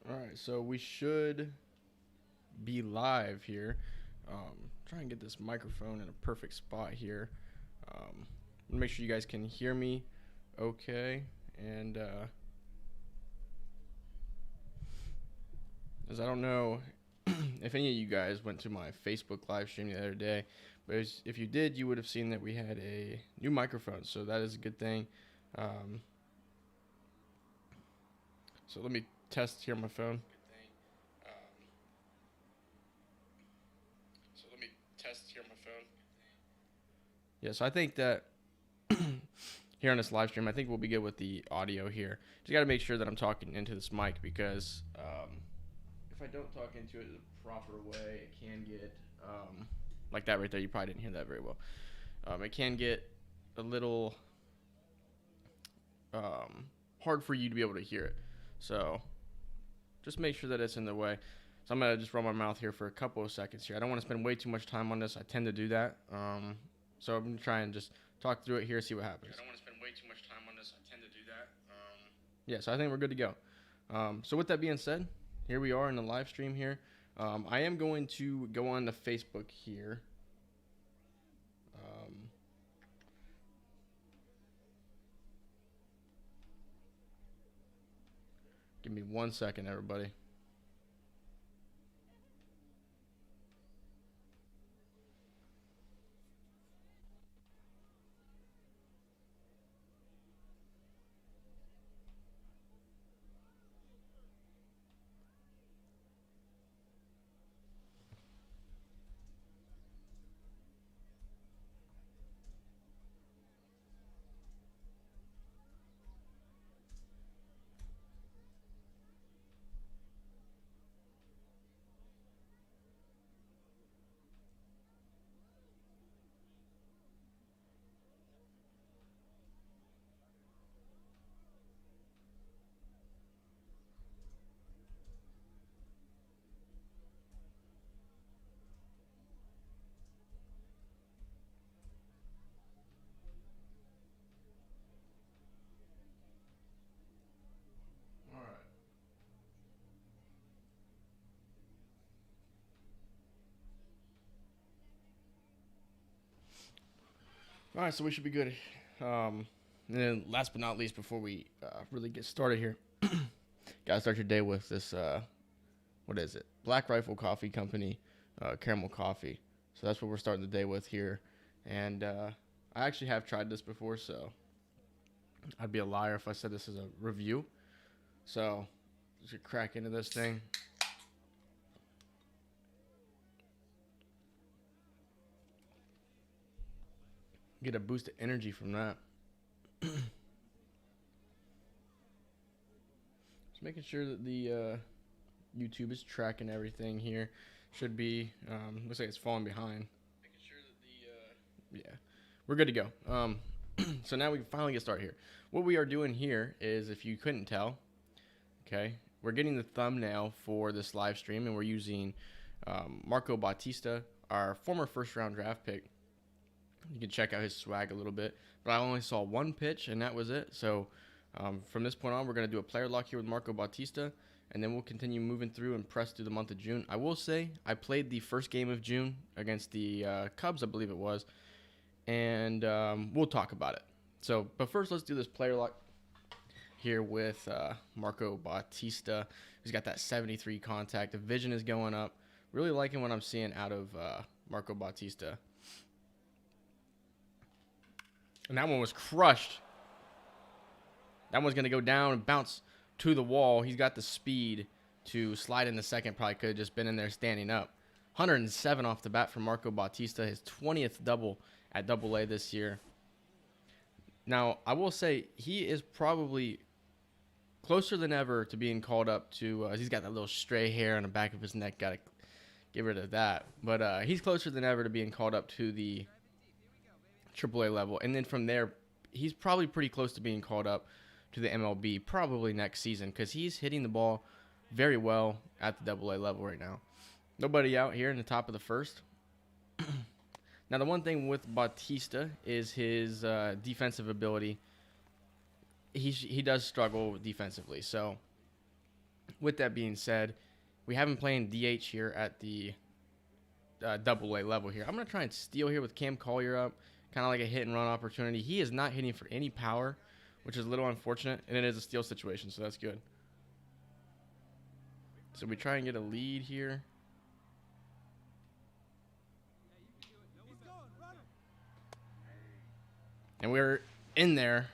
All right, so we should be live here. Try and get this microphone in a perfect spot here. Make sure you guys can hear me okay. And as I don't know if any of you guys went to my Facebook live stream the other day, but if you did, you would have seen that we had a new microphone. So that is a good thing. So let me test here on my phone. Yeah, so I think that here on this live stream, I think we'll be good with the audio here. Just got to make sure that I'm talking into this mic because if I don't talk into it the proper way, it can get like that right there. You probably didn't hear that very well. It can get a little hard for you to be able to hear it. So just make sure that it's in the way. So I'm going to just run my mouth here for a couple of seconds here. I don't want to spend way too much time on this. I tend to do that. So I'm going to try and just talk through it here, see what happens. I don't want to spend way too much time on this. I tend to do that. Yeah, so I think we're good to go. So with that being said, here we are in the live stream here. I am going to go on to Facebook here. Give me 1 second, everybody. All right. All right, so we should be good. And then last but not least, before we really get started here, gotta start your day with this. What is it? Black Rifle Coffee Company, caramel coffee. So that's what we're starting the day with here. And I actually have tried this before, so I'd be a liar if I said this is a review. So just crack into this thing. Get a boost of energy from that. Just making sure that the YouTube is tracking everything here. Should be. Looks like it's falling behind. Making sure that the yeah, we're good to go. So now we can finally get started here. What we are doing here is, if you couldn't tell, okay, we're getting the thumbnail for this live stream, and we're using Marco Bautista, our former first-round draft pick. You can check out his swag a little bit, but I only saw one pitch, and that was it. So from this point on, we're going to do a player lock here with Marco Bautista, and then we'll continue moving through and press through the month of June. I will say I played the first game of June against the Cubs, I believe it was, and we'll talk about it. So, but first, let's do this player lock here with Marco Bautista. He's got that 73 contact. The vision is going up. Really liking what I'm seeing out of Marco Bautista. And that one was crushed. That one's going to go down and bounce to the wall. He's got the speed to slide in the second. Probably could have just been in there standing up. 107 off the bat for Marco Bautista. His 20th double at Double-A this year. Now, I will say he is probably closer than ever to being called up to. He's got that little stray hair on the back of his neck. Got to get rid of that. But he's closer than ever to being called up to the AAA level. And then from there, he's probably pretty close to being called up to the MLB probably next season, because he's hitting the ball very well at the Double-A level right now. Nobody out here in the top of the first. Now, the one thing with Bautista is his defensive ability. He does struggle defensively. So With that being said, we have him playing DH here at the double A level here. I'm going to try and steal here with Cam Collier up, kind of like a hit and run opportunity. He is not hitting for any power, which is a little unfortunate, and it is a steal situation, so that's good. So we try and get a lead here. And we're in there.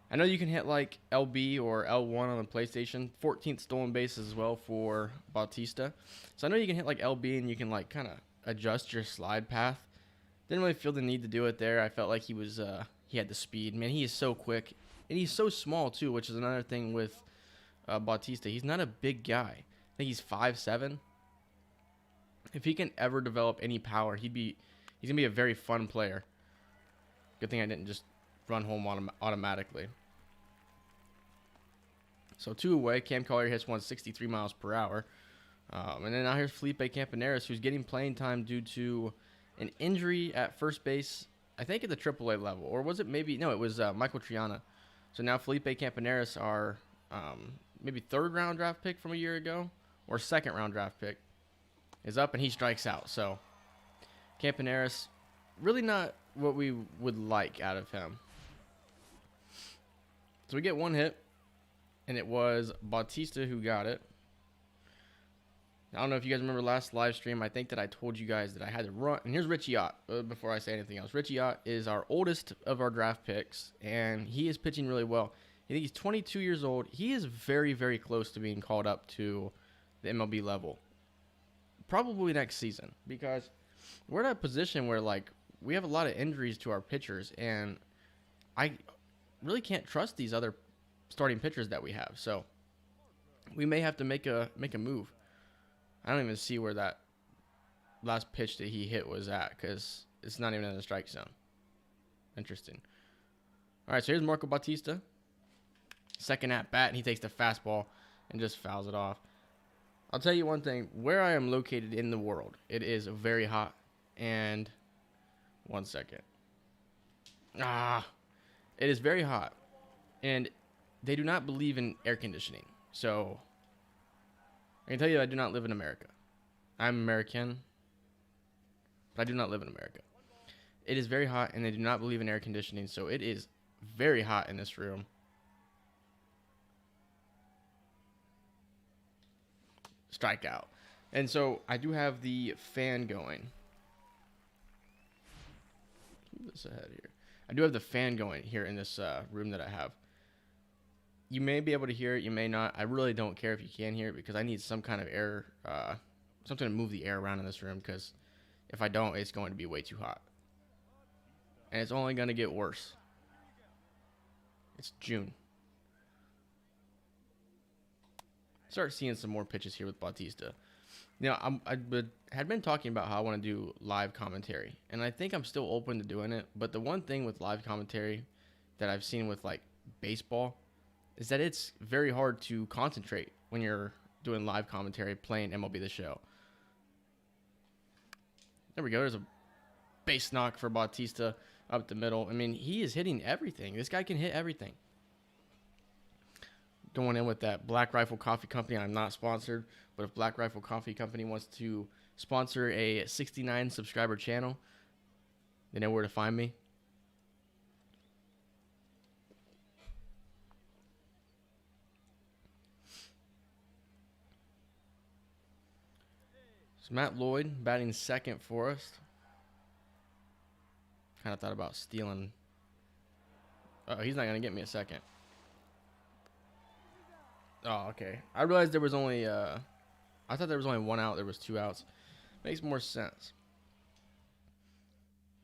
I know you can hit like LB or L1 on the PlayStation. 14th stolen bases as well for Bautista. So I know you can hit like LB and you can like kind of adjust your slide path. Didn't really feel the need to do it there. I felt like he had the speed. Man, he is so quick. And he's so small too, which is another thing with Bautista. He's not a big guy. I think he's 5'7". If he can ever develop any power, he's going to be a very fun player. Good thing I didn't just run home automatically. So 2 away. Cam Collier hits 163 miles per hour. And then now here's Felipe Campaneris, who's getting playing time due to an injury at first base, I think at the AAA level. Or was it maybe? No, it was Michael Triana. So now Felipe Campaneris, our maybe 3rd round draft pick from a year ago, or 2nd round draft pick, is up and he strikes out. So Campaneris, really not what we would like out of him. So we get 1 hit, and it was Bautista who got it. I don't know if you guys remember last live stream. I think that I told you guys that I had to run. And here's Richie Ott. Before I say anything else, Richie Ott is our oldest of our draft picks, and he is pitching really well. I think he's 22 years old. He is very, very close to being called up to the MLB level. Probably next season, because we're at a position where like we have a lot of injuries to our pitchers, and I really can't trust these other starting pitchers that we have. So we may have to make a move. I don't even see where that last pitch that he hit was at, because it's not even in the strike zone. Interesting. All right, so here's Marco Bautista. Second at bat, and he takes the fastball and just fouls it off. I'll tell you one thing. Where I am located in the world, it is very hot. And 1 second. It is very hot. And they do not believe in air conditioning. So I can tell you I do not live in America. I'm American, but I do not live in America. It is very hot, and they do not believe in air conditioning, so it is very hot in this room. Strikeout. And so I do have the fan going. Move this ahead here. I do have the fan going here in this room that I have. You may be able to hear it, you may not. I really don't care if you can hear it, because I need some kind of air, something to move the air around in this room, because if I don't, it's going to be way too hot. And it's only going to get worse. It's June. Start seeing some more pitches here with Bautista. You know, I had been talking about how I want to do live commentary, and I think I'm still open to doing it. But the one thing with live commentary that I've seen with like baseball is that it's very hard to concentrate when you're doing live commentary playing MLB The Show. There we go. There's a base knock for Bautista up the middle. I mean, he is hitting everything. This guy can hit everything. Going in with that Black Rifle Coffee Company. I'm not sponsored, but if Black Rifle Coffee Company wants to sponsor a 69 subscriber channel, they know where to find me. So Matt Lloyd batting second for us. Kind of thought about stealing. He's not going to get me a second. Oh, okay. I realized there was only, I thought there was only 1 out. There was 2 outs. Makes more sense.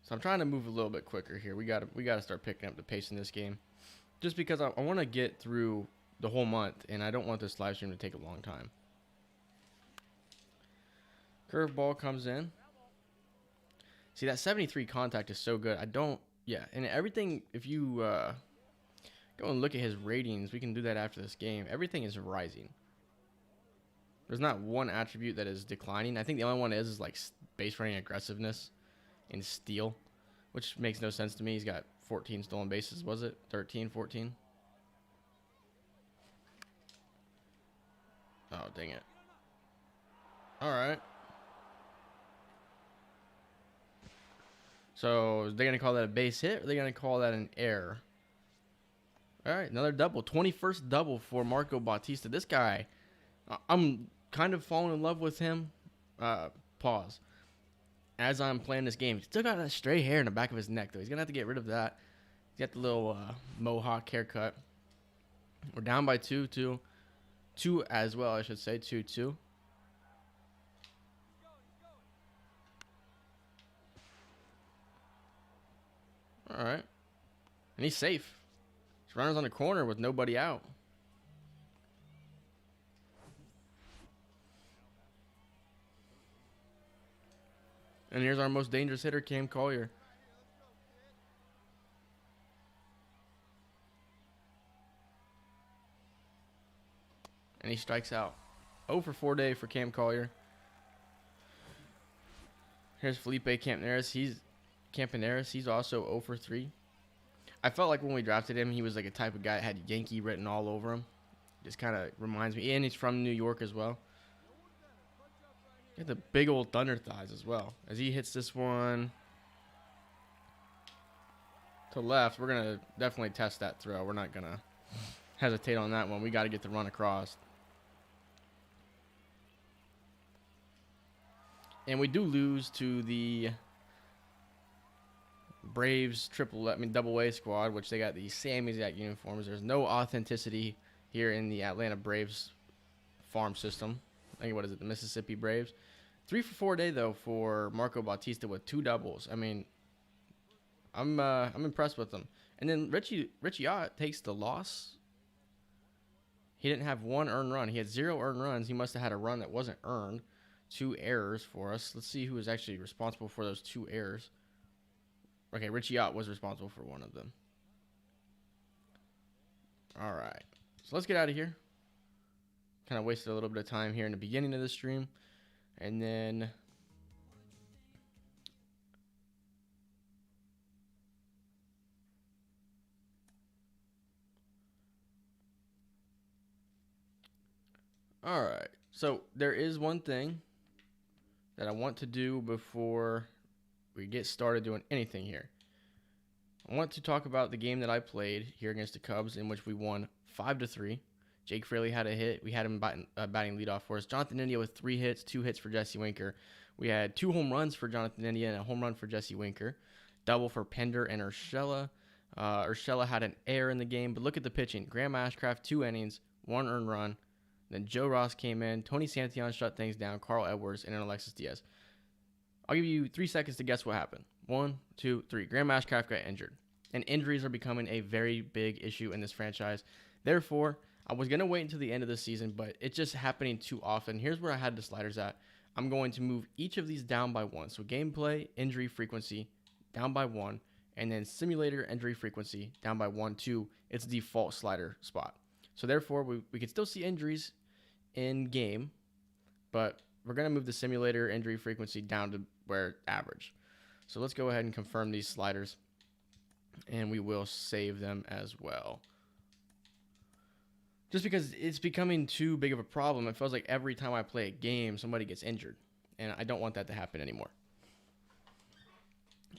So I'm trying to move a little bit quicker here. We gotta start picking up the pace in this game, just because I want to get through the whole month, and I don't want this live stream to take a long time. Curveball comes in. See, that 73 contact is so good. And everything, if you go and look at his ratings, we can do that after this game. Everything is rising. There's not one attribute that is declining. I think the only one is like base running aggressiveness and steal, which makes no sense to me. He's got 14 stolen bases, was it? 13, 14? Oh, dang it. All right. So, are they going to call that a base hit, or are they going to call that an error? All right, another double. 21st double for Marco Bautista. This guy, I'm kind of falling in love with him. Pause. As I'm playing this game, he's still got that stray hair in the back of his neck, though. He's going to have to get rid of that. He's got the little mohawk haircut. We're down by 2-2. 2 as well, I should say. 2-2. All right. And he's safe. His runner's on the corner with nobody out. And here's our most dangerous hitter, Cam Collier. And he strikes out. 0 for 4 day for Cam Collier. Here's Felipe Campaneris. He's also 0 for 3. I felt like when we drafted him, he was like a type of guy that had Yankee written all over him. Just kind of reminds me. And he's from New York as well. Got the big old thunder thighs as well. As he hits this one to left, we're going to definitely test that throw. We're not going to hesitate on that one. We got to get the run across. And we do lose to the Braves double A squad, which they got the same exact uniforms. There's no authenticity here in the Atlanta Braves farm system. I think, what is it, the Mississippi Braves? 3 for 4 day, though, for Marco Bautista with 2 doubles. I mean, I'm impressed with him. And then Richie Ott takes the loss. He didn't have 1 earned run. He had 0 earned runs. He must have had a run that wasn't earned. 2 errors for us. Let's see who was actually responsible for those 2 errors. Okay, Richie Ott was responsible for 1 of them. All right. So let's get out of here. Kind of wasted a little bit of time here in the beginning of the stream. And then all right. So there is one thing that I want to do before we get started doing anything here. I want to talk about the game that I played here against the Cubs, in which we won 5-3. Jake Fraley had a hit. We had him batting leadoff for us. Jonathan India with 3 hits, 2 hits for Jesse Winker. We had 2 home runs for Jonathan India and a home run for Jesse Winker. Double for Pender and Urshela. Urshela had an error in the game, but look at the pitching. Graham Ashcraft, 2 innings, 1 earned run. Then Joe Ross came in. Tony Santillan shut things down. Carl Edwards and Alexis Diaz. I'll give you 3 seconds to guess what happened. 1, 2, 3. Graham Ashcraft got injured. And injuries are becoming a very big issue in this franchise. Therefore, I was going to wait until the end of the season, but it's just happening too often. Here's where I had the sliders at. I'm going to move each of these down by 1. So gameplay, injury frequency, down by 1. And then simulator, injury frequency, down by 1 to its default slider spot. So therefore, we can still see injuries in game, but we're going to move the simulator injury frequency down to where average. So let's go ahead and confirm these sliders, and we will save them as well. Just because it's becoming too big of a problem. It feels like every time I play a game, somebody gets injured, and I don't want that to happen anymore.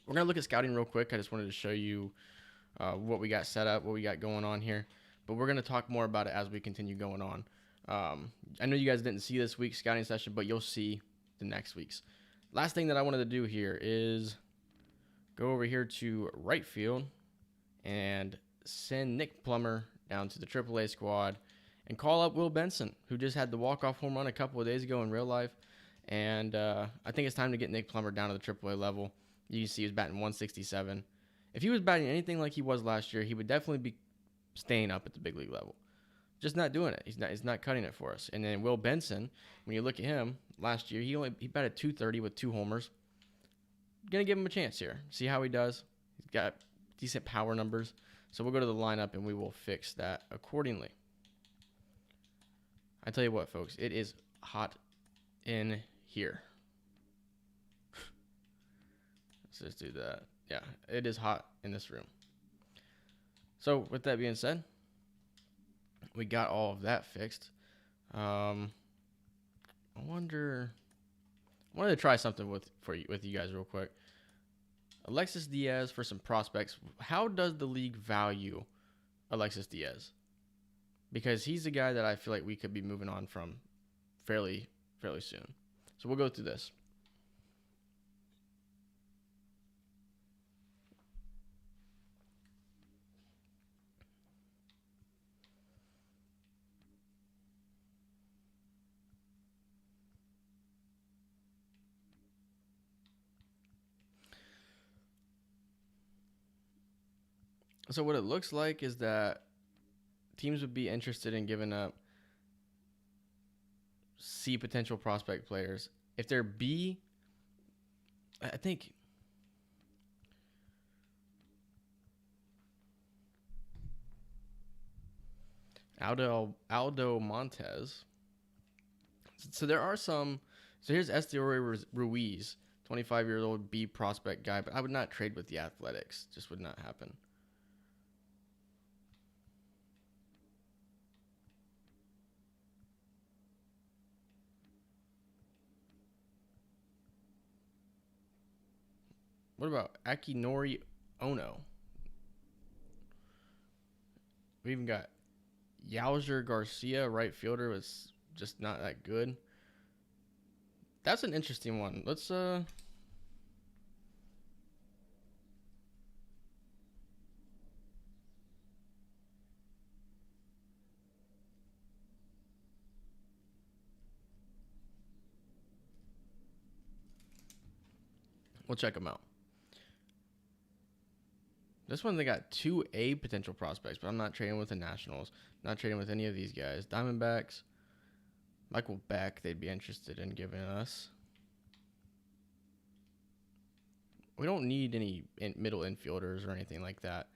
We're going to look at scouting real quick. I just wanted to show you what we got set up, what we got going on here, but we're going to talk more about it as we continue going on. I know you guys didn't see this week's scouting session, but you'll see the next week's. Last thing that I wanted to do here is go over here to right field and send Nick Plummer down to the AAA squad and call up Will Benson, who just had the walk-off home run a couple of days ago in real life. And I think it's time to get Nick Plummer down to the AAA level. You can see he was batting 167. If he was batting anything like he was last year, he would definitely be staying up at the big league level. Just not doing it. He's not cutting it for us. And then Will Benson, when you look at him last year, he batted 230 with 2 homers. Gonna give him a chance here. See how he does. He's got decent power numbers. So we'll go to the lineup and we will fix that accordingly. I tell you what, folks, it is hot in here. Let's just do that. Yeah, it is hot in this room. So with that being said, we got all of that fixed. I wonder. I wanted to try something with you guys real quick. Alexis Diaz for some prospects. How does the league value Alexis Diaz? Because he's the guy that I feel like we could be moving on from fairly soon. So we'll go through this. So what it looks like is that teams would be interested in giving up C potential prospect players. If they're B, I think Aldo Montez. So there are some. So here's Esteury Ruiz, 25-year-old B prospect guy, but I would not trade with the Athletics. Just would not happen. What about Akinori Ono? We even got Yauzer Garcia, right fielder, was just not that good. That's an interesting one. Let's we'll check them out. This one, they got 2A potential prospects, but I'm not trading with the Nationals. Not trading with any of these guys. Diamondbacks, Michael Beck, they'd be interested in giving us. We don't need any middle infielders or anything like that.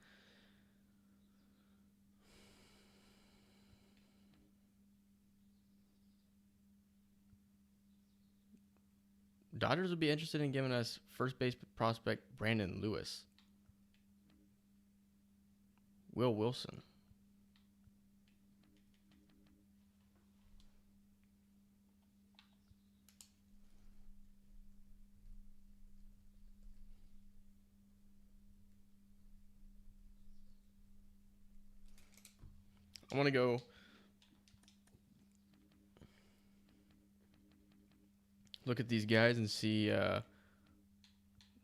Dodgers would be interested in giving us first base prospect Brandon Lewis. Will Wilson. I want to go look at these guys and see. So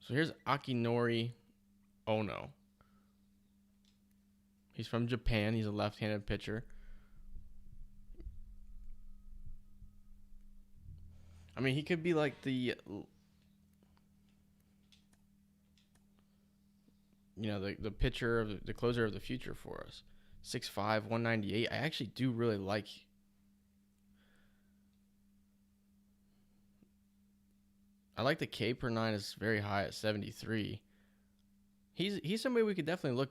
here's Akinori Ono. He's from Japan. He's a left-handed pitcher. I mean, he could be like the pitcher of the closer of the future for us. 6'5", 198. I actually do really like. I like the K per 9 is very high at 73. He's somebody we could definitely look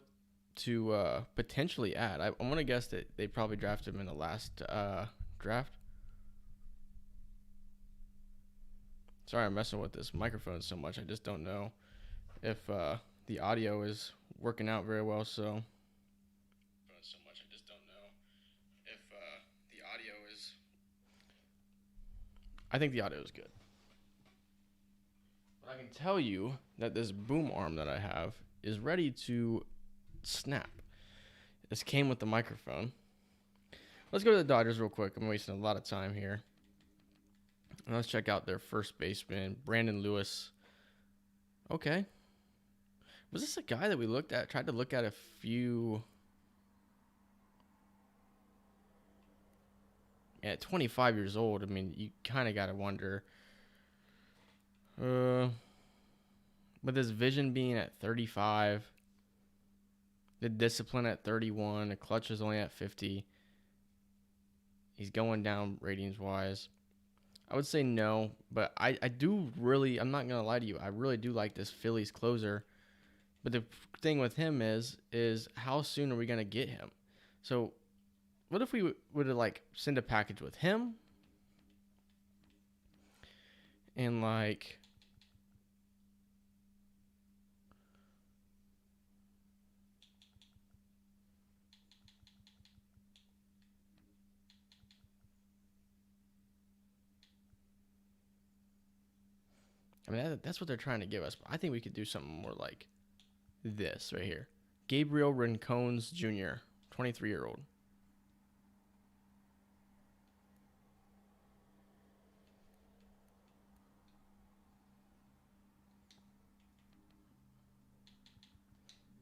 to potentially add. I want to guess that they probably drafted him in the last draft. Sorry, I'm messing with this microphone so much. I just don't know if the audio is working out very well. I think the audio is good. But I can tell you that this boom arm that I have is ready to snap. This came with the microphone. Let's go to the Dodgers real quick. I'm wasting a lot of time here. And let's check out their first baseman, Brandon Lewis. Okay. Was this a guy that we tried to look at a few... At 25 years old, I mean, you kind of got to wonder. With his vision being at 35, the discipline at 31, the clutch is only at 50. He's going down ratings-wise. I would say no, but I do really, I'm not going to lie to you, I really do like this Phillies closer. But the thing with him is how soon are we going to get him? So what if we were to like send a package with him and like I mean, that's what they're trying to give us. But I think we could do something more like this right here. Gabriel Rincones Jr., 23-year-old.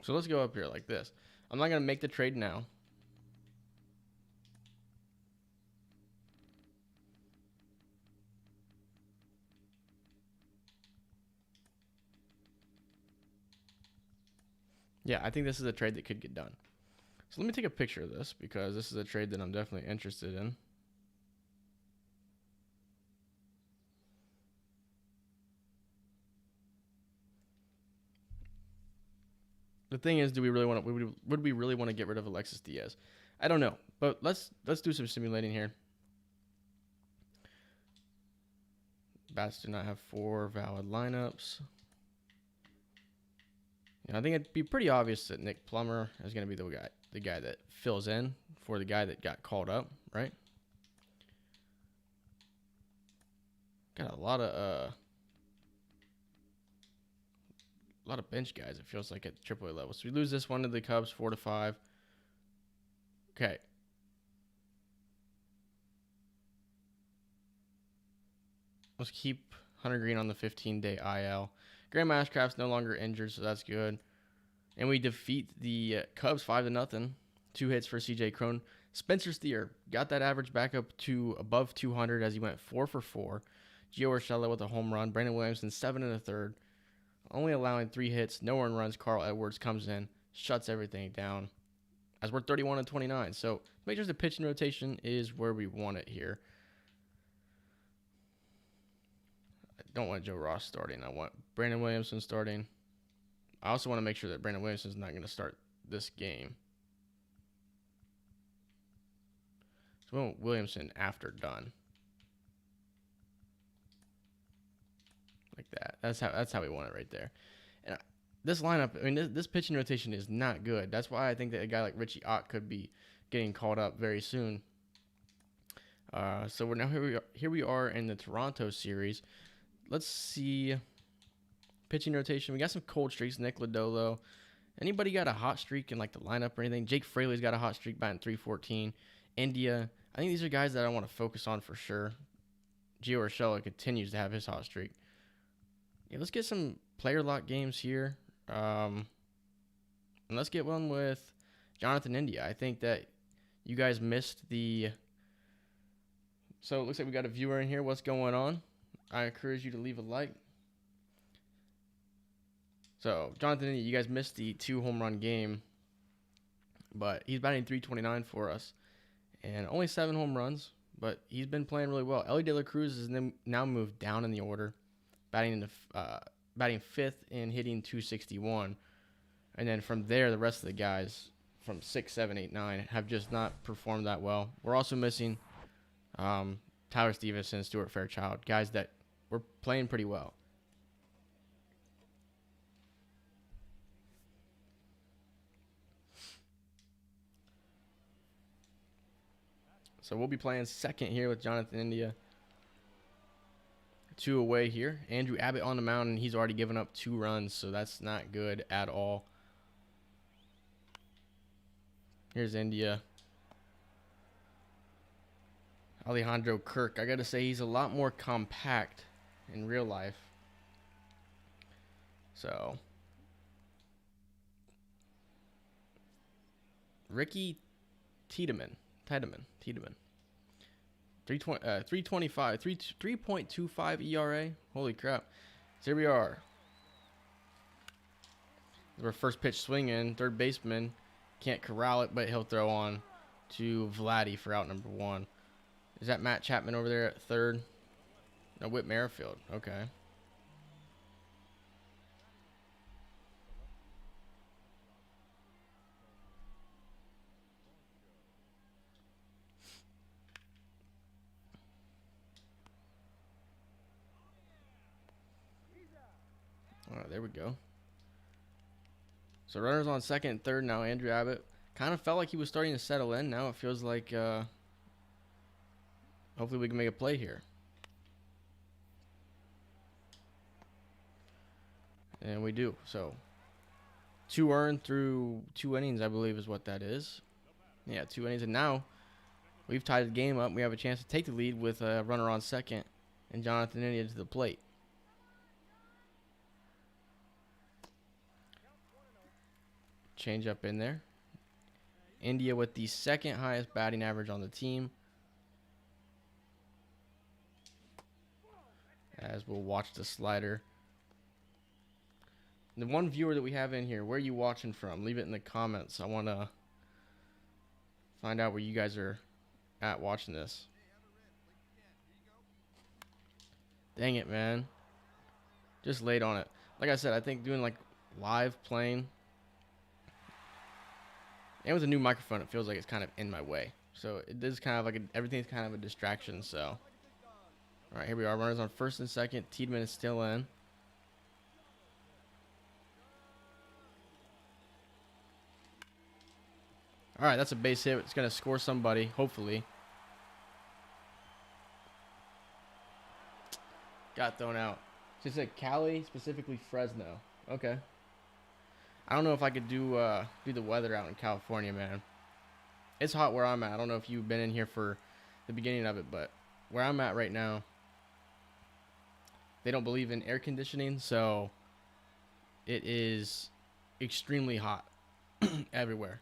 So let's go up here like this. I'm not going to make the trade now. Yeah, I think this is a trade that could get done. So let me take a picture of this because this is a trade that I'm definitely interested in. The thing is, do we really want to? Would we really want to get rid of Alexis Diaz? I don't know, but let's do some simulating here. Bats do not have 4 valid lineups. I think it'd be pretty obvious that Nick Plummer is going to be the guy that fills in for the guy that got called up, right? Got a lot of bench guys. It feels like at AAA level. So we lose this one to the Cubs, 4-5. Okay. Let's keep Hunter Green on the 15-day IL. Graham Ashcraft's no longer injured, so that's good. And we defeat the Cubs 5-0. 2 hits for C.J. Cron. Spencer Steer got that average back up to above 200 as he went 4 for 4. Gio Urshela with a home run. Brandon Williamson 7 1/3. Only allowing 3 hits, no earned runs. Carl Edwards comes in, shuts everything down. As we're 31-29, so make sure the pitching rotation is where we want it here. I don't want Joe Ross starting. I want Brandon Williamson starting. I also want to make sure that Brandon Williamson is not going to start this game. So we want Williamson after done. Like that. That's how we want it right there. And this lineup, I mean, this pitching rotation is not good. That's why I think that a guy like Richie Ott could be getting called up very soon. So we're now here we are in the Toronto series. Let's see pitching rotation. We got some cold streaks. Nick Lodolo. Anybody got a hot streak in like the lineup or anything? Jake Fraley's got a hot streak batting .314. India. I think these are guys that I want to focus on for sure. Gio Urshela continues to have his hot streak. Yeah, let's get some player lock games here. And let's get one with Jonathan India. I think that you guys missed the... So it looks like we got a viewer in here. What's going on? I encourage you to leave a like. So, Jonathan India, you guys missed the 2 home run game. But he's batting .329 for us. And only 7 home runs. But he's been playing really well. Ellie De La Cruz has now moved down in the order. Batting 5th and hitting .261. And then from there, the rest of the guys from 6, 7, 8, 9 have just not performed that well. We're also missing Tyler Stevenson, Stuart Fairchild, guys that were playing pretty well. So we'll be playing second here with Jonathan India. 2 away here. Andrew Abbott on the mound, and he's already given up 2 runs, so that's not good at all. Here's India. Alejandro Kirk. I got to say, he's a lot more compact in real life. So, Ricky Tiedemann. 325, 3.25 ERA. Holy crap. So here we are. Our first pitch swing in. Third baseman can't corral it, but he'll throw on to Vladdy for out number 1. Is that Matt Chapman over there at third? No, Whit Merrifield. Okay. All right, there we go. So runners on second and third now. Andrew Abbott kind of felt like he was starting to settle in. Now it feels like hopefully we can make a play here. And we do. So 2 earned through 2 innings, I believe is what that is. Yeah, 2 innings. And now we've tied the game up. We have a chance to take the lead with a runner on second and Jonathan India to the plate. Change up in there. India with the second highest batting average on the team. As we'll watch the slider. The one viewer that we have in here, where are you watching from? Leave it in the comments. I want to find out where you guys are at watching this. Dang it, man. Just late on it. Like I said, I think doing like live playing, and with a new microphone, it feels like it's kind of in my way. So it is kind of like everything's kind of a distraction. So, all right, here we are. Runners on first and second. Tiedemann is still in. All right, that's a base hit. It's going to score somebody, hopefully. Got thrown out. She said Cali, specifically Fresno. Okay. I don't know if I could do the weather out in California, man. It's hot where I'm at. I don't know if you've been in here for the beginning of it, but where I'm at right now, they don't believe in air conditioning, so it is extremely hot everywhere.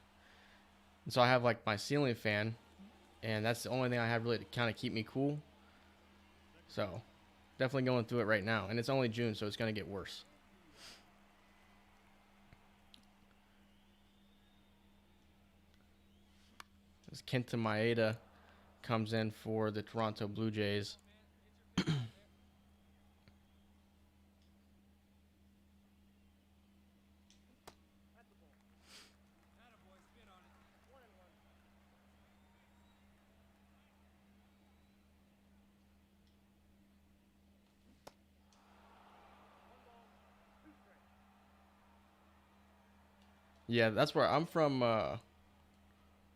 And so I have like my ceiling fan, and that's the only thing I have really to kind of keep me cool. So definitely going through it right now, and it's only June, so it's going to get worse. As Kenta Maeda comes in for the Toronto Blue Jays. Yeah, that's where I'm from.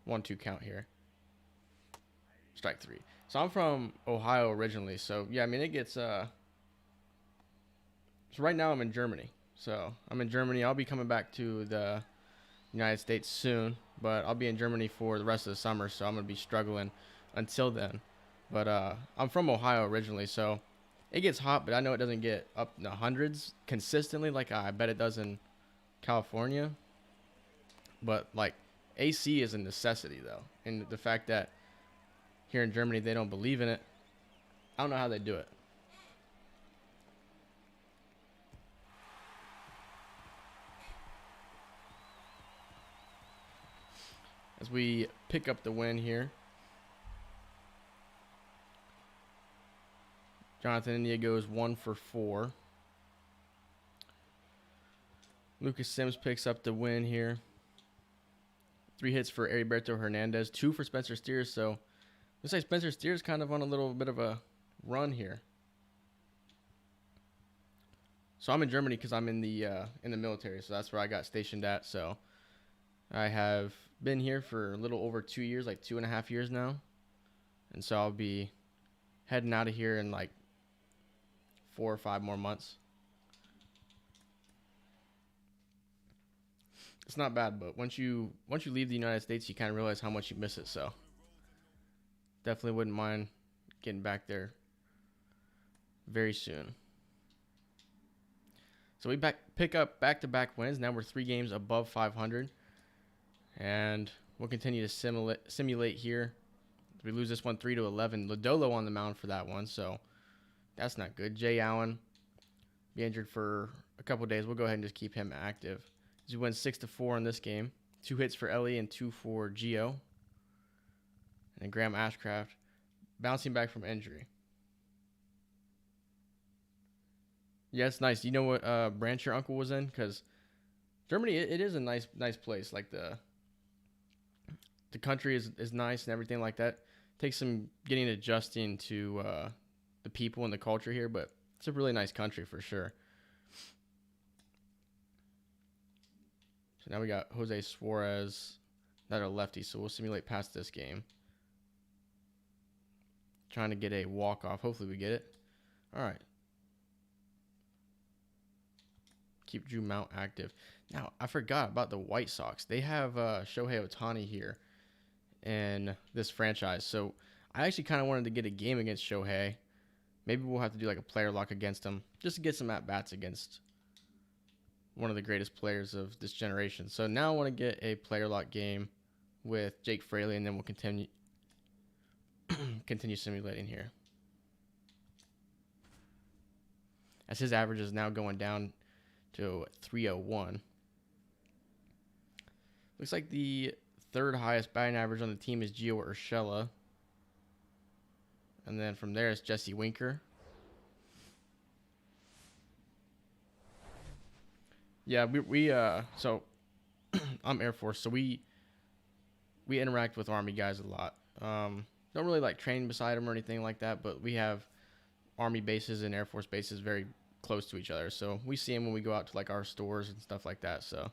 1-2 count here. Strike 3. So I'm from Ohio originally. So yeah, I mean it gets So right now I'm in Germany. So I'm in Germany. I'll be coming back to the United States soon, but I'll be in Germany for the rest of the summer. So I'm gonna be struggling until then. But I'm from Ohio originally, so it gets hot, but I know it doesn't get up in the hundreds consistently like I bet it does in California. But like AC is a necessity though, and the fact that here in Germany they don't believe in it, I don't know how they do it. As we pick up the win here, Jonathan India goes 1 for 4. Lucas Sims picks up the win here. 3 hits for Heriberto Hernandez, 2 for Spencer Steers. So looks like Spencer Steers kind of on a little bit of a run here. So I'm in Germany because I'm in the military, so that's where I got stationed at. So I have been here for a little over 2 years, like 2.5 years now, and so I'll be heading out of here in like 4 or 5 more months. It's not bad, but once you leave the United States, you kind of realize how much you miss it. So definitely wouldn't mind getting back there very soon. So we pick up back-to-back wins. Now we're 3 games above 500, and we'll continue to simulate here. We lose this one 3-11. Lodolo on the mound for that one, so that's not good. Jay Allen be injured for a couple days. We'll go ahead and just keep him active. He wins 6-4 in this game. 2 hits for Ellie and 2 for Gio. And then Graham Ashcraft bouncing back from injury. Yeah, it's nice. You know what branch your uncle was in? Because Germany, it is a nice place. Like the country is nice and everything like that. Takes some getting adjusting to the people and the culture here, but it's a really nice country for sure. So now we got Jose Suarez, that are lefty, so we'll simulate past this game. Trying to get a walk-off. Hopefully we get it. All right. keep Drew Mount active. Now, I forgot about the White Sox. They have Shohei Ohtani here in this franchise. So I actually kind of wanted to get a game against Shohei. Maybe we'll have to do like a player lock against him just to get some at-bats against one of the greatest players of this generation. So now I want to get a player lock game with Jake Fraley, and then we'll continue simulating here. As his average is now going down to 301. Looks like the third highest batting average on the team is Gio Urshela. And then from there it's Jesse Winker. Yeah, we so I'm Air Force, so we interact with Army guys a lot. Don't really like train beside them or anything like that, but we have Army bases and Air Force bases very close to each other, so we see them when we go out to like our stores and stuff like that. So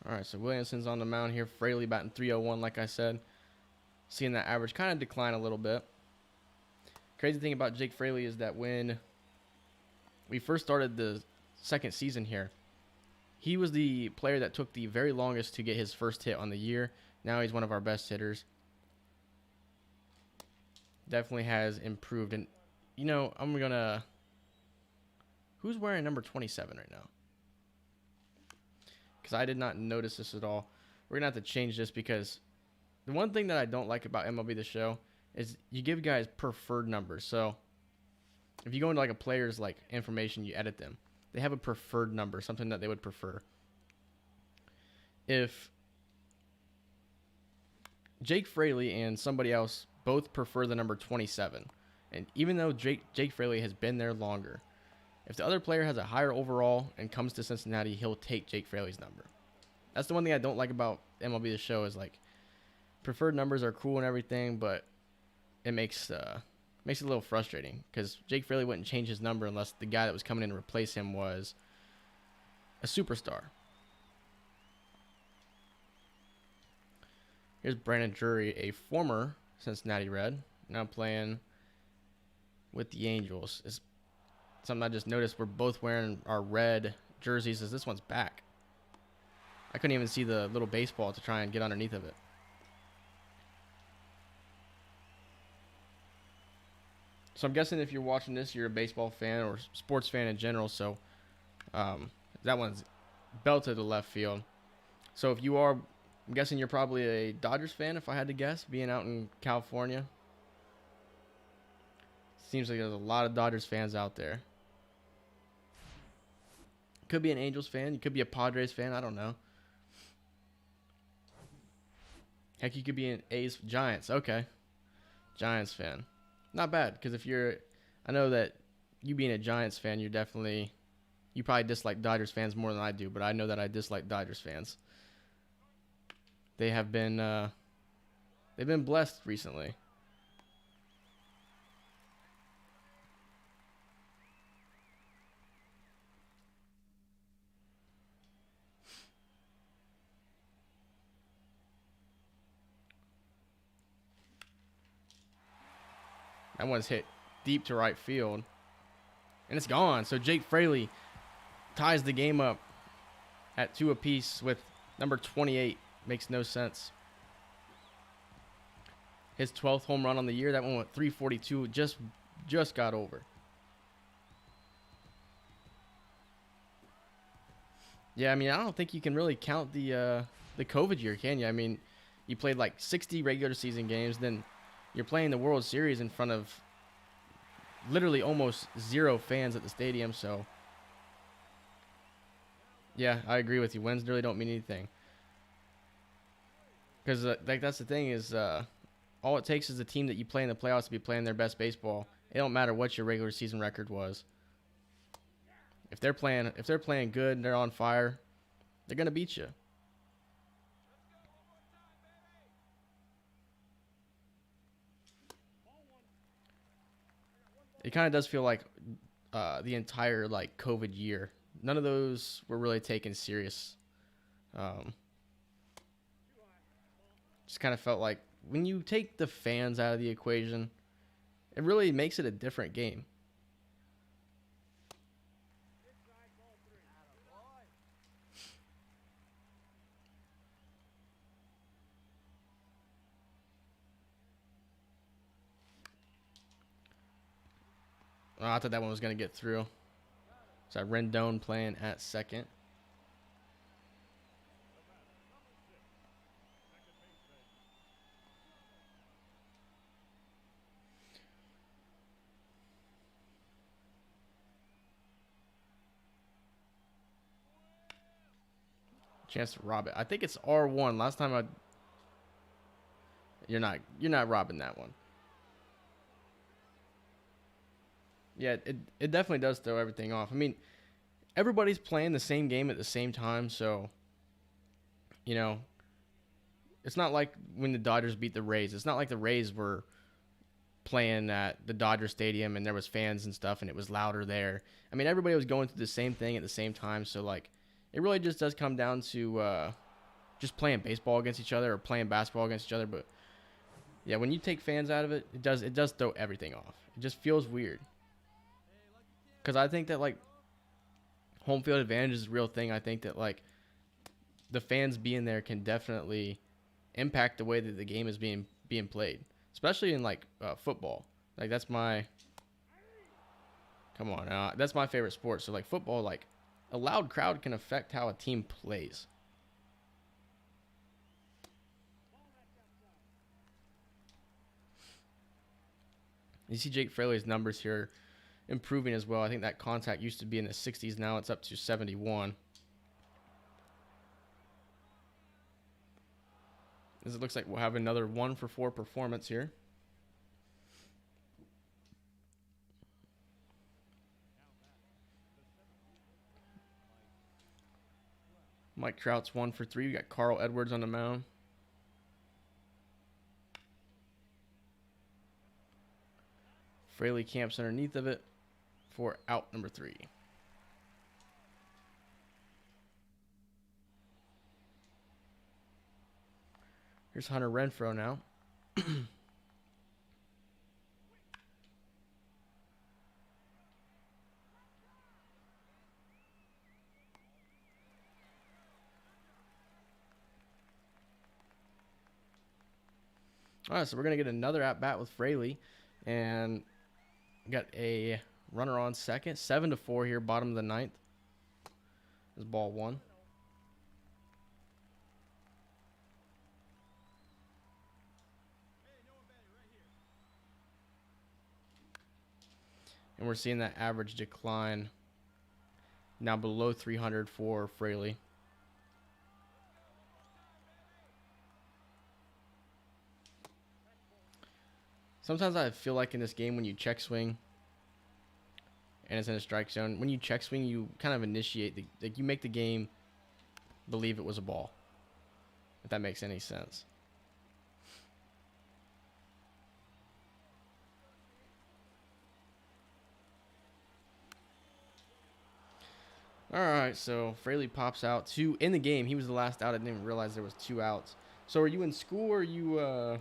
all right, so Williamson's on the mound here. Fraley batting 301, like I said. Seeing that average kind of decline a little bit. Crazy thing about Jake Fraley is that when we first started the second season here, he was the player that took the very longest to get his first hit on the year. Now he's one of our best hitters. Definitely has improved. And, you know, I'm going to... Who's wearing number 27 right now? Because I did not notice this at all. We're going to have to change this because the one thing that I don't like about MLB The Show is you give guys preferred numbers. So if you go into like a player's like information, you edit them. They have a preferred number, something that they would prefer. If Jake Fraley and somebody else both prefer the number 27, and even though Jake Fraley has been there longer, if the other player has a higher overall and comes to Cincinnati, he'll take Jake Fraley's number. That's the one thing I don't like about MLB The Show is like preferred numbers are cool and everything, but it makes it a little frustrating because Jake Fraley wouldn't change his number unless the guy that was coming in to replace him was a superstar. Here's Brandon Drury, a former Cincinnati Red, now playing with the Angels. It's something I just noticed. We're both wearing our red jerseys as this one's back. I couldn't even see the little baseball to try and get underneath of it. So I'm guessing if you're watching this, you're a baseball fan or sports fan in general. So that one's belted to left field. So if you are, I'm guessing you're probably a Dodgers fan, if I had to guess, being out in California. Seems like there's a lot of Dodgers fans out there. Could be an Angels fan. You could be a Padres fan. I don't know. Heck, you could be an A's Giants. Okay. Giants fan. Not bad, because if you're... I know that you being a Giants fan, you probably dislike Dodgers fans more than I do, but I know that I dislike Dodgers fans. They have been... they've been blessed recently. That one's hit deep to right field. And it's gone. So Jake Fraley ties the game up at 2 apiece with number 28. Makes no sense. His 12th home run on the year. That one went 342. Just got over. Yeah, I mean, I don't think you can really count the COVID year, can you? I mean, you played like 60 regular season games, then you're playing the World Series in front of literally almost 0 fans at the stadium. So, yeah, I agree with you. Wins really don't mean anything. Because like that's the thing is all it takes is the team that you play in the playoffs to be playing their best baseball. It don't matter what your regular season record was. If they're playing good and they're on fire, they're going to beat you. It kind of does feel like the entire like COVID year, none of those were really taken serious. Just kind of felt like when you take the fans out of the equation, it really makes it a different game. Oh, I thought that one was going to get through. So Rendon playing at second. Chance to rob it. I think it's R1. Last time I... You're not robbing that one. Yeah, it definitely does throw everything off. I mean, everybody's playing the same game at the same time, so, you know, it's not like when the Dodgers beat the Rays. It's not like the Rays were playing at the Dodger Stadium and there was fans and stuff and it was louder there. I mean, everybody was going through the same thing at the same time, so, like, it really just does come down to just playing baseball against each other or playing basketball against each other. But, yeah, when you take fans out of it, it does throw everything off. It just feels weird. Because I think that, like, home field advantage is a real thing. I think that, like, the fans being there can definitely impact the way that the game is being played, especially in, like, football. Like, that's my that's my favorite sport. So, like, football, like, a loud crowd can affect how a team plays. You see Jake Fraley's numbers here improving as well. I think that contact used to be in the 60s. Now it's up to 71. As it looks like we'll have another 1-for-4 performance here. Mike Trout's 1-for-3. We got Carl Edwards on the mound. Fraley camps underneath of it for out number 3. Here's Hunter Renfroe now. All right, so we're going to get another at-bat with Fraley. And got a runner on second. 7-4 here, bottom of the ninth. This is ball 1. And we're seeing that average decline now below 300 for Fraley. Sometimes I feel like in this game when you check swing and it's in a strike zone, when you check swing, you kind of initiate, you make the game believe it was a ball, if that makes any sense. All right, so Fraley pops out 2 in the game. He was the last out. I didn't even realize there was 2 outs. So are you in school, or are you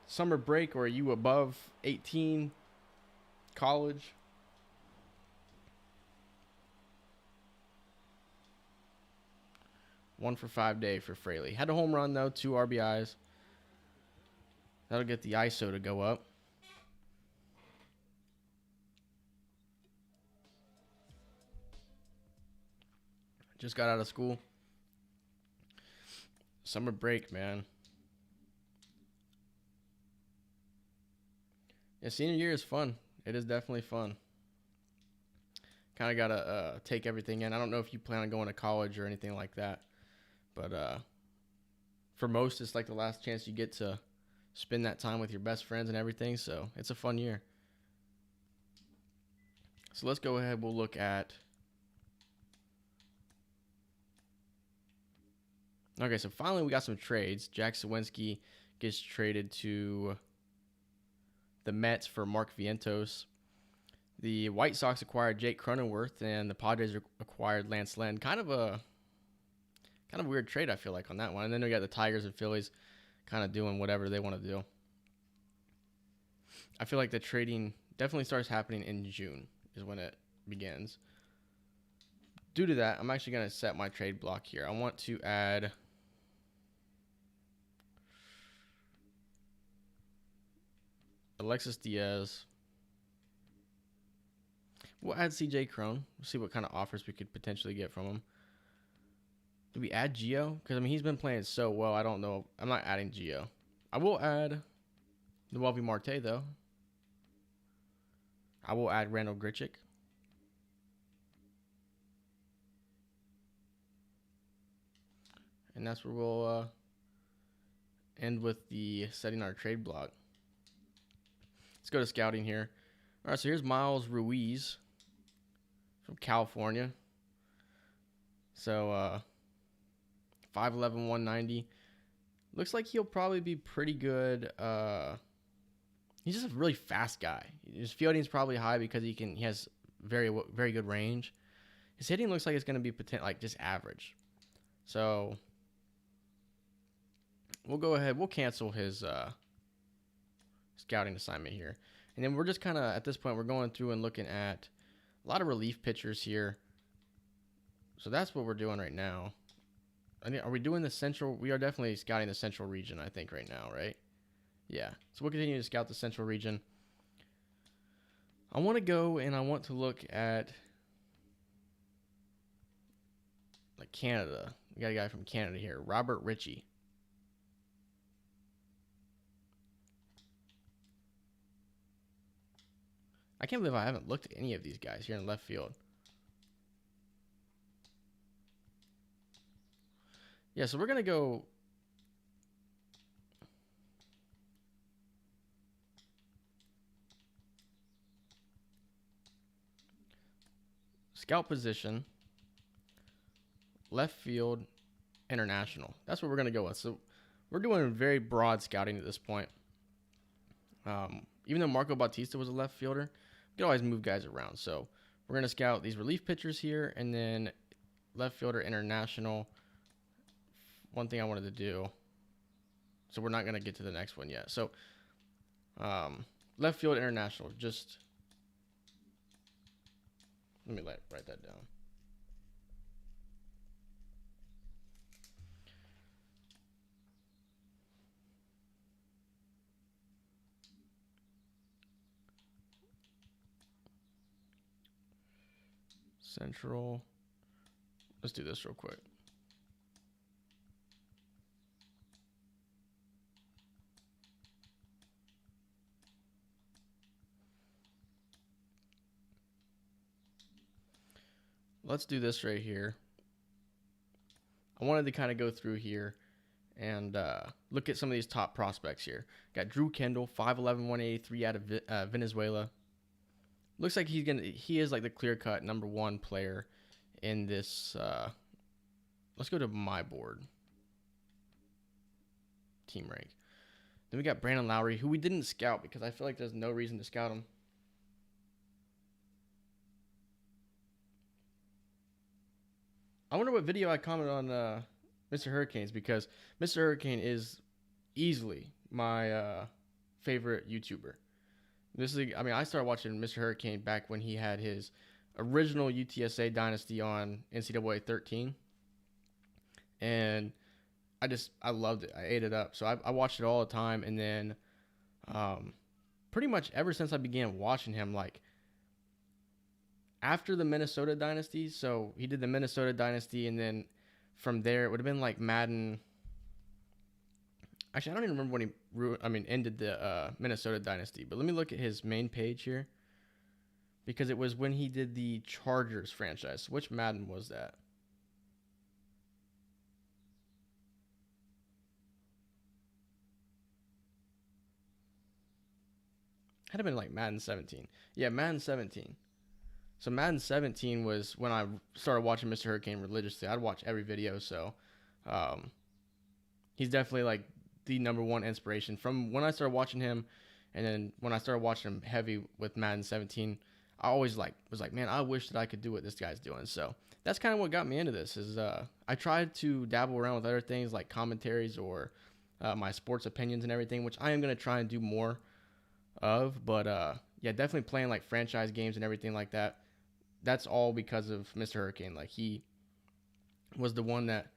summer break, or are you above 18, college? One for 5 day for Fraley. Had a home run, though, 2 RBIs. That'll get the ISO to go up. Just got out of school. Summer break, man. Yeah, senior year is fun. It is definitely fun. Kind of got to take everything in. I don't know if you plan on going to college or anything like that. But for most, it's like the last chance you get to spend that time with your best friends and everything. So it's a fun year. So let's go ahead. We'll look at... Okay, so finally we got some trades. Jack Sawinski gets traded to the Mets for Mark Vientos. The White Sox acquired Jake Cronenworth, and the Padres acquired Lance Lynn. Kind of a weird trade, I feel like, on that one. And then we got the Tigers and Phillies kind of doing whatever they want to do. I feel like the trading definitely starts happening in June is when it begins. Due to that, I'm actually going to set my trade block here. I want to add Alexis Diaz. We'll add CJ Crone. We'll see what kind of offers we could potentially get from him. Do we add Gio? Because, I mean, he's been playing so well. I don't know. I'm not adding Gio. I will add Noelvi Marte, though. I will add Randall Grichuk. And that's where we'll end with the setting our trade block. Let's go to scouting here. All right, so here's Miles Ruiz from California. So 5'11", 190. Looks like he'll probably be pretty good. He's just a really fast guy. His fielding's probably high because he has very good range. His hitting looks like it's going to be like just average. So we'll go ahead. We'll cancel his scouting assignment here. And then we're just kind of, at this point, we're going through and looking at a lot of relief pitchers here. So that's what we're doing right now. I mean, are we doing the central? We are definitely scouting the central region, I think, right now, right? Yeah. So we'll continue to scout the central region. I want to go and I want to look at like Canada. We got a guy from Canada here, Robert Ritchie. I can't believe I haven't looked at any of these guys here in left field. Yeah, so we're going to go scout position, left field, international. That's what we're going to go with. So we're doing very broad scouting at this point. Even though Marco Bautista was a left fielder, we can always move guys around. So we're going to scout these relief pitchers here, and then left fielder, international. One thing I wanted to do. So we're not going to get to the next one yet. So left field, international. Just let me write that down. Central. Let's do this real quick. Let's do this right here. I wanted to kind of go through here and look at some of these top prospects here. Got Drew Kendall, 5'11", 183 out of Venezuela. Looks like he is like the clear-cut #1 player in this. Let's go to my board. Team rank. Then we got Brandon Lowry, who we didn't scout because I feel like there's no reason to scout him. I wonder what video I commented on Mr. Hurricanes, because Mr. Hurricane is easily my favorite YouTuber. I started watching Mr. Hurricane back when he had his original UTSA dynasty on NCAA 13. And I loved it. I ate it up. So I watched it all the time. And then pretty much ever since I began watching him, like after the Minnesota dynasty, so he did the Minnesota dynasty, and then from there it would have been like Madden. Actually, I don't even remember when he ended the Minnesota dynasty. But let me look at his main page here, because it was when he did the Chargers franchise. Which Madden was that? Had to been like Madden 17. Yeah, Madden 17. So Madden 17 was when I started watching Mr. Hurricane religiously. I'd watch every video. So he's definitely like the #1 inspiration from when I started watching him. And then when I started watching him heavy with Madden 17, I always was like, man, I wish that I could do what this guy's doing. So that's kind of what got me into this. Is I tried to dabble around with other things like commentaries or my sports opinions and everything, which I am going to try and do more of. But yeah, definitely playing like franchise games and everything like that. That's all because of Mr. Hurricane. Like, he was the one that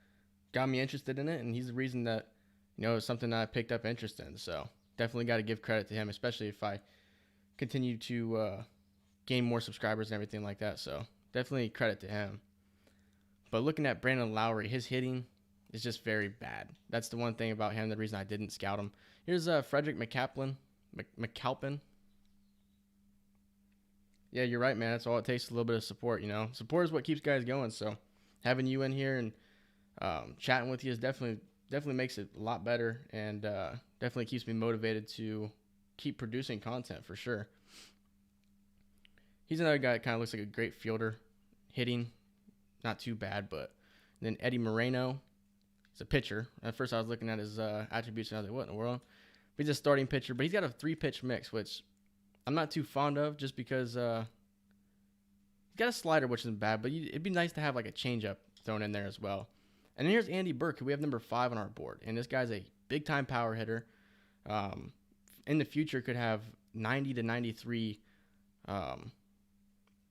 got me interested in it, and he's the reason that, it's something that I picked up interest in. So definitely got to give credit to him, especially if I continue to gain more subscribers and everything like that. So definitely credit to him. But looking at Brandon Lowry, his hitting is just very bad. That's the one thing about him, the reason I didn't scout him. Here's Frederick McAlpin. Yeah, you're right, man. That's all it takes, a little bit of support, Support is what keeps guys going. So having you in here and chatting with you is definitely makes it a lot better, and definitely keeps me motivated to keep producing content for sure. He's another guy that kind of looks like a great fielder. Hitting, not too bad, but then Eddie Moreno is a pitcher. At first I was looking at his attributes and I was like, what in the world? But he's a starting pitcher, but he's got a 3-pitch mix, which I'm not too fond of, just because he's got a slider, which isn't bad, but it'd be nice to have like a changeup thrown in there as well. And then here's Andy Burke, who we have number 5 on our board. And this guy's a big-time power hitter. In the future, could have 90 to 93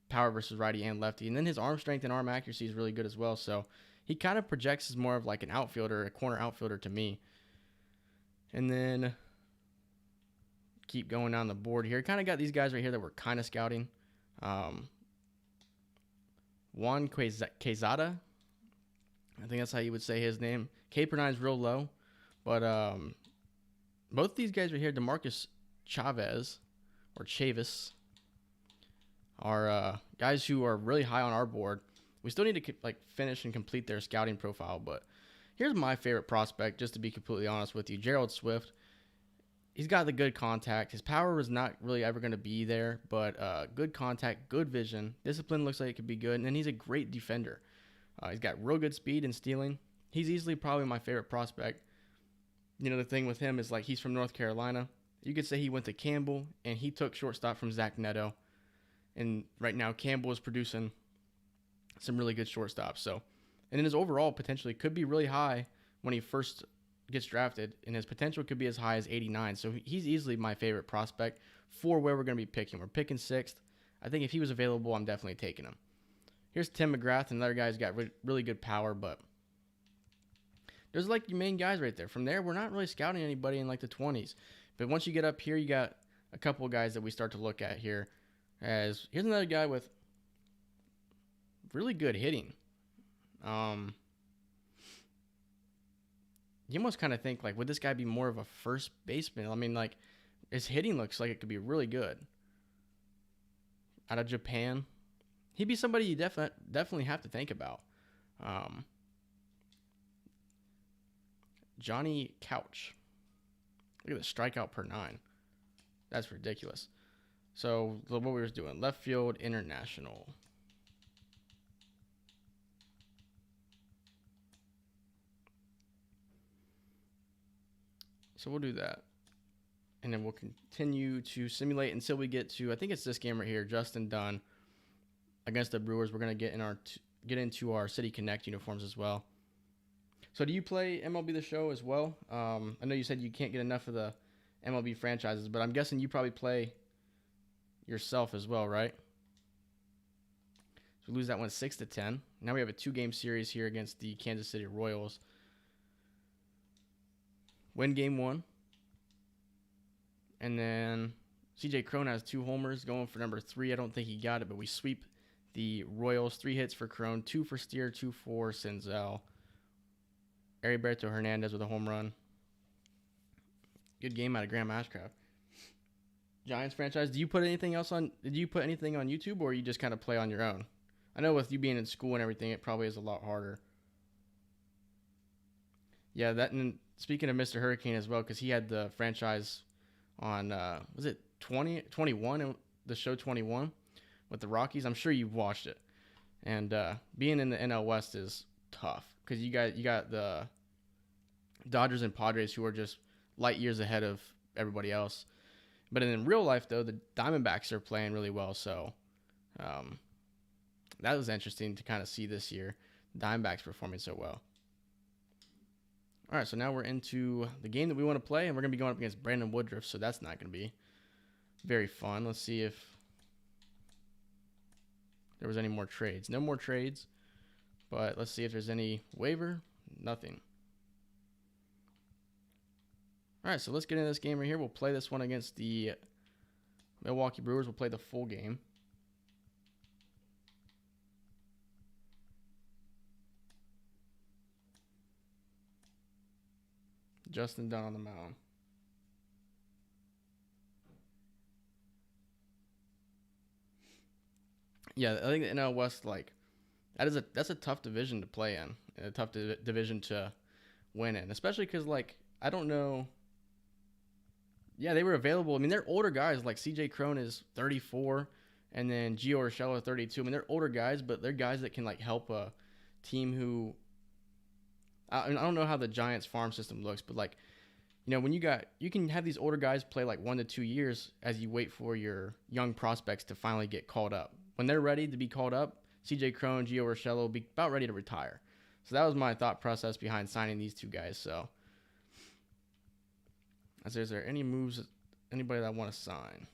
power versus righty and lefty. And then his arm strength and arm accuracy is really good as well. So he kind of projects as more of like an outfielder, a corner outfielder to me. And then keep going down the board here. Kind of got these guys right here that we're kind of scouting. Juan Quezada. I think that's how you would say his name. K-9 is real low. But both of these guys right here, DeMarcus Chavis, are guys who are really high on our board. We still need to finish and complete their scouting profile. But here's my favorite prospect, just to be completely honest with you. Gerald Swift. He's got the good contact. His power is not really ever going to be there, but good contact, good vision. Discipline looks like it could be good, and then he's a great defender. He's got real good speed and stealing. He's easily probably my favorite prospect. The thing with him is like he's from North Carolina. You could say he went to Campbell, and he took shortstop from Zach Neto. And right now, Campbell is producing some really good shortstops. So, and then his overall potentially could be really high when he first gets drafted, and his potential could be as high as 89. So he's easily my favorite prospect for where we're going to be picking. We're picking 6th. I think if he was available, I'm definitely taking him. Here's Tim McGrath, another guy who's got really good power, but there's like your main guys right there. From there, we're not really scouting anybody in like the 20s. But once you get up here, you got a couple of guys that we start to look at here. Here's another guy with really good hitting. You almost kind of think, like, would this guy be more of a first baseman? I mean, like, his hitting looks like it could be really good. Out of Japan. He'd be somebody you definitely have to think about. Johnny Couch. Look at the strikeout per 9. That's ridiculous. So, what we were doing, left field international. So we'll do that. And then we'll continue to simulate until we get to, I think it's this game right here, Justin Dunn against the Brewers. We're going to get into our City Connect uniforms as well. So do you play MLB The Show as well? I know you said you can't get enough of the MLB franchises, but I'm guessing you probably play yourself as well, right? So we lose that one 6-10. Now we have a 2-game series here against the Kansas City Royals. Win game 1. And then CJ Cron has 2 homers going for number 3. I don't think he got it, but we sweep the Royals. 3 hits for Cron, 2 for Steer, 2 for Senzel. Heriberto Hernandez with a home run. Good game out of Graham Ashcraft. Giants franchise. Did you put anything on YouTube, or you just kind of play on your own? I know with you being in school and everything, it probably is a lot harder. Yeah, that, and speaking of Mr. Hurricane as well, because he had the franchise on, was it 21, the show 21 with the Rockies? I'm sure you've watched it. And being in the NL West is tough, because you got the Dodgers and Padres who are just light years ahead of everybody else. But in real life, though, the Diamondbacks are playing really well, so that was interesting to kind of see this year. Diamondbacks performing so well. All right, so now we're into the game that we want to play, and we're going to be going up against Brandon Woodruff, so that's not going to be very fun. Let's see if there was any more trades. No more trades, but let's see if there's any waiver. Nothing. All right, so let's get into this game right here. We'll play this one against the Milwaukee Brewers. We'll play the full game. Justin Dunn on the mound. Yeah, I think the NL West, like, that's a tough division to play in, and a tough division to win in, especially because, like, I don't know. Yeah, they were available. I mean, they're older guys. Like C.J. Cron is 34, and then Gio Urshela 32. I mean, they're older guys, but they're guys that can like help a team who. I don't know how the Giants farm system looks, but like, when you can have these older guys play like 1 to 2 years as you wait for your young prospects to finally get called up. When they're ready to be called up, C.J. Cron, Gio Urshela will be about ready to retire. So that was my thought process behind signing these two guys. So. Is there any moves, anybody that I want to sign?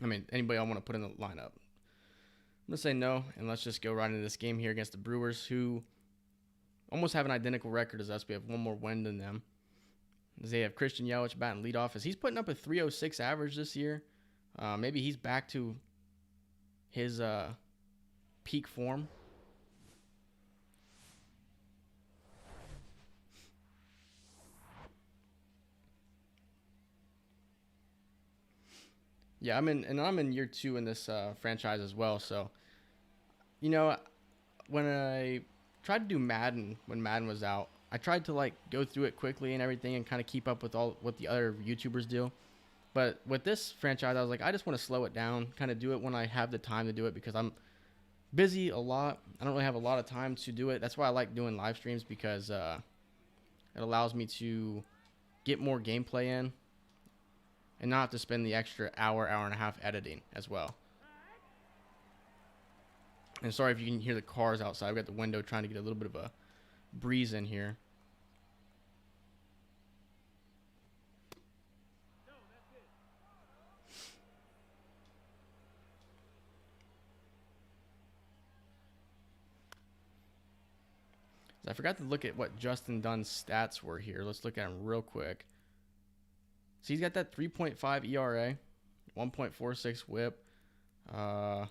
I mean, anybody I want to put in the lineup? I'm going to say no, and let's just go right into this game here against the Brewers, who almost have an identical record as us. We have one more win than them. They have Christian Yelich batting leadoff. As he's putting up a 306 average this year. Maybe he's back to his peak form. Yeah, I'm in year 2 in this franchise as well. So, when I tried to do Madden when Madden was out, I tried to like go through it quickly and everything and kind of keep up with all what the other YouTubers do. But with this franchise, I was like, I just want to slow it down, kind of do it when I have the time to do it because I'm busy a lot. I don't really have a lot of time to do it. That's why I like doing live streams because it allows me to get more gameplay in. And not have to spend the extra hour and a half editing as well. And sorry if you can hear the cars outside. I've got the window trying to get a little bit of a breeze in here. I forgot to look at what Justin Dunn's stats were here. Let's look at him real quick. So he's got that 3.5 ERA, 1.46 WHIP. I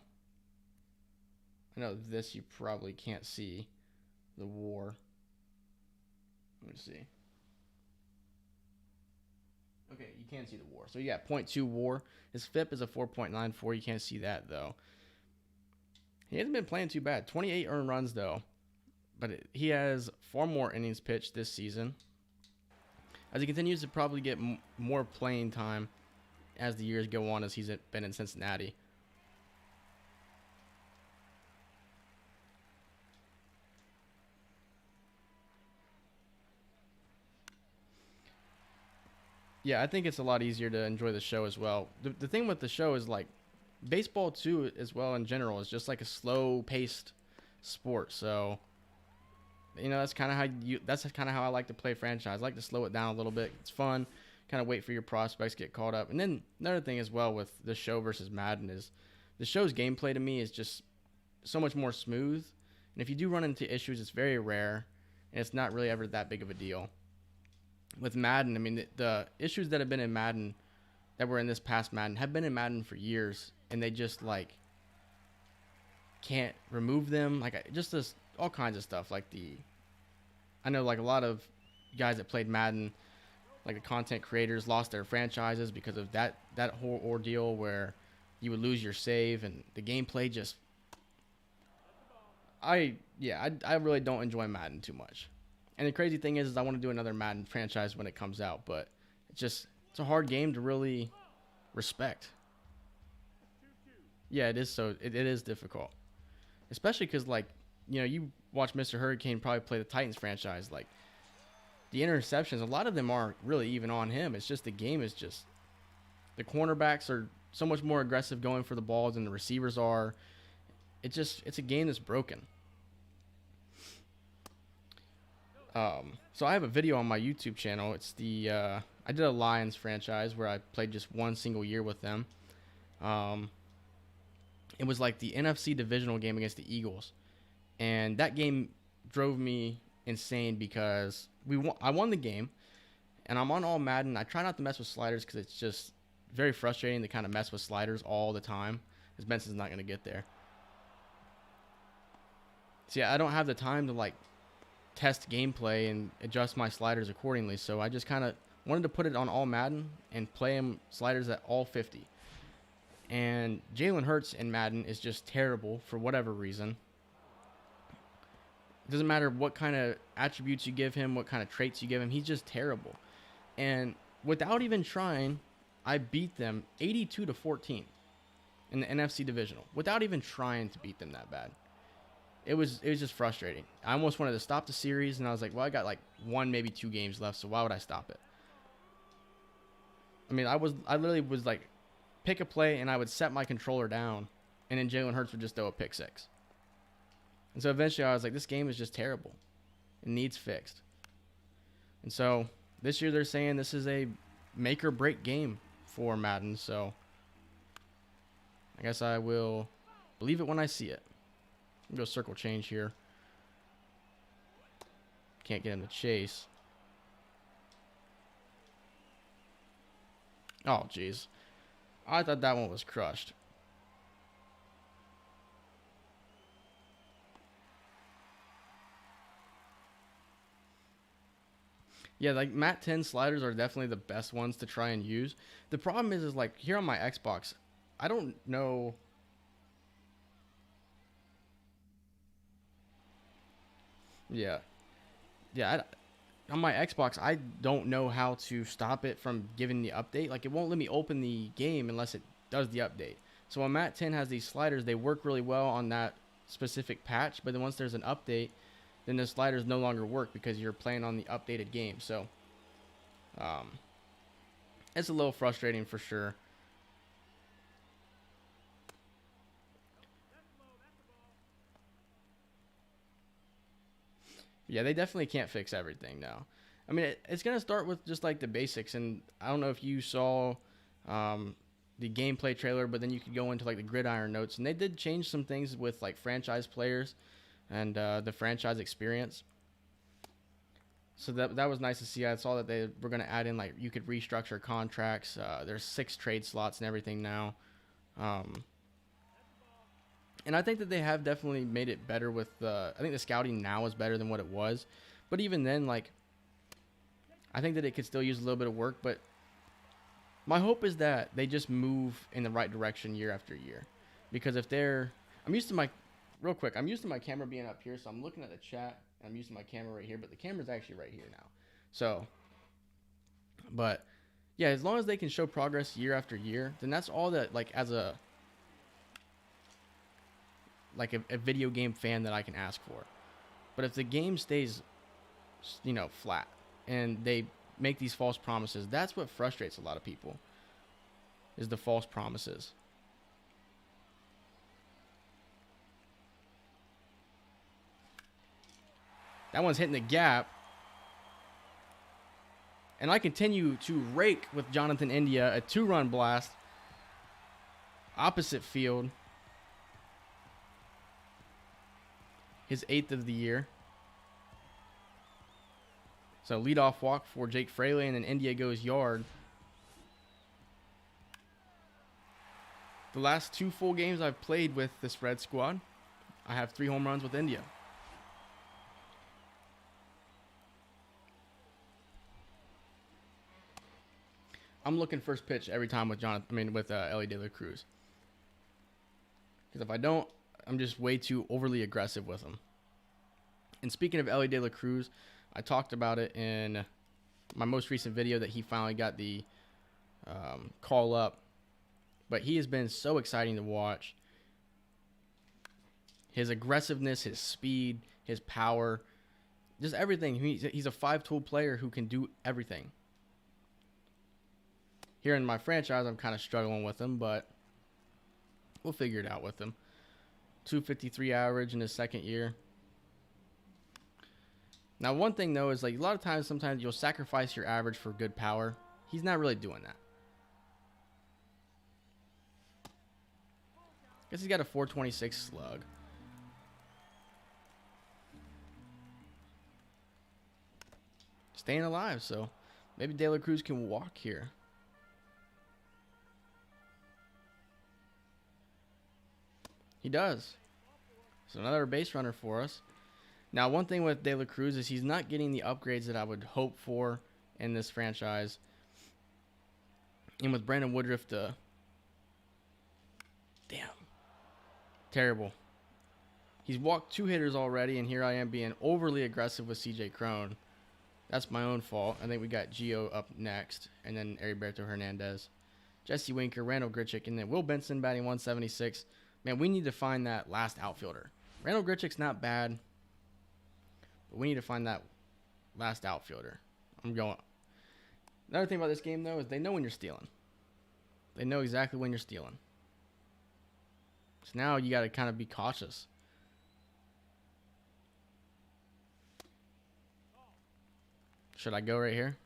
know this you probably can't see, the WAR. Let me see. Okay, you can see the WAR. So yeah, 0.2 WAR. His FIP is a 4.94. You can't see that though. He hasn't been playing too bad. 28 earned runs though, but he has far more innings pitched this season. As he continues to probably get more playing time as the years go on as he's been in Cincinnati. Yeah, I think it's a lot easier to enjoy the show as well. The thing with the show is like baseball too as well in general is just like a slow-paced sport. So that's kind of how I like to play franchise. I like to slow it down a little bit. It's fun. Kind of wait for your prospects to get caught up. And then another thing as well with the show versus Madden is the show's gameplay to me is just so much more smooth. And if you do run into issues, it's very rare, and it's not really ever that big of a deal. With Madden, I mean, the issues that have been in Madden that were in this past Madden have been in Madden for years, and they just like can't remove them. Like just this all kinds of stuff. I know like a lot of guys that played Madden, like the content creators, lost their franchises because of that whole ordeal where you would lose your save and the gameplay just. I really don't enjoy Madden too much. And the crazy thing is I want to do another Madden franchise when it comes out, but it's a hard game to really respect. Yeah, it is. So it is difficult, especially because like you watch Mr. Hurricane probably play the Titans franchise. Like the interceptions, a lot of them aren't really even on him. It's just the game is just the cornerbacks are so much more aggressive going for the balls than the receivers are. It's a game that's broken. So I have a video on my YouTube channel. It's the I did a Lions franchise where I played just one single year with them. Um, it was like the NFC divisional game against the Eagles, and that game drove me insane because I won the game, and I'm on all Madden. I try not to mess with sliders because it's just very frustrating to kind of mess with sliders all the time, because Benson's not going to get there. So yeah, I don't have the time to like test gameplay and adjust my sliders accordingly. So I just kind of wanted to put it on all Madden and play him sliders at all 50. And Jalen Hurts in Madden is just terrible for whatever reason. It doesn't matter what kind of attributes you give him, what kind of traits you give him. He's just terrible. And without even trying, I beat them 82-14 in the NFC divisional without even trying to beat them that bad. It was just frustrating. I almost wanted to stop the series, and I was like, well, I got like 1, maybe 2 games left, so why would I stop it? I mean, I literally was like, pick a play, and I would set my controller down, and then Jalen Hurts would just throw a pick six. And so eventually I was like, this game is just terrible. It needs fixed. And so this year they're saying this is a make or break game for Madden, so I guess I will believe it when I see it. Go circle change here. Can't get him to chase. Oh, jeez. I thought that one was crushed. Yeah, like Mat 10 sliders are definitely the best ones to try and use. The problem is like here on my Xbox, I don't know. Yeah. Yeah, on my Xbox, I don't know how to stop it from giving the update. Like, it won't let me open the game unless it does the update. So when Mat 10 has these sliders, they work really well on that specific patch. But then once there's an update, then the sliders no longer work because you're playing on the updated game. So it's a little frustrating for sure. Yeah, they definitely can't fix everything now. I mean, it's going to start with just like the basics. And I don't know if you saw the gameplay trailer, but then you could go into like the gridiron notes. And they did change some things with like franchise players and the franchise experience. So that was nice to see. I saw that they were going to add in like you could restructure contracts. There's 6 trade slots and everything now. And I think that they have definitely made it better with I think the scouting now is better than what it was. But even then, like, I think that it could still use a little bit of work. But my hope is that they just move in the right direction year after year. Because if they're... I'm used to my... Real quick, I'm used to my camera being up here. So I'm looking at the chat. I'm using my camera right here. But the camera's actually right here now. So... But, yeah, as long as they can show progress year after year, then that's all that, like, as a... like a video game fan that I can ask for. But if the game stays, you know, flat and they make these false promises, that's what frustrates a lot of people, is the false promises. That one's hitting the gap. And I continue to rake with Jonathan India, a 2-run blast. Opposite field. His 8th of the year. So leadoff walk for Jake Fraley, and then India goes yard. The last 2 full games I've played with this Red squad, I have 3 home runs with India. I'm looking first pitch every time with Ellie De La Cruz. Because if I don't, I'm just way too overly aggressive with him. And speaking of Ellie De La Cruz, I talked about it in my most recent video that he finally got the call up. But he has been so exciting to watch. His aggressiveness, his speed, his power, just everything. He's a 5-tool player who can do everything. Here in my franchise, I'm kind of struggling with him, but we'll figure it out with him. 253 average in his second year. Now, one thing though is like a lot of times, sometimes you'll sacrifice your average for good power. He's not really doing that. Guess he's got a 426 slug. Staying alive, so maybe De La Cruz can walk here. He does. So another base runner for us. Now, one thing with De La Cruz is he's not getting the upgrades that I would hope for in this franchise. And with Brandon Woodruff, damn. Terrible. He's walked 2 hitters already, and here I am being overly aggressive with CJ Cron. That's my own fault. I think we got Gio up next, and then Heriberto Hernandez. Jesse Winker, Randall Grichuk, and then Will Benson batting 176. Man, we need to find that last outfielder. Randall Grichuk's not bad, but we need to find that last outfielder. I'm going. Another thing about this game, though, is they know when you're stealing. They know exactly when you're stealing. So now you got to kind of be cautious. Should I go right here?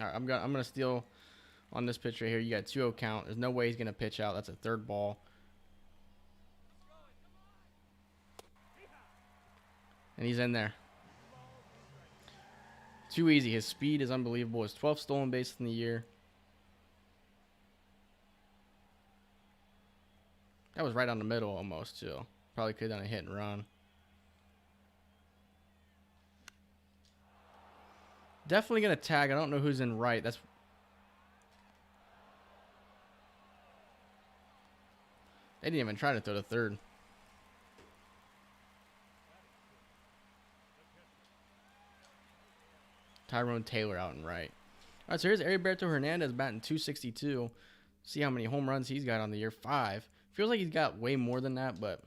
All right, I'm gonna steal on this pitch right here. You got 2-0 count. There's no way he's gonna pitch out. That's a third ball. And he's in there. Too easy. His speed is unbelievable. His 12th stolen base in the year. That was right on the middle almost, too. Probably could have done a hit and run. Definitely going to tag. I don't know who's in right. They didn't even try to throw to third. Tyrone Taylor out and right. All right, so here's Heriberto Hernandez batting 262. See how many home runs he's got on the year. 5. Feels like he's got way more than that, but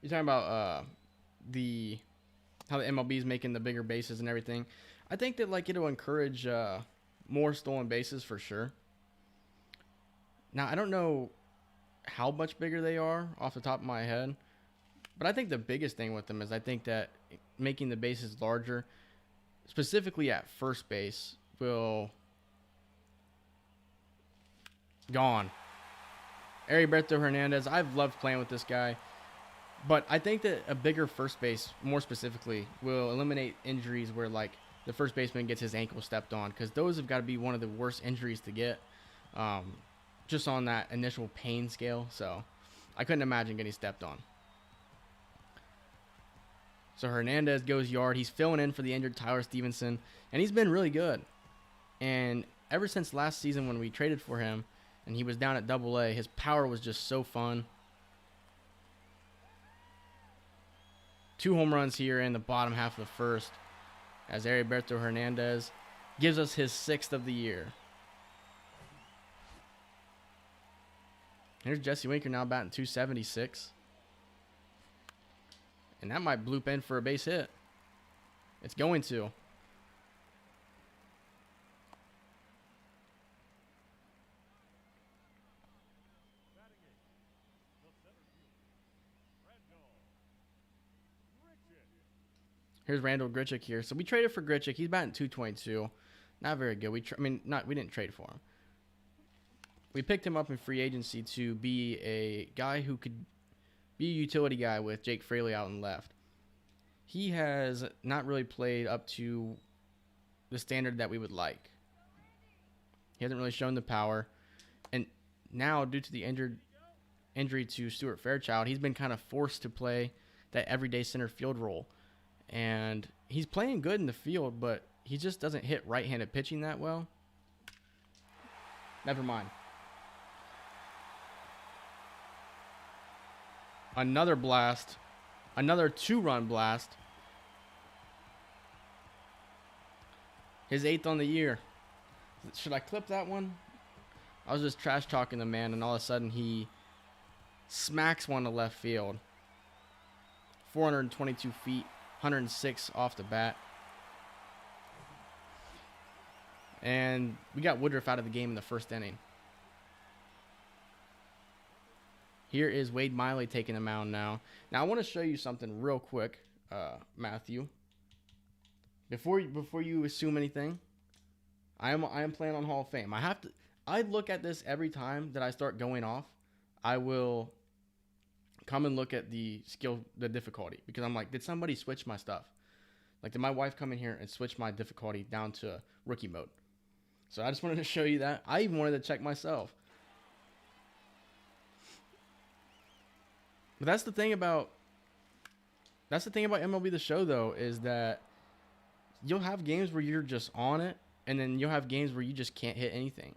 you're talking about how the MLB is making the bigger bases and everything. I think that like it'll encourage more stolen bases for sure. Now I don't know how much bigger they are off the top of my head, but I think the biggest thing with them is I think that making the bases larger, specifically at first base, will gone. Heriberto Hernandez, I've loved playing with this guy. But I think that a bigger first base, more specifically, will eliminate injuries where, like, the first baseman gets his ankle stepped on. Because those have got to be one of the worst injuries to get just on that initial pain scale. So I couldn't imagine getting stepped on. So Hernandez goes yard. He's filling in for the injured Tyler Stevenson. And he's been really good. And ever since last season when we traded for him and he was down at AA, his power was just so fun. 2 home runs here in the bottom half of the first as Heriberto Hernandez gives us his 6th of the year. Here's Jesse Winker now batting 276. And that might bloop in for a base hit. It's going to. Here's Randall Grichuk here. So we traded for Grichuk. He's batting 222. Not very good. We didn't trade for him. We picked him up in free agency to be a guy who could be a utility guy with Jake Fraley out and left. He has not really played up to the standard that we would like. He hasn't really shown the power. And now, due to the injury to Stuart Fairchild, he's been kind of forced to play that everyday center field role. And he's playing good in the field, but he just doesn't hit right-handed pitching that well. Never mind. Another blast. Another 2-run blast. His 8th on the year. Should I clip that one? I was just trash talking the man, and all of a sudden he smacks one to left field. 422 feet, 106 off the bat. And we got Woodruff out of the game in the first inning. Here is Wade Miley taking the mound now. Now, I want to show you something real quick, Matthew. Before you assume anything, I am playing on Hall of Fame. I look at this every time that I start going off. I will come and look at the difficulty, because I'm like, did somebody switch my stuff? Like, did my wife come in here and switch my difficulty down to rookie mode? So I just wanted to show you that. I even wanted to check myself. But that's the thing about MLB The Show, though, is that you'll have games where you're just on it, and then you'll have games where you just can't hit anything.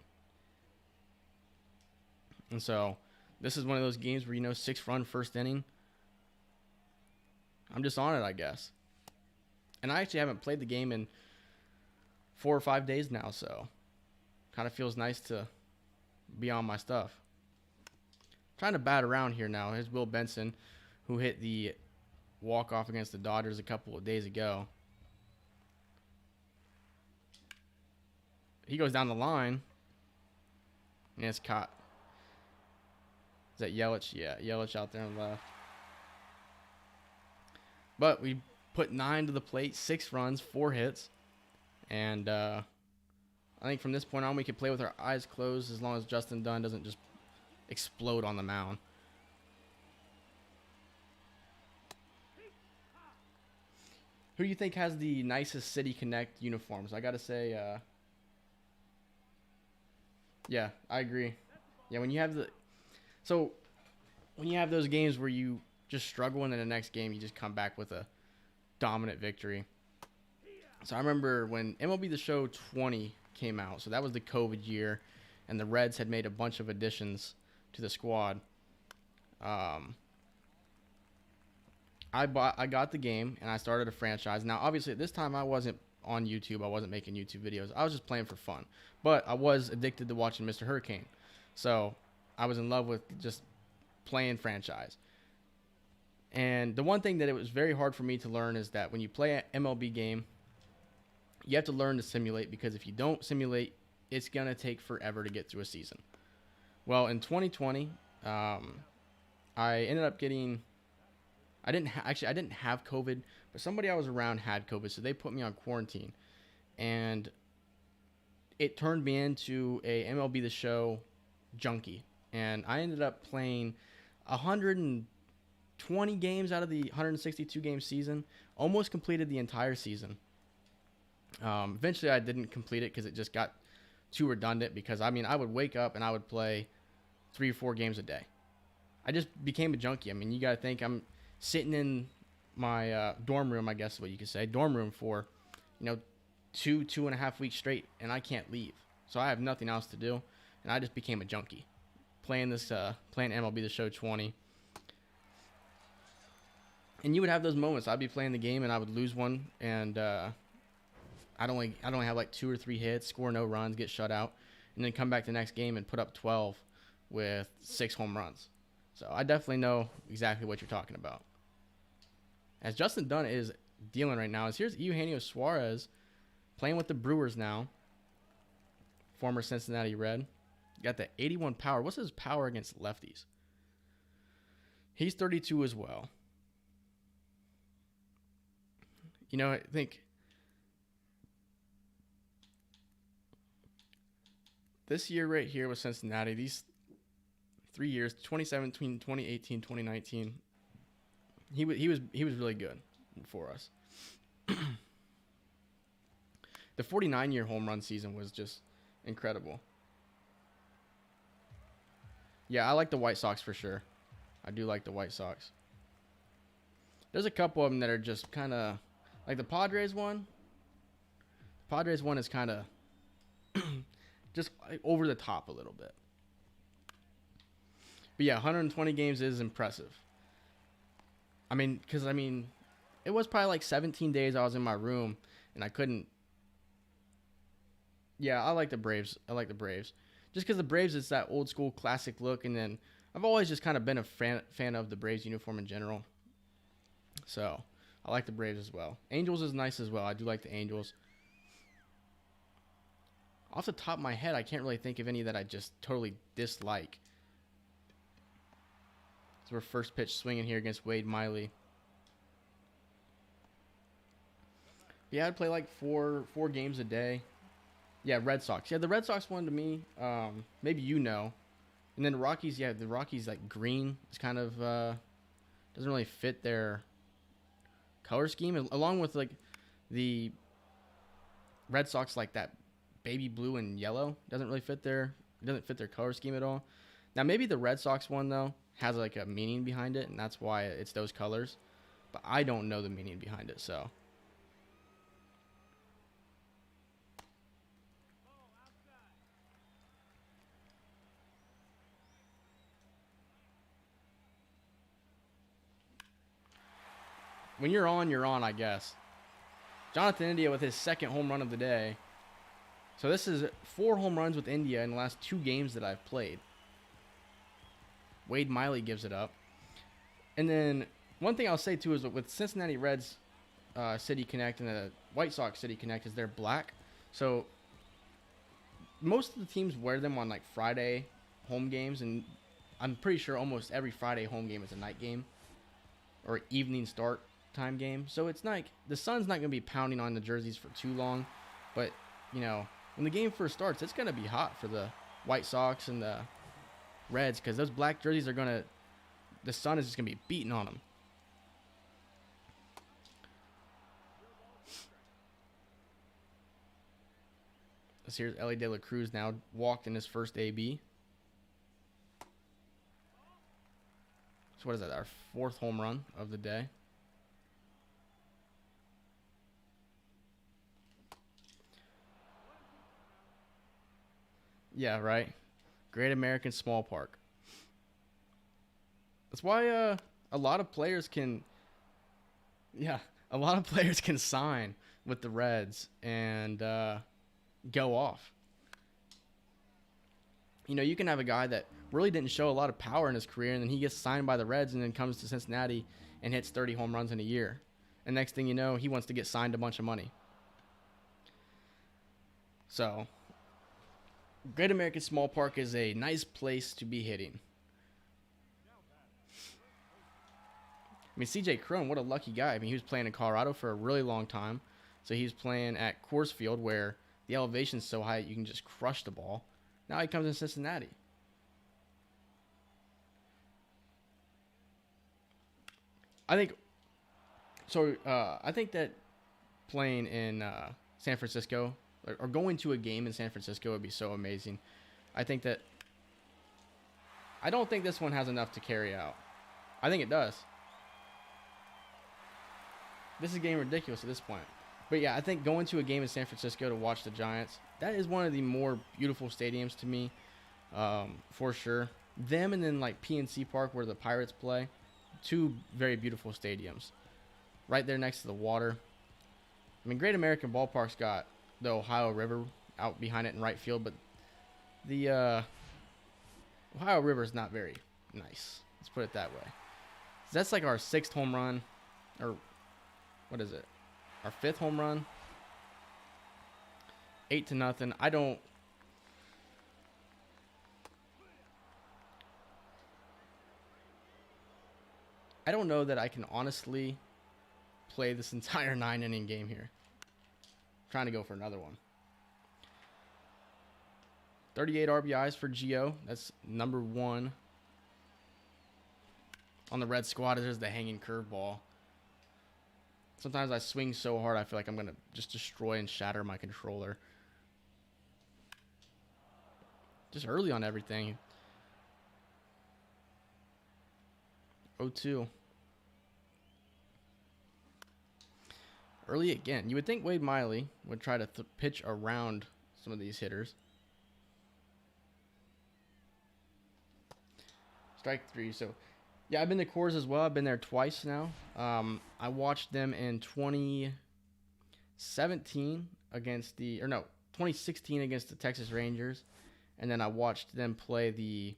And so this is one of those games where, 6-run first inning. I'm just on it, I guess. And I actually haven't played the game in 4 or 5 days now, so kind of feels nice to be on my stuff. Trying to bat around here now. Here's Will Benson, who hit the walk-off against the Dodgers a couple of days ago. He goes down the line, and it's caught. Is that Yelich? Yeah, Yelich out there on the left. But we put 9 to the plate, 6 runs, 4 hits. And I think from this point on, we can play with our eyes closed as long as Justin Dunn doesn't just explode on the mound. Who do you think has the nicest City Connect uniforms? I got to say, yeah, I agree. Yeah, when you have those games where you just struggle, and then the next game you just come back with a dominant victory. So I remember when MLB The Show 20 came out, so that was the COVID year, and the Reds had made a bunch of additions to the squad. I got the game, and I started a franchise. Now, obviously, at this time, I wasn't on YouTube. I wasn't making YouTube videos. I was just playing for fun. But I was addicted to watching Mr. Hurricane. So I was in love with just playing franchise. And the one thing that it was very hard for me to learn is that when you play an MLB game, you have to learn to simulate, because if you don't simulate, it's going to take forever to get through a season. Well, in 2020, I ended up getting... I didn't have COVID, but somebody I was around had COVID, so they put me on quarantine. And it turned me into a MLB The Show junkie. And I ended up playing 120 games out of the 162-game season. Almost completed the entire season. Eventually, I didn't complete it because it just got too redundant, because, I would wake up and I would play 3 or 4 games a day. I just became a junkie. You got to think I'm sitting in my dorm room, I guess is what you could say, dorm room for, 2.5 weeks straight, and I can't leave. So I have nothing else to do, and I just became a junkie, playing MLB The Show 20. And you would have those moments. I'd be playing the game, and I would lose one, and I'd only have like 2 or 3 hits, score no runs, get shut out, and then come back the next game and put up 12 with 6 home runs. So I definitely know exactly what you're talking about. As Justin Dunn is dealing right now, here's Eugenio Suarez playing with the Brewers now. Former Cincinnati Red. Got the 81 power. What's his power against lefties? He's 32 as well. I think this year right here with Cincinnati, these 3 years, 2017, 2018, 2019, he was really good for us. The 49-year home run season was just incredible. Yeah, I like the White Sox for sure. I do like the White Sox. There's a couple of them that are just kind of like the Padres one. The Padres one is kind of just over the top a little bit. But yeah, 120 games is impressive. Because it was probably like 17 days I was in my room and I couldn't. Yeah, I like the Braves. Just because the Braves is that old school classic look, and then I've always just kind of been a fan of the Braves uniform in general. So I like the Braves as well. Angels is nice as well. I do like the Angels. Off the top of my head, I can't really think of any that I just totally dislike. So we're first pitch swinging here against Wade Miley. Yeah, I'd play like four games a day. Yeah, Red Sox. Yeah, the Red Sox one to me, maybe you know. And then the Rockies, yeah, the Rockies like green is kind of doesn't really fit their color scheme, along with like the Red Sox like that baby blue and yellow doesn't really fit their color scheme at all. Now maybe the Red Sox one though has like a meaning behind it, and that's why it's those colors. But I don't know the meaning behind it, so. When you're on, I guess. Jonathan India with his second home run of the day. So this is 4 home runs with India in the last 2 games that I've played. Wade Miley gives it up. And then one thing I'll say too is with Cincinnati Reds City Connect and the White Sox City Connect is they're black. So most of the teams wear them on like Friday home games, and I'm pretty sure almost every Friday home game is a night game or evening start time game. So it's not like the sun's not going to be pounding on the jerseys for too long, but you know, when the game first starts, it's going to be hot for the White Sox and the Reds because those black jerseys are going to, the sun is just going to be beating on them. Here's Ellie De La Cruz now walked in his first AB. So what is that? Our 4th home run of the day. Yeah, right. Great American Small Park. That's why a lot of players can sign with the Reds and go off. You know, you can have a guy that really didn't show a lot of power in his career, and then he gets signed by the Reds and then comes to Cincinnati and hits 30 home runs in a year. And next thing you know, he wants to get signed a bunch of money. So, Great American Small Park is a nice place to be hitting. I mean, CJ Cron, what a lucky guy. I mean, he was playing in Colorado for a really long time. So he was playing at Coors Field where the elevation's so high you can just crush the ball. Now he comes in Cincinnati. I think that playing in San Francisco or going to a game in San Francisco would be so amazing. I don't think this one has enough to carry out. I think it does. This is getting ridiculous at this point. But yeah, I think going to a game in San Francisco to watch the Giants, that is one of the more beautiful stadiums to me, for sure. Them and then like PNC Park where the Pirates play, 2 very beautiful stadiums. Right there next to the water. I mean, Great American Ballpark's got the Ohio River out behind it in right field, but the Ohio River is not very nice. Let's put it that way. So that's like our 6th home run, or what is it? Our 5th home run. 8-0. I don't know that I can honestly play this entire 9-inning game here. I'm trying to go for another one. 38 RBIs for Gio. That's number 1 on the Red squad. There's the hanging curveball. Sometimes I swing so hard I feel like I'm going to just destroy and shatter my controller. Just early on everything. 0-2. Early again. You would think Wade Miley would try to pitch around some of these hitters. Strike 3. So, yeah, I've been to Coors as well. I've been there twice now. I watched them in 2016 against the Texas Rangers. And then I watched them play the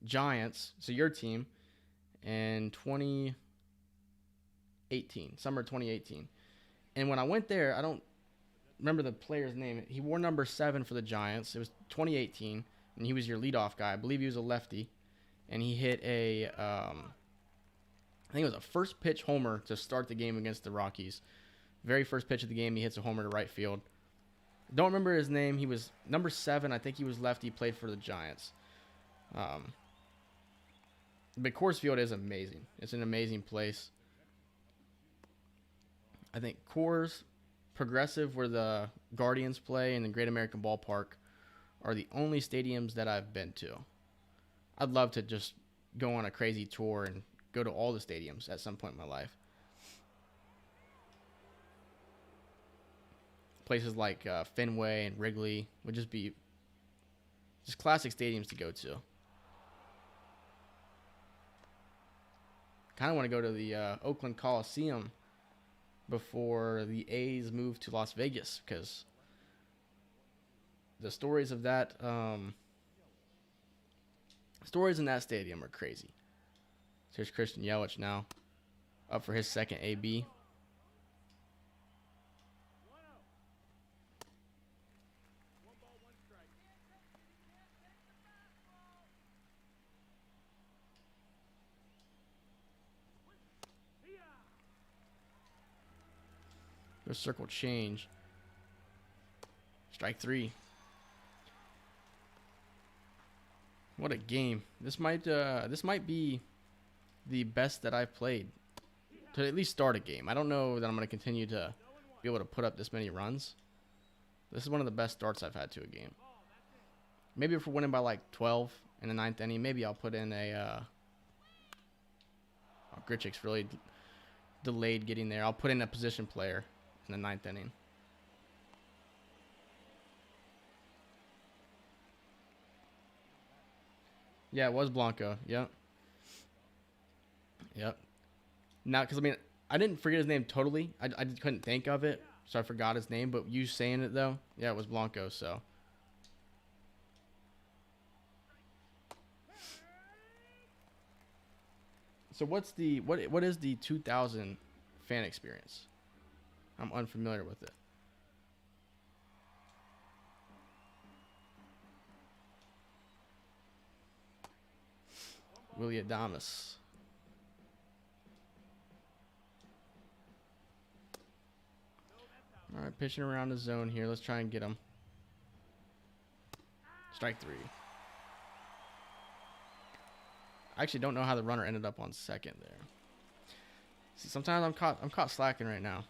Giants, so your team, in 2018 2018, summer 2018. And when I went there, I don't remember the player's name. He wore number 7 for the Giants. It was 2018, and he was your leadoff guy. I believe he was a lefty, and he hit I think it was a first pitch homer to start the game against the Rockies. Very first pitch of the game, he hits a homer to right field. Don't remember his name. He was number 7. I think he was lefty. Played for the Giants. But Coors Field is amazing. It's an amazing place. I think Coors, Progressive, where the Guardians play, and the Great American Ballpark are the only stadiums that I've been to. I'd love to just go on a crazy tour and go to all the stadiums at some point in my life. Places like Fenway and Wrigley would just be just classic stadiums to go to. Kind of want to go to the Oakland Coliseum before the A's move to Las Vegas, because the stories of that stories in that stadium are crazy. So here's Christian Yelich now, up for his second AB. There's circle change. Strike 3. What a game. This might be the best that I've played to at least start a game. I don't know that I'm going to continue to be able to put up this many runs. This is one of the best starts I've had to a game. Maybe if we're winning by like 12 in the 9th inning, maybe I'll put in a Grichuk's really delayed getting there. I'll put in a position player in the 9th inning. Yeah, it was Blanco. Yep. Now, because, I mean, I didn't forget his name totally. I just couldn't think of it, so I forgot his name. But you saying it, though, yeah, it was Blanco, so. So what is the 2000 fan experience? I'm unfamiliar with it. Willie Adames. All right, pitching around the zone here. Let's try and get him. Strike 3. I actually don't know how the runner ended up on second there. See, sometimes I'm caught slacking right now.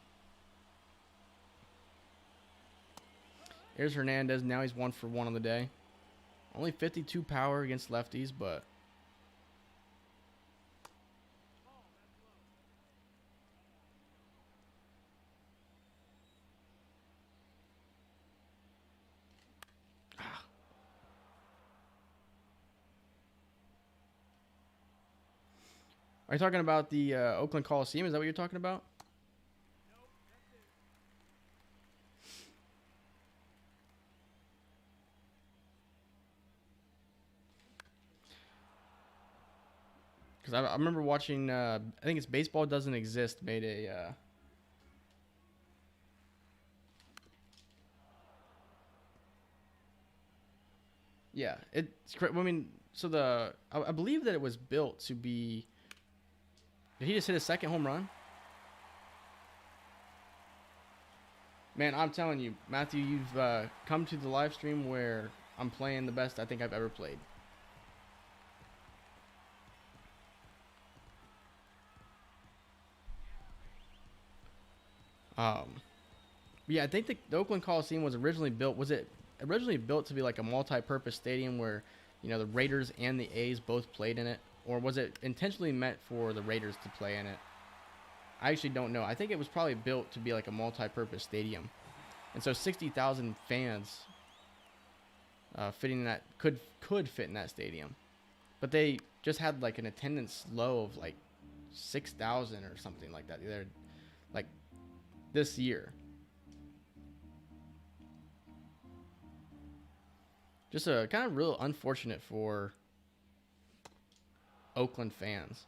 Here's Hernandez. Now he's 1 for 1 on the day. Only 52 power against lefties, but Are you talking about the Oakland Coliseum? Is that what you're talking about? Because I remember watching, I think it's Baseball Doesn't Exist, made a... yeah, it's... I mean, so I believe that it was built to be... Did he just hit his second home run? Man, I'm telling you, Matthew, you've come to the live stream where I'm playing the best I think I've ever played. Yeah, I think the Oakland Coliseum was originally built. Was it originally built to be like a multi-purpose stadium where, you know, the Raiders and the A's both played in it? Or was it intentionally meant for the Raiders to play in it? I actually don't know. I think it was probably built to be like a multi-purpose stadium. And so 60,000 fans fitting in that could fit in that stadium. But they just had like an attendance low of like 6,000 or something like that. They're like this year. Just a kind of real unfortunate for Oakland fans.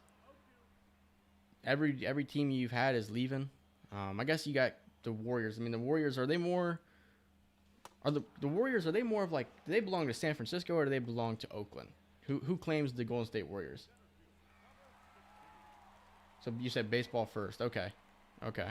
every team you've had is leaving. I guess you got the Warriors. I mean, the Warriors, are they more? Are the Warriors, are they more of like, do they belong to San Francisco or do they belong to Oakland? Who claims the Golden State Warriors? So you said baseball first. Okay. Okay.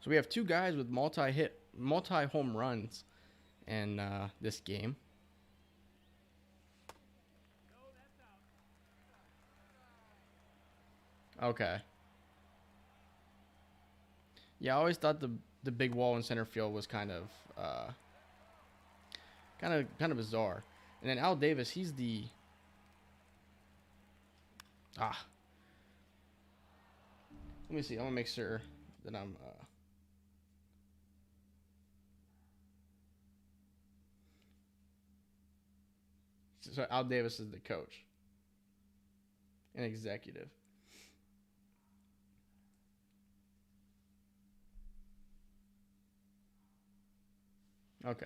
So we have two guys with multi home runs in this game. Okay. Yeah, I always thought the big wall in center field was kind of bizarre. And then Al Davis, he's the ah. Let me see. I want to make sure that I'm. So Al Davis is the coach and executive. Okay.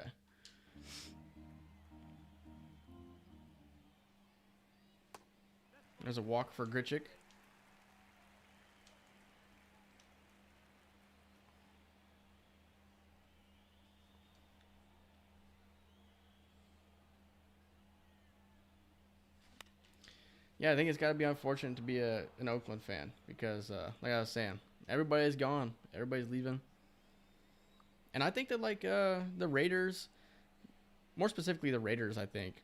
There's a walk for Grichuk. Yeah, I think it's got to be unfortunate to be an Oakland fan because, like I was saying, everybody's gone. Everybody's leaving. And I think that, like, the Raiders, more specifically the Raiders, I think.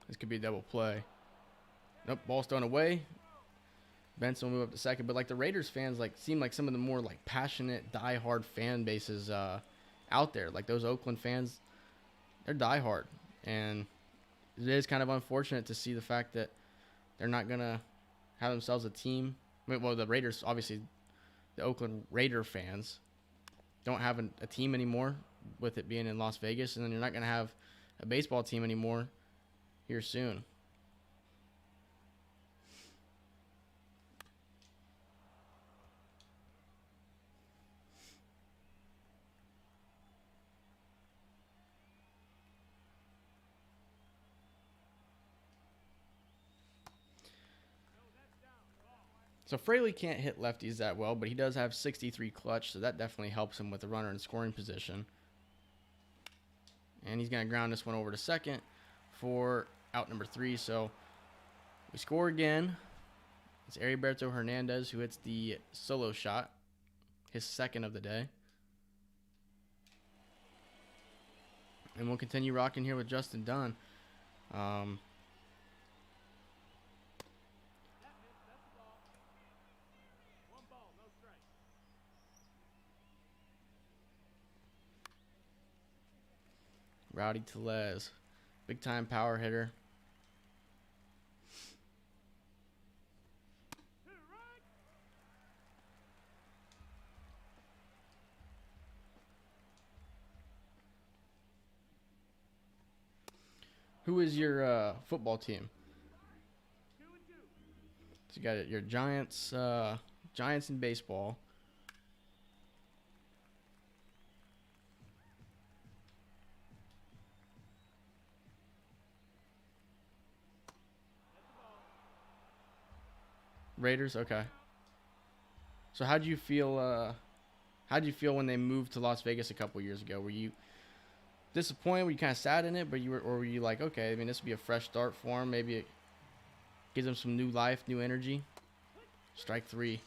This could be a double play. Nope, ball's thrown away. Benson will move up to second. But, like, the Raiders fans, like, seem like some of the more, like, passionate, diehard fan bases out there. Like, those Oakland fans, they're diehard. And it is kind of unfortunate to see the fact that they're not going to have themselves a team. Well, the Raiders, obviously, the Oakland Raider fans don't have a team anymore with it being in Las Vegas. And then you're not going to have a baseball team anymore here soon. So Fraley can't hit lefties that well, but he does have 63 clutch, so that definitely helps him with the runner in scoring position. And he's going to ground this one over to second for out number 3. So we score again. It's Heriberto Hernandez who hits the solo shot, his second of the day. And we'll continue rocking here with Justin Dunn. Rowdy Tellez, big time power hitter. Who is your football team? So you got your Giants, Giants in baseball. Raiders, okay. So how did you feel? How did you feel when they moved to Las Vegas a couple years ago? Were you disappointed? Were you kind of sad in it, or were you like, okay, I mean, this would be a fresh start for him. Maybe it gives him some new life, new energy. Strike 3.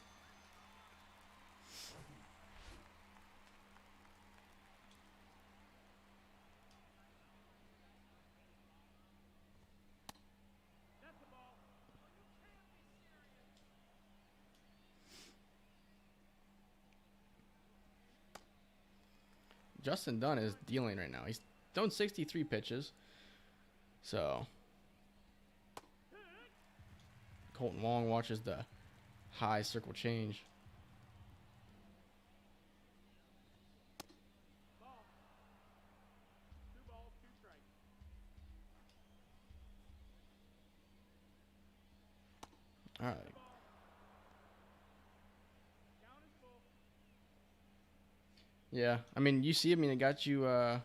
Justin Dunn is dealing right now. He's thrown 63 pitches. So Colton Wong watches the high circle change. All right. Yeah. I mean, you see, I mean, it got you. I'm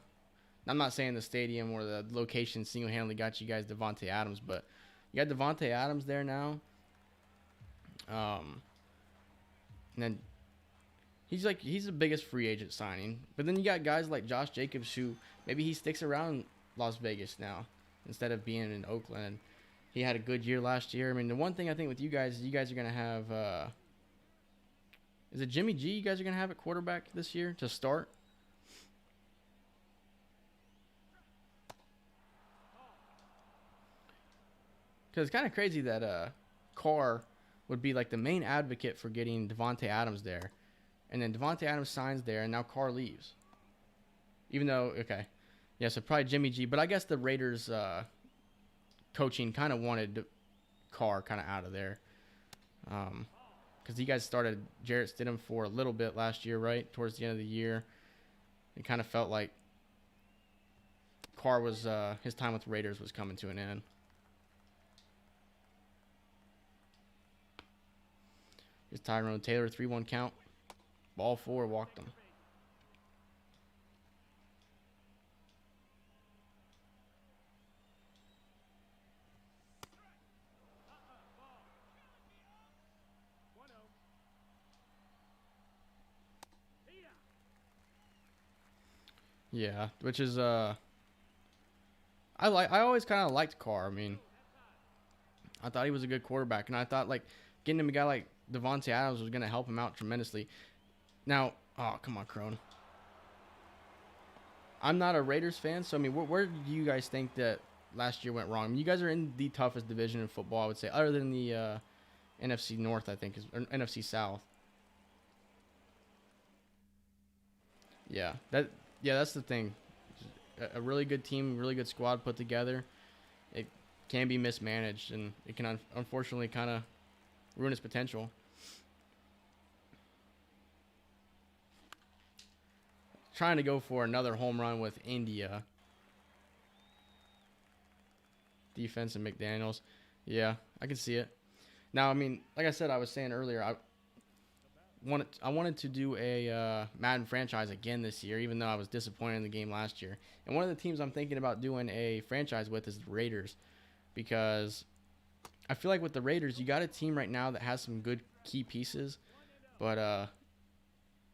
not saying the stadium or the location single-handedly got you guys Devontae Adams, but you got Devontae Adams there now. And then he's the biggest free agent signing. But then you got guys like Josh Jacobs who maybe he sticks around Las Vegas now instead of being in Oakland. He had a good year last year. I mean, the one thing I think with you guys is you guys are gonna have is it Jimmy G you guys are gonna have at quarterback this year to start? Because it's kind of crazy that Carr would be like the main advocate for getting Devontae Adams there, and then Devontae Adams signs there, and now Carr leaves. Even though, okay, yeah, so probably Jimmy G, but I guess the Raiders coaching kind of wanted Carr kind of out of there, because you guys started Jarrett Stidham for a little bit last year, right? Towards the end of the year, it kind of felt like Carr was his time with Raiders was coming to an end. Here's Tyrone Taylor, 3-1 count. Ball 4, walked him. Yeah, which is I always kind of liked Carr. I mean, I thought he was a good quarterback, and I thought like getting him a guy like Devontae Adams was going to help him out tremendously. Now, oh come on, Crone. I'm not a Raiders fan, so I mean, where do you guys think that last year went wrong? I mean, you guys are in the toughest division in football, I would say, other than the NFC North, I think, or NFC South. Yeah, that's the thing. A really good team, really good squad put together. It can be mismanaged, and it can unfortunately kind of ruin its potential. Trying to go for another home run with India. Defense and McDaniels. Yeah, I can see it. Now, I mean, like I said, I was saying earlier, I wanted to do a Madden franchise again this year, even though I was disappointed in the game last year. And one of the teams I'm thinking about doing a franchise with is the Raiders, because I feel like with the Raiders, you got a team right now that has some good key pieces, but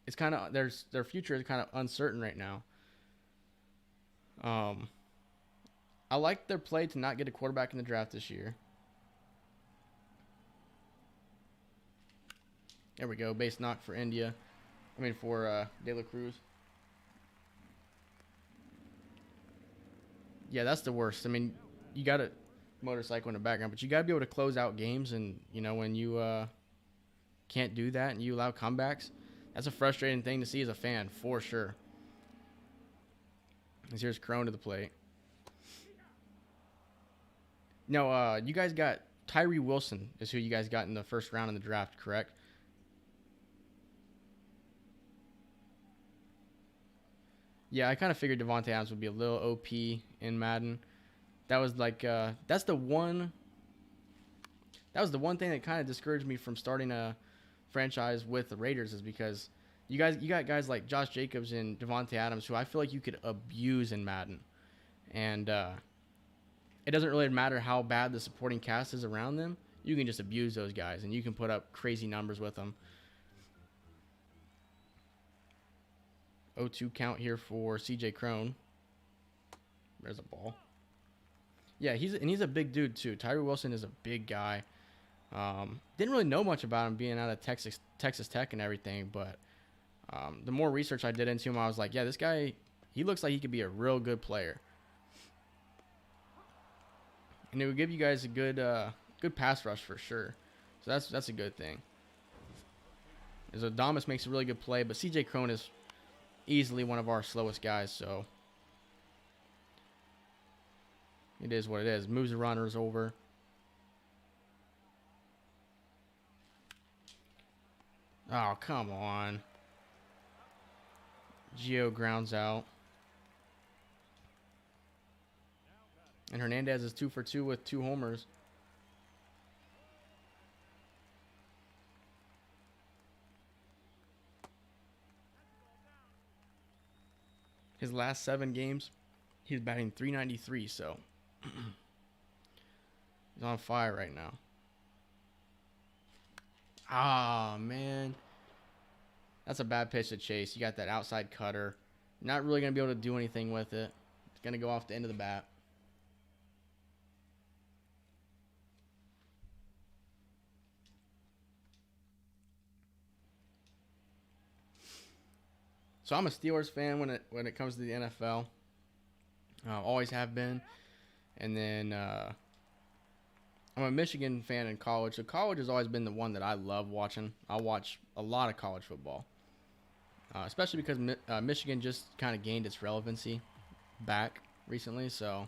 it's kind of their future is kind of uncertain right now. I like their play to not get a quarterback in the draft this year. There we go, base knock for India. I mean for De La Cruz. Yeah, that's the worst. I mean, you got a motorcycle in the background, but you got to be able to close out games, and you know when you can't do that and you allow comebacks, that's a frustrating thing to see as a fan, for sure. Here's Crone to the plate. No, you guys got Tyree Wilson is who you guys got in the first round in the draft, correct? Yeah, I kind of figured Devontae Adams would be a little OP in Madden. That was like that was the one thing that kind of discouraged me from starting a franchise with the Raiders, is because you got guys like Josh Jacobs and Devontae Adams who I feel like you could abuse in Madden, and it doesn't really matter how bad the supporting cast is around them. You can just abuse those guys, and you can put up crazy numbers with them. 0-2 count here for CJ Crone. There's a ball. Yeah, he's a big dude too. Tyree Wilson is a big guy. Didn't really know much about him being out of Texas Tech and everything, but the more research I did into him, I was like, yeah, this guy, he looks like he could be a real good player. And it would give you guys a good pass rush for sure. So that's a good thing. As Adamas makes a really good play, but CJ Crone is easily one of our slowest guys, so it is what it is. Moves the runners over. Oh, come on. Gio grounds out. And Hernandez is 2 for 2 with 2 homers. His last 7 games, he's batting .393, so he's on fire right now. Ah, man. That's a bad pitch to chase. You got that outside cutter. Not really going to be able to do anything with it. It's going to go off the end of the bat. So I'm a Steelers fan when it comes to the NFL. Always have been. And then I'm a Michigan fan in college. So college has always been the one that I love watching. I watch a lot of college football. Especially because Michigan just kind of gained its relevancy back recently. So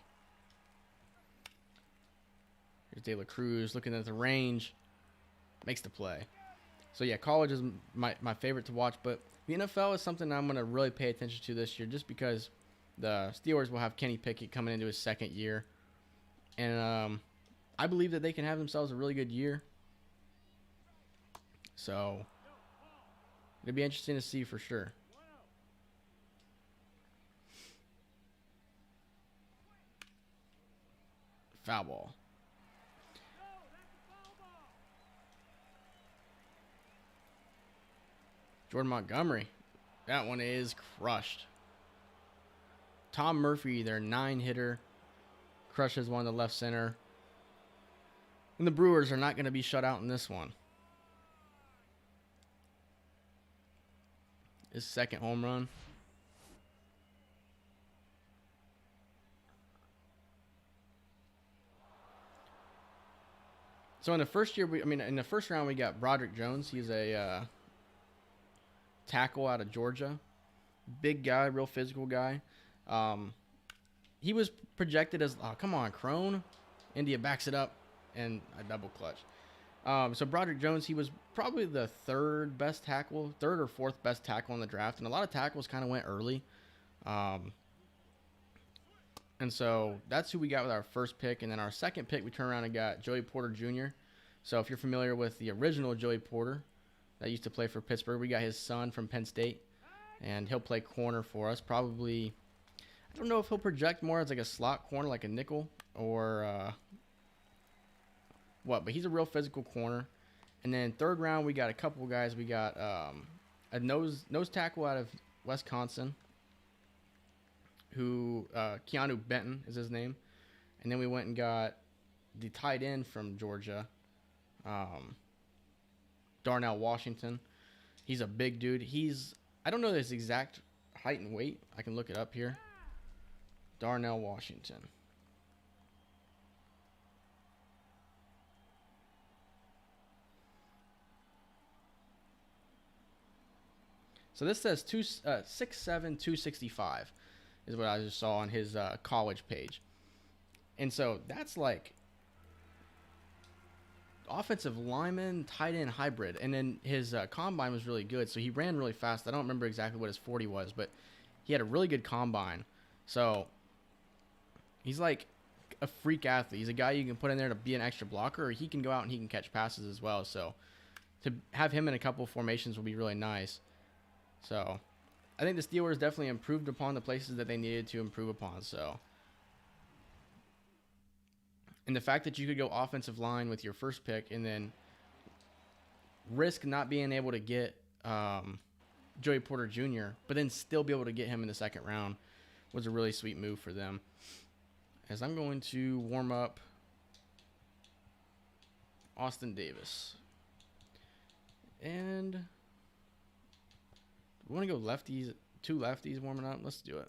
here's De La Cruz looking at the range. Makes the play. So yeah, college is my favorite to watch. But the NFL is something I'm going to really pay attention to this year just because the Steelers will have Kenny Pickett coming into his 2nd year. And I believe that they can have themselves a really good year. So it'll be interesting to see for sure. Foul ball. Jordan Montgomery. That one is crushed. Tom Murphy, their 9-hitter, crushes one to left center. And the Brewers are not going to be shut out in this one. His 2nd home run. So in the first year, in the first round, we got Broderick Jones. He's a tackle out of Georgia. Big guy, real physical guy. He was projected as, oh, come on, Crone. India backs it up, and a double clutch. So Broderick Jones, he was probably the 3rd or 4th best tackle in the draft, and a lot of tackles kind of went early. And so that's who we got with our first pick, and then our 2nd pick, we turned around and got Joey Porter Jr. So if you're familiar with the original Joey Porter that used to play for Pittsburgh, we got his son from Penn State, and he'll play corner for us. Probably, I don't know if he'll project more as like a slot corner, like a nickel, or what, but he's a real physical corner. And then 3rd round, we got a couple guys. We got a nose tackle out of Wisconsin, who Keanu Benton is his name. And then we went and got the tight end from Georgia, Darnell Washington. He's a big dude. I don't know his exact height and weight. I can look it up here. Darnell Washington. So this says 6'7", 265 is what I just saw on his college page. And so that's like offensive lineman, tight end hybrid. And then his combine was really good, so he ran really fast. I don't remember exactly what his 40 was, but he had a really good combine. So he's like a freak athlete. He's a guy you can put in there to be an extra blocker, or he can go out and he can catch passes as well. So to have him in a couple of formations will be really nice. So I think the Steelers definitely improved upon the places that they needed to improve upon. So, and the fact that you could go offensive line with your first pick and then risk not being able to get Joey Porter Jr., but then still be able to get him in the 2nd round was a really sweet move for them. As I'm going to warm up Austin Davis. And we want to go lefties, 2 lefties warming up. Let's do it.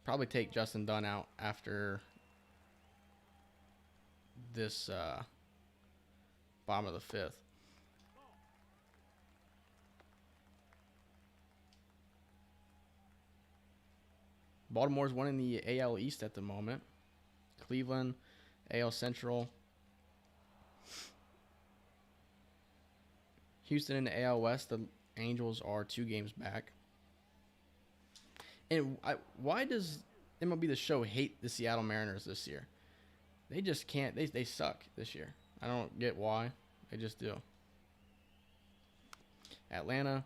Probably take Justin Dunn out after this bottom of the 5th. Baltimore's winning the AL East at the moment. Cleveland, AL Central. Houston in the AL West. The Angels are 2 games back. And why does MLB The Show hate the Seattle Mariners this year? They just can't. They suck this year. I don't get why. They just do. Atlanta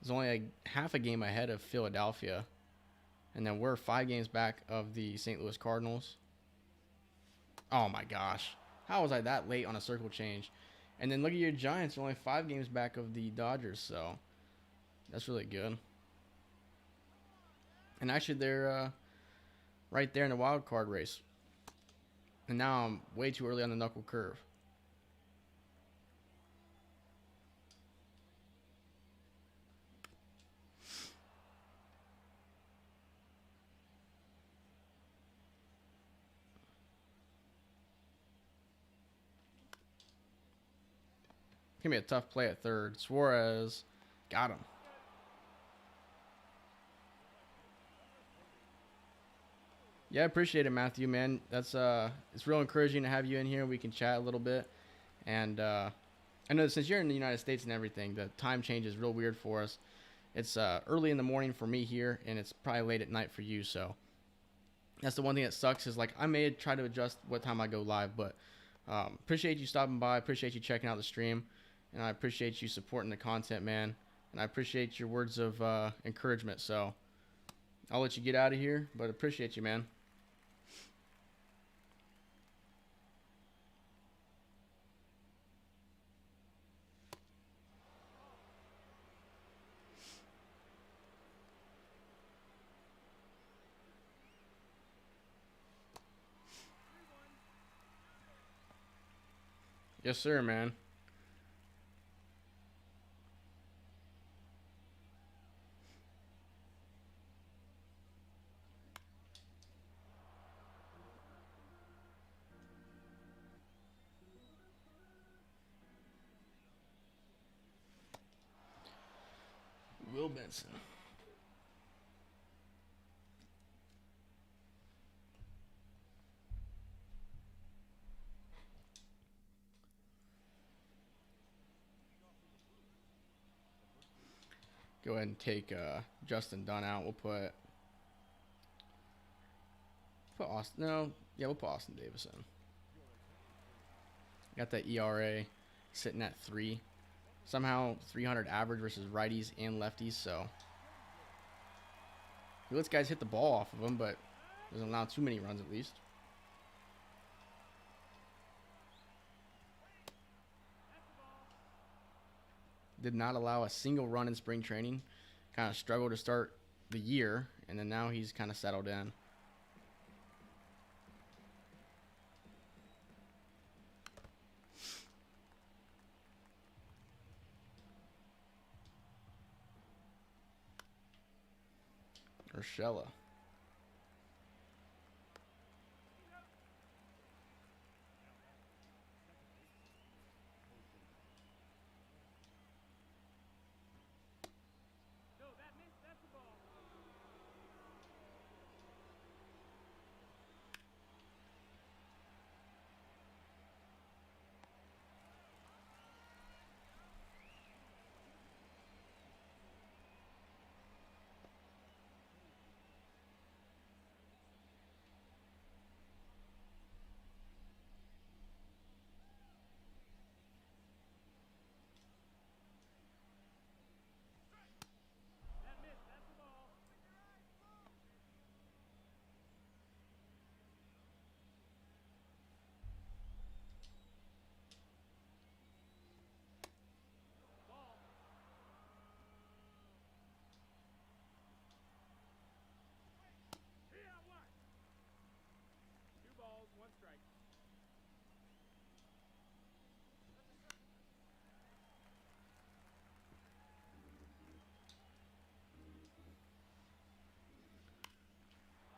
is only like half a game ahead of Philadelphia. And then we're 5 games back of the St. Louis Cardinals. Oh my gosh. How was I that late on a circle change? And then look at your Giants. They're only 5 games back of the Dodgers. So that's really good. And actually, they're right there in the wild card race. And now I'm way too early on the knuckle curve. Give me a tough play at third. Suarez got him. Yeah, I appreciate it, Matthew, man. That's it's real encouraging to have you in here. We can chat a little bit. And I know that since you're in the United States and everything, the time change is real weird for us. It's early in the morning for me here, and it's probably late at night for you. So that's the one thing that sucks is like I may try to adjust what time I go live, but appreciate you stopping by. Appreciate you checking out the stream, and I appreciate you supporting the content, man. And I appreciate your words of encouragement. So I'll let you get out of here, but appreciate you, man. Yes, sir, man. Will Benson. Go ahead and take Justin Dunn out. We'll put Austin. No, yeah, we'll put Austin Davis in. Got that ERA sitting at 3. Somehow 300 average versus righties and lefties. So he lets guys hit the ball off of him, but doesn't allow too many runs at least. Did not allow a single run in spring training. Kind of struggled to start the year, and then now he's kind of settled in. Urshela.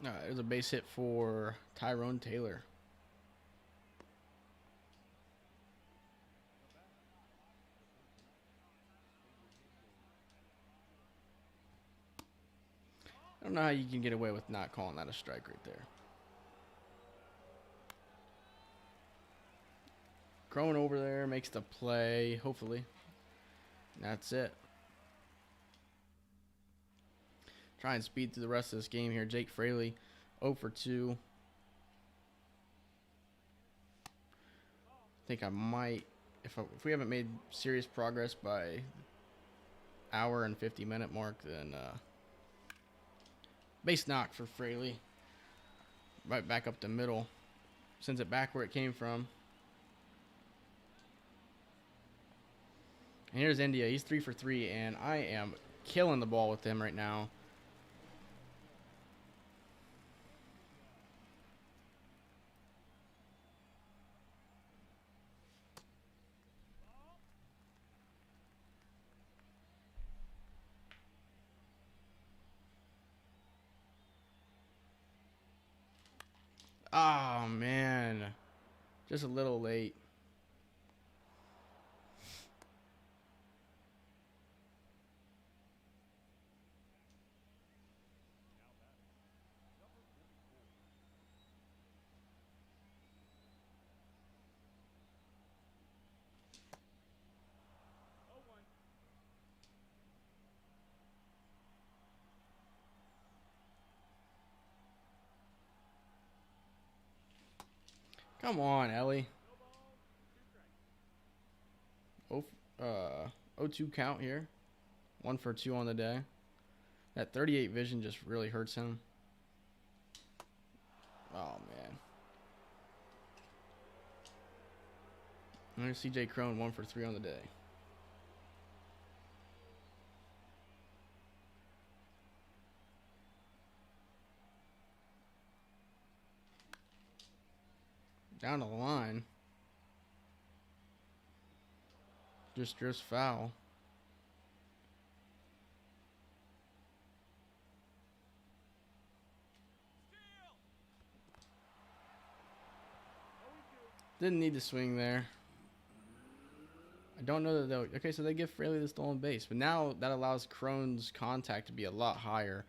There's a base hit for Tyrone Taylor. I don't know how you can get away with not calling that a strike right there. Growing over there makes the play, hopefully. That's it. Try and speed through the rest of this game here. Jake Fraley, 0 for 2. I think I might, if we haven't made serious progress by hour and 50-minute mark, then base knock for Fraley. Right back up the middle. Sends it back where it came from. And here's India. He's 3 for 3, and I am killing the ball with him right now. Oh, man. Just a little late. Come on, Ellie. 0-2 count here. 1 for 2 on the day. That 38 vision just really hurts him. Oh, man. And there's CJ Crone, 1 for 3 on the day. Down the line. Just foul. Didn't need to swing there. I don't know that they'll... Okay, so they give Fraley the stolen base. But now that allows Crone's contact to be a lot higher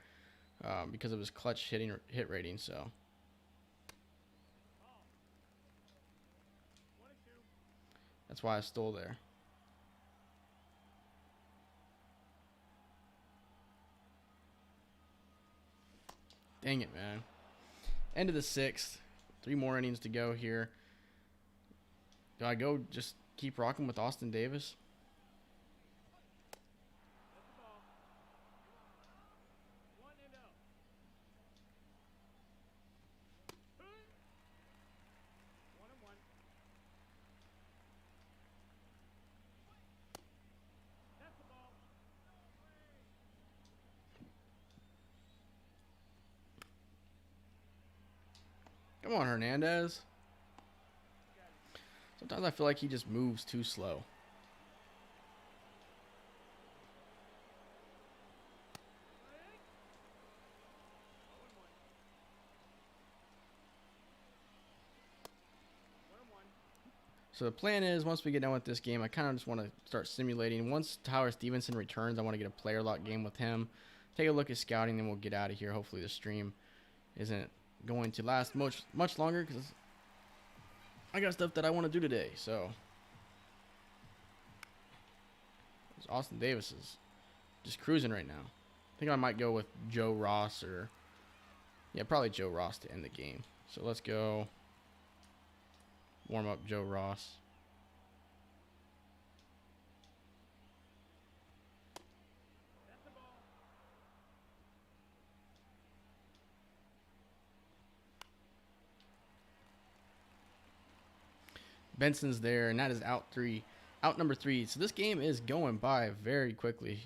because of his clutch hit rating, so... That's why I stole there. Dang it, man. End of the 6th. 3 more innings to go here. Do I go just keep rocking with Austin Davis? Come on, Hernandez. Sometimes I feel like he just moves too slow. So the plan is, once we get done with this game, I kind of just want to start simulating. Once Tyler Stevenson returns, I want to get a player lock game with him. Take a look at scouting, then we'll get out of here. Hopefully the stream isn't going to last much longer because I got stuff that I want to do today. So Austin Davis is just cruising right now. I think I might go with Joe Ross or probably Joe Ross to end the game. So let's go warm up Joe Ross. Benson's there, and that is out number 3. So this game is going by very quickly.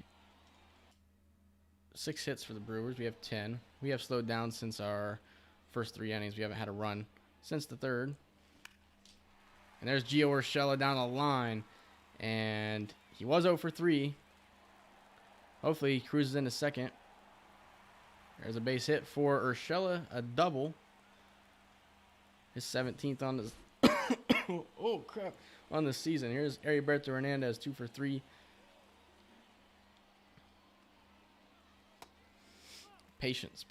6 hits for the Brewers. We have 10. We have slowed down since our first 3 innings. We haven't had a run since the 3rd. And there's Gio Urshela down the line, and he was 0 for 3. Hopefully he cruises into second. There's a base hit for Urshela, a double. His 17th on the oh crap, on the season. Here's Heriberto Hernandez, 2 for 3. Patience.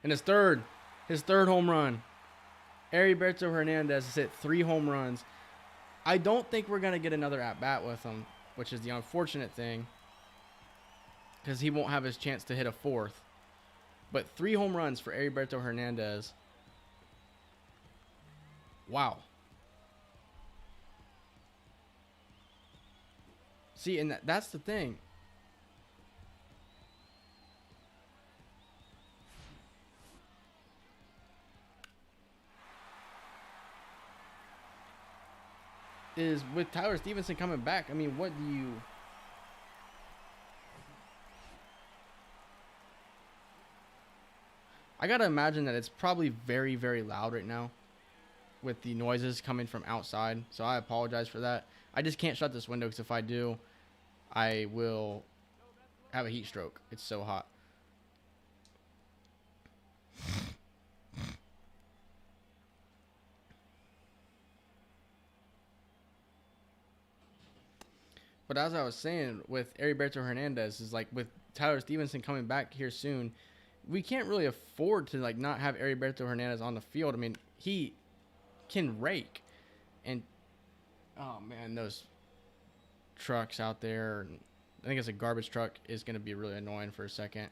And his third home run. Heriberto Hernandez has hit 3 home runs. I don't think we're going to get another at-bat with him, which is the unfortunate thing, because he won't have his chance to hit a 4th. But 3 home runs for Heriberto Hernandez. Wow. See, and that's the thing. Is with Tyler Stevenson coming back, I mean, what do you... I gotta imagine that it's probably very, very loud right now with the noises coming from outside. So I apologize for that. I just can't shut this window because if I do, I will have a heat stroke. It's so hot. But as I was saying, with Heriberto Hernandez, is like with Tyler Stevenson coming back here soon, we can't really afford to like not have Heriberto Hernandez on the field. I mean, he can rake, and oh man, those trucks out there. I think it's a garbage truck is going to be really annoying for a second.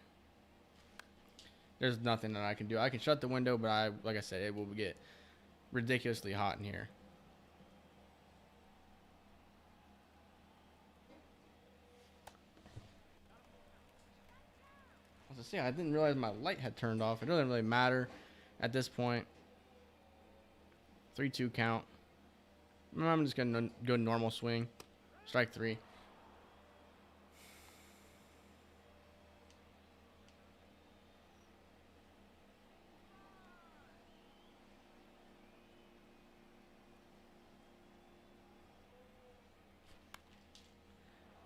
There's nothing that I can do. I can shut the window, but like I said, it will get ridiculously hot in here. As I say, I didn't realize my light had turned off. It doesn't really matter at this point. 3-2 count. I'm just going to go normal swing. Strike 3.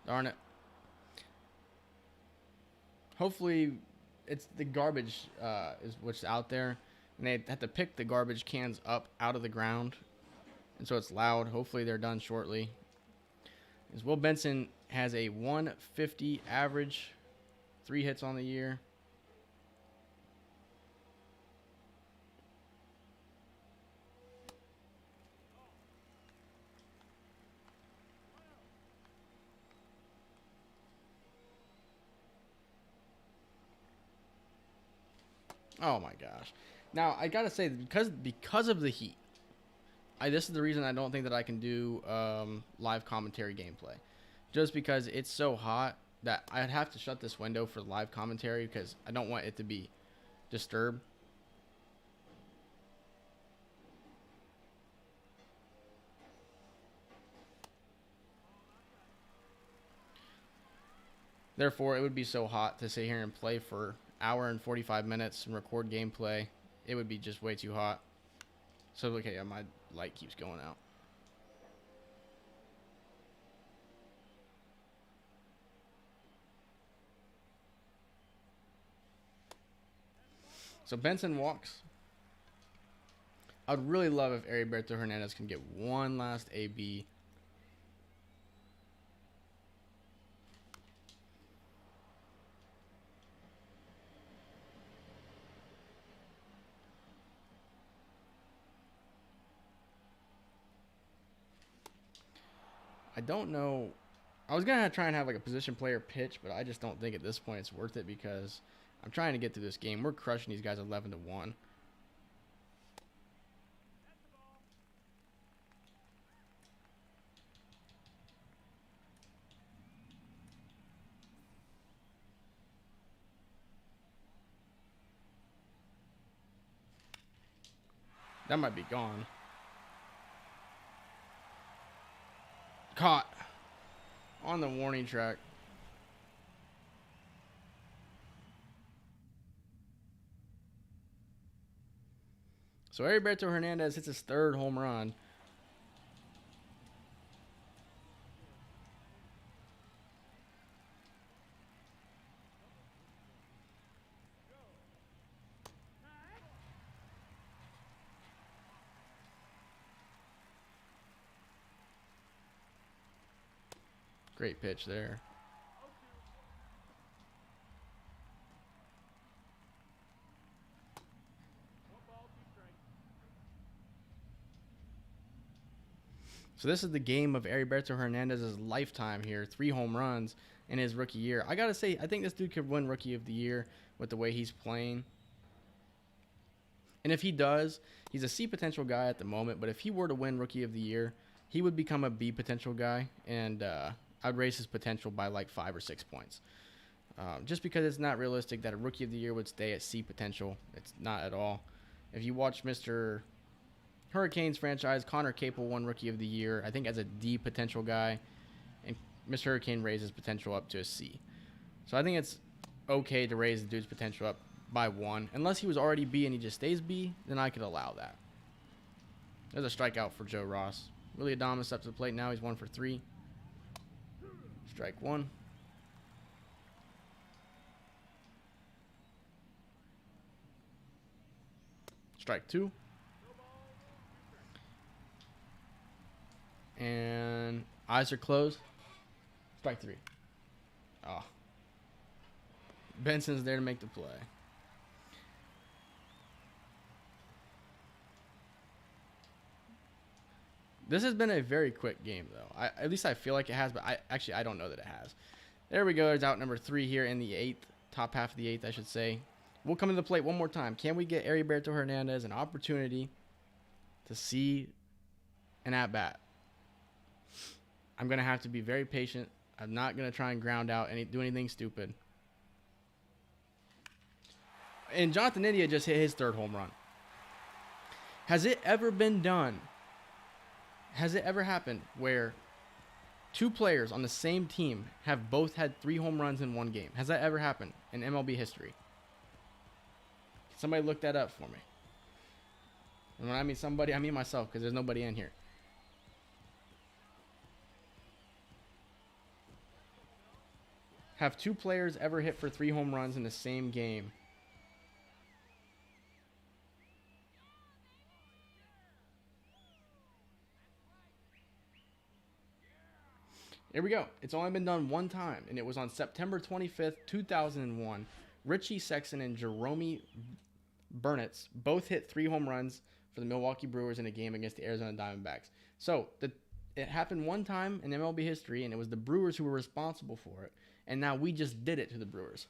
Darn it. Hopefully, it's the garbage is what's out there. And they have to pick the garbage cans up out of the ground. And so it's loud. Hopefully, they're done shortly. As Will Benson has a 150 average. 3 hits on the year. Oh my gosh. Now, I got to say, because of the heat, this is the reason I don't think that I can do live commentary gameplay. Just because it's so hot that I'd have to shut this window for live commentary because I don't want it to be disturbed. Therefore, it would be so hot to sit here and play for an hour and 45 minutes and record gameplay. It would be just way too hot. So, okay, yeah, my light keeps going out. So, Benson walks. I'd really love if Heriberto Hernandez can get one last AB. I don't know. I was going to try and have like a position player pitch, but I just don't think at this point it's worth it because I'm trying to get through this game. We're crushing these guys 11-1. That might be gone. Caught on the warning track. So Heriberto Hernandez hits his 3rd home run. Great pitch there. So this is the game of Heriberto Hernandez's lifetime here. 3 home runs. in his rookie year. I got to say, I think this dude could win Rookie of the Year with the way he's playing. And if he does, he's a C potential guy at the moment, but if he were to win Rookie of the Year, he would become a B potential guy, and I'd raise his potential by like 5 or 6 points. Just because it's not realistic that a Rookie of the Year would stay at C potential. It's not at all. If you watch Mr. Hurricanes franchise, Connor Capel won Rookie of the Year, I think as a D potential guy, and Mr. Hurricane raised his potential up to a C. So I think it's okay to raise the dude's potential up by 1. Unless he was already B and he just stays B, then I could allow that. There's a strikeout for Joe Ross. Willie Adames up to the plate now. He's 1 for 3. Strike 1. Strike 2. And eyes are closed. Strike 3. Oh. Benson's there to make the play. This has been a very quick game, though. At least I feel like it has, but I don't know that it has. There we go. There's out number 3 here in the 8th. Top half of the 8th, I should say. We'll come to the plate one more time. Can we get Heriberto Hernandez an opportunity to see an at-bat? I'm going to have to be very patient. I'm not going to try and ground out and do anything stupid. And Jonathan India just hit his 3rd home run. Has it ever been done? Has it ever happened where 2 players on the same team have both had 3 home runs in one game? Has that ever happened in MLB history? Somebody look that up for me. And when I mean somebody, I mean myself, because there's nobody in here. Have 2 players ever hit for 3 home runs in the same game? Here we go. It's only been done one time, and it was on September 25th, 2001. Richie Sexton and Jerome Burnitz both hit 3 home runs for the Milwaukee Brewers in a game against the Arizona Diamondbacks. So it happened one time in MLB history, and it was the Brewers who were responsible for it. And now we just did it to the Brewers.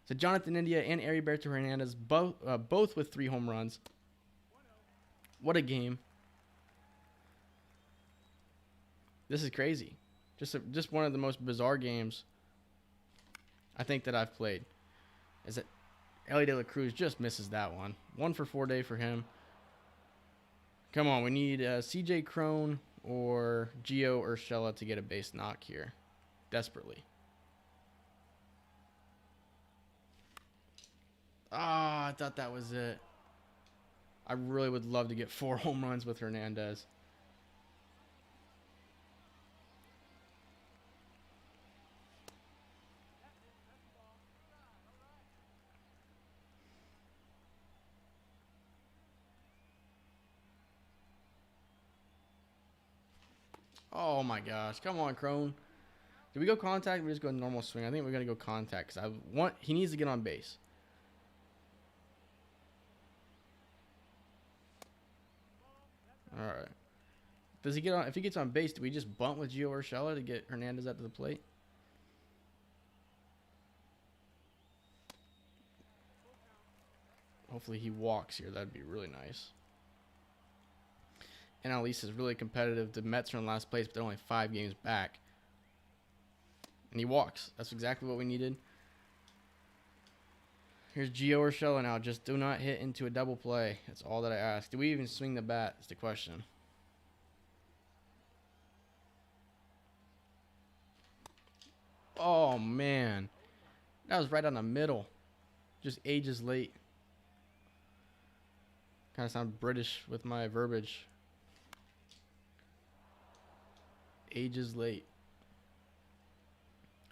So Jonathan India and Heriberto Hernandez both with 3 home runs. What a game. This is crazy. Just one of the most bizarre games I think that I've played. Is that Ellie De La Cruz just misses that one. 1 for 4 day for him. Come on, we need CJ Crone or Gio Urshela to get a base knock here. Desperately. Ah, I thought that was it. I really would love to get 4 home runs with Hernandez. Oh my gosh. Come on, Crone. Did we go contact? We just go normal swing. I think we're going to go contact because he needs to get on base. All right. Does he get on? If he gets on base, do we just bunt with Gio Urshela to get Hernandez out to the plate? Hopefully he walks here. That'd be really nice. And at least is really competitive. The Mets are in last place, but they're only 5 games back. And he walks. That's exactly what we needed. Here's Gio Urshela now. Just do not hit into a double play. That's all that I ask. Do we even swing the bat? That's the question. Oh, man. That was right on the middle. Just ages late. Kind of sound British with my verbiage. Ages late.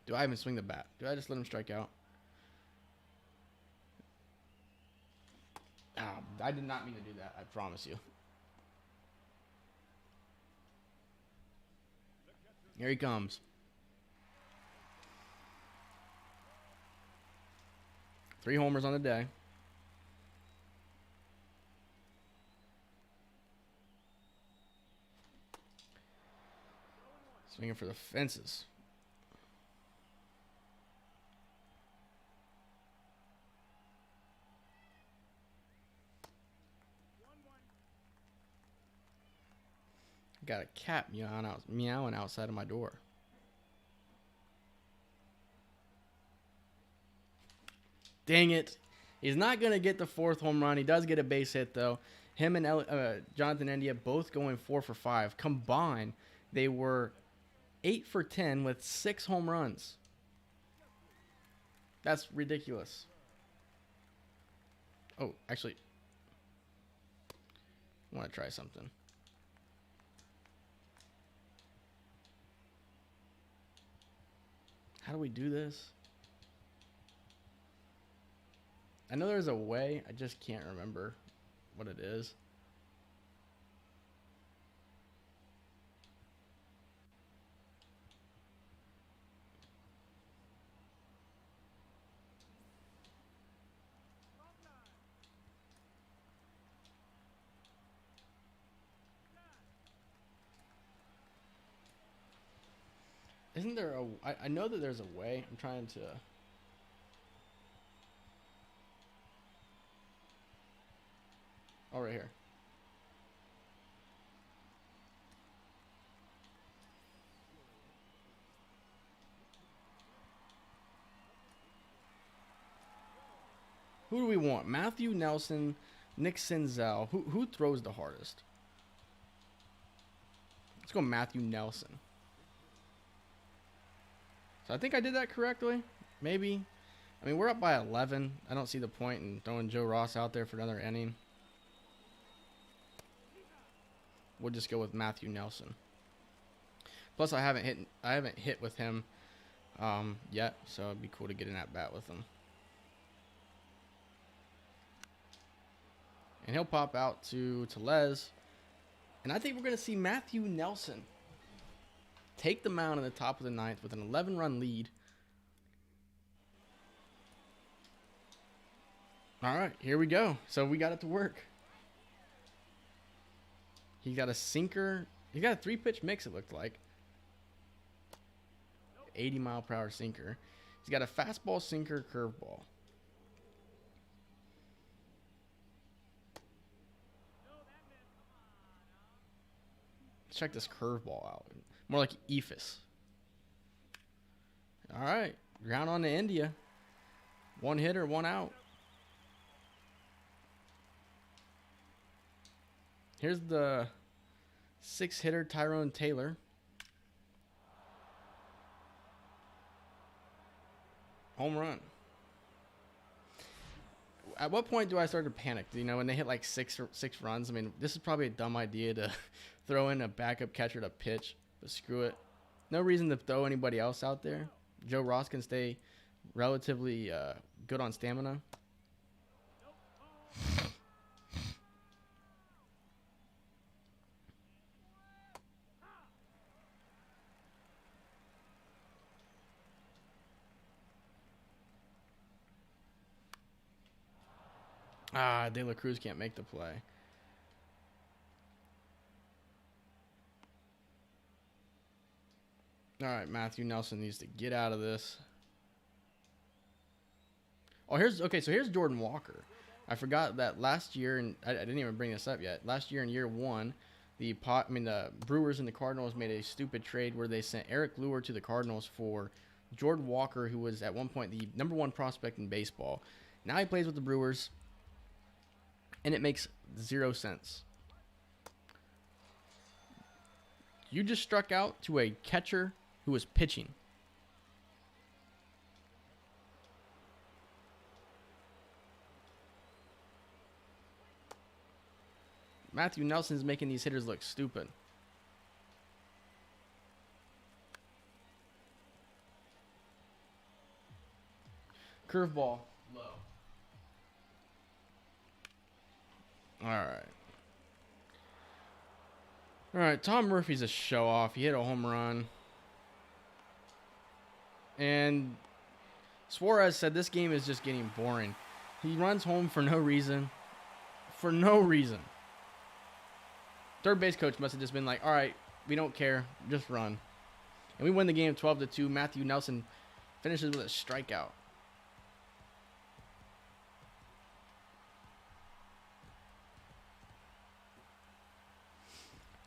Do I even swing the bat? Do I just let him strike out? I did not mean to do that. I promise you. Here he comes. Three homers on the day. Swinging for the fences. Got a cat meowing outside of my door. Dang it. He's not going to get the 4th home run. He does get a base hit, though. Him and Jonathan India both going 4 for 5. Combined, they were 8 for 10 with 6 home runs. That's ridiculous. Oh, actually, I want to try something. How do we do this? I know there's a way. I just can't remember what it is. Isn't there a... I know that there's a way. I'm trying to... Oh, right here. Who do we want? Matthew Nelson, Nick Senzel. Who throws the hardest? Let's go Matthew Nelson. So I think I did that correctly. Maybe. I mean, we're up by 11. I don't see the point in throwing Joe Ross out there for another inning. We'll just go with Matthew Nelson. Plus, I haven't hit with him yet, so it'd be cool to get an at bat with him. And he'll pop out to Les. And I think we're going to see Matthew Nelson take the mound in the top of the 9th with an 11-run lead. All right, here we go. So we got it to work. He got a sinker. He got a 3-pitch mix, it looked like. 80-mile-per-hour sinker. He's got a fastball, sinker, curveball. Let's check this curveball out. More like Ephus. All right. Ground on to India. 1 hitter, 1 out. Here's the 6-hitter Tyrone Taylor. Home run. At what point do I start to panic? You know, when they hit like six runs? I mean, this is probably a dumb idea to throw in a backup catcher to pitch, but screw it. No reason to throw anybody else out there. Joe Ross can stay relatively good on stamina. De La Cruz can't make the play. All right, Matthew Nelson needs to get out of this. Oh, so here's Jordan Walker. I forgot that last year, and I didn't even bring this up yet. Last year in year 1, the Brewers and the Cardinals made a stupid trade where they sent Eric Lure to the Cardinals for Jordan Walker, who was at one point the #1 prospect in baseball. Now he plays with the Brewers, and it makes 0 sense. You just struck out to a catcher who was pitching. Matthew Nelson's making these hitters look stupid. Curveball. Low. All right, Tom Murphy's a show-off. He hit a home run. And Suarez said this game is just getting boring. He runs home for no reason. For no reason. Third base coach must have just been like, all right, we don't care. Just run. And we win the game 12-2. Matthew Nelson finishes with a strikeout.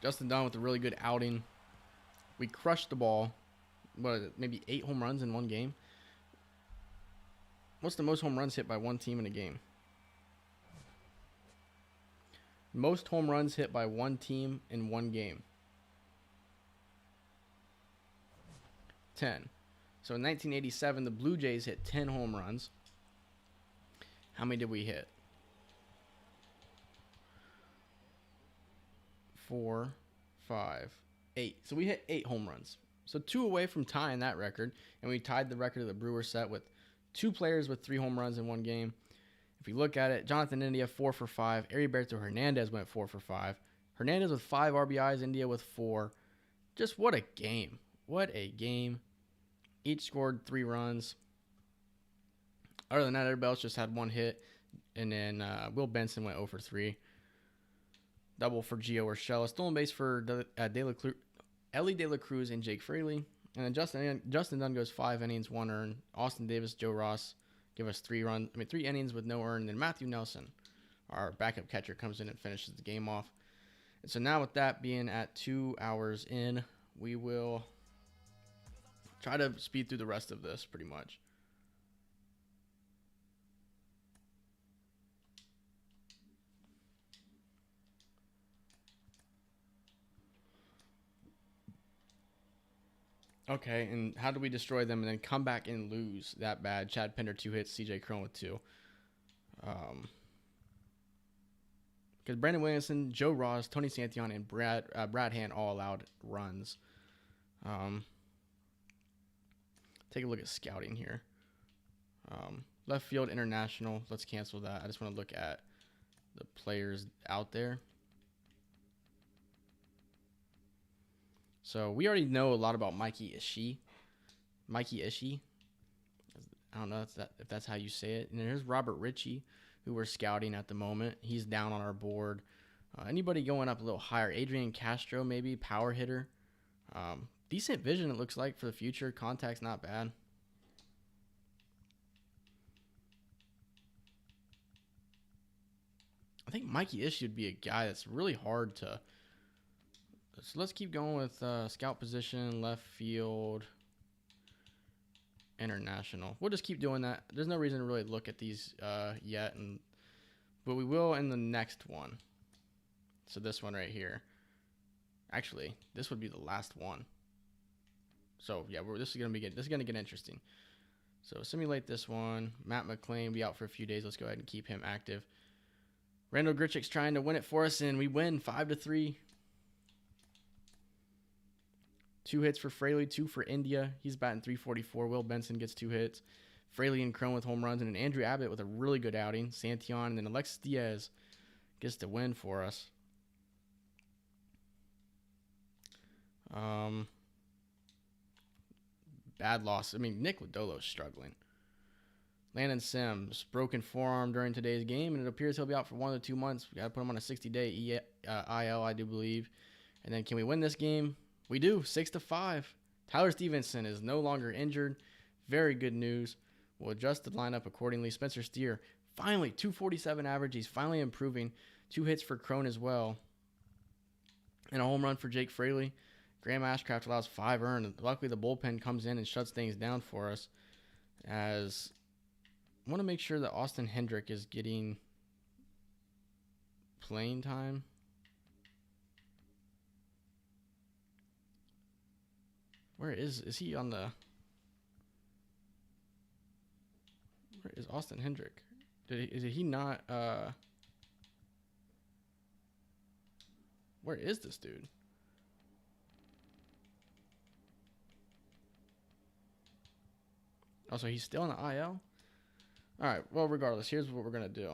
Justin Dunn with a really good outing. We crushed the ball. What is it? Maybe 8 home runs in one game. What's the most home runs hit by one team in a game? Most home runs hit by one team in one game. 10. So in 1987, the Blue Jays hit 10 home runs. How many did we hit? 4, 5, 8. So we hit 8 home runs. So 2 away from tying that record. And we tied the record of the Brewers set with 2 players with 3 home runs in one game. If you look at it, Jonathan India 4 for 5. Heriberto Hernandez went 4 for 5. Hernandez with 5 RBIs. India with 4. Just what a game. What a game. Each scored 3 runs. Other than that, everybody else just had 1 hit. And then Will Benson went 0 for 3. Double for Gio Urshela. Stolen base for Ellie De La Cruz and Jake Fraley. And then Justin Dunn goes 5 innings, 1 earned. Austin Davis, Joe Ross give us 3 innings with no earned. And then Matthew Nelson, our backup catcher, comes in and finishes the game off. And so now with that being at 2 hours in, we will try to speed through the rest of this pretty much. Okay, and how do we destroy them and then come back and lose that bad? Chad Pinder 2 hits, CJ Cron with 2. Because Brandon Williamson, Joe Ross, Tony Santillan, and Brad Hand all allowed runs. Take a look at scouting here. Left field international. Let's cancel that. I just want to look at the players out there. So we already know a lot about Mikey Ishii. I don't know if that's how you say it. And there's Robert Ritchie, who we're scouting at the moment. He's down on our board. Anybody going up a little higher? Adrian Castro, maybe, power hitter. Decent vision, it looks like, for the future. Contact's not bad. I think Mikey Ishii would be a guy that's really hard to... So let's keep going with scout position, left field, international. We'll just keep doing that. There's no reason to really look at these yet, but we will in the next one. So this one right here. Actually, this would be the last one. So yeah, this is gonna get interesting. So simulate this one. Matt McClain be out for a few days. Let's go ahead and keep him active. Randall Grichuk's trying to win it for us, and we win 5-3. 2 hits for Fraley, 2 for India. He's batting .344. Will Benson gets 2 hits. Fraley and Cron with home runs, and then Andrew Abbott with a really good outing. Santillan, and then Alexis Diaz gets the win for us. Bad loss. I mean, Nick Lodolo's struggling. Landon Sims, broken forearm during today's game, and it appears he'll be out for 1 to 2 months. We got to put him on a 60-day IL, I do believe. And then can we win this game? We do, 6-5. Tyler Stevenson is no longer injured. Very good news. We'll adjust the lineup accordingly. Spencer Steer, finally, .247 average. He's finally improving. 2 hits for Cron as well. And a home run for Jake Fraley. Graham Ashcraft allows 5 earned. Luckily, the bullpen comes in and shuts things down for us. As I want to make sure that Austin Hendrick is getting playing time. Where is he on the... Where is Austin Hendrick? Is he not... Where is this dude? Oh, so he's still in the IL? Alright, well, regardless, here's what we're going to do.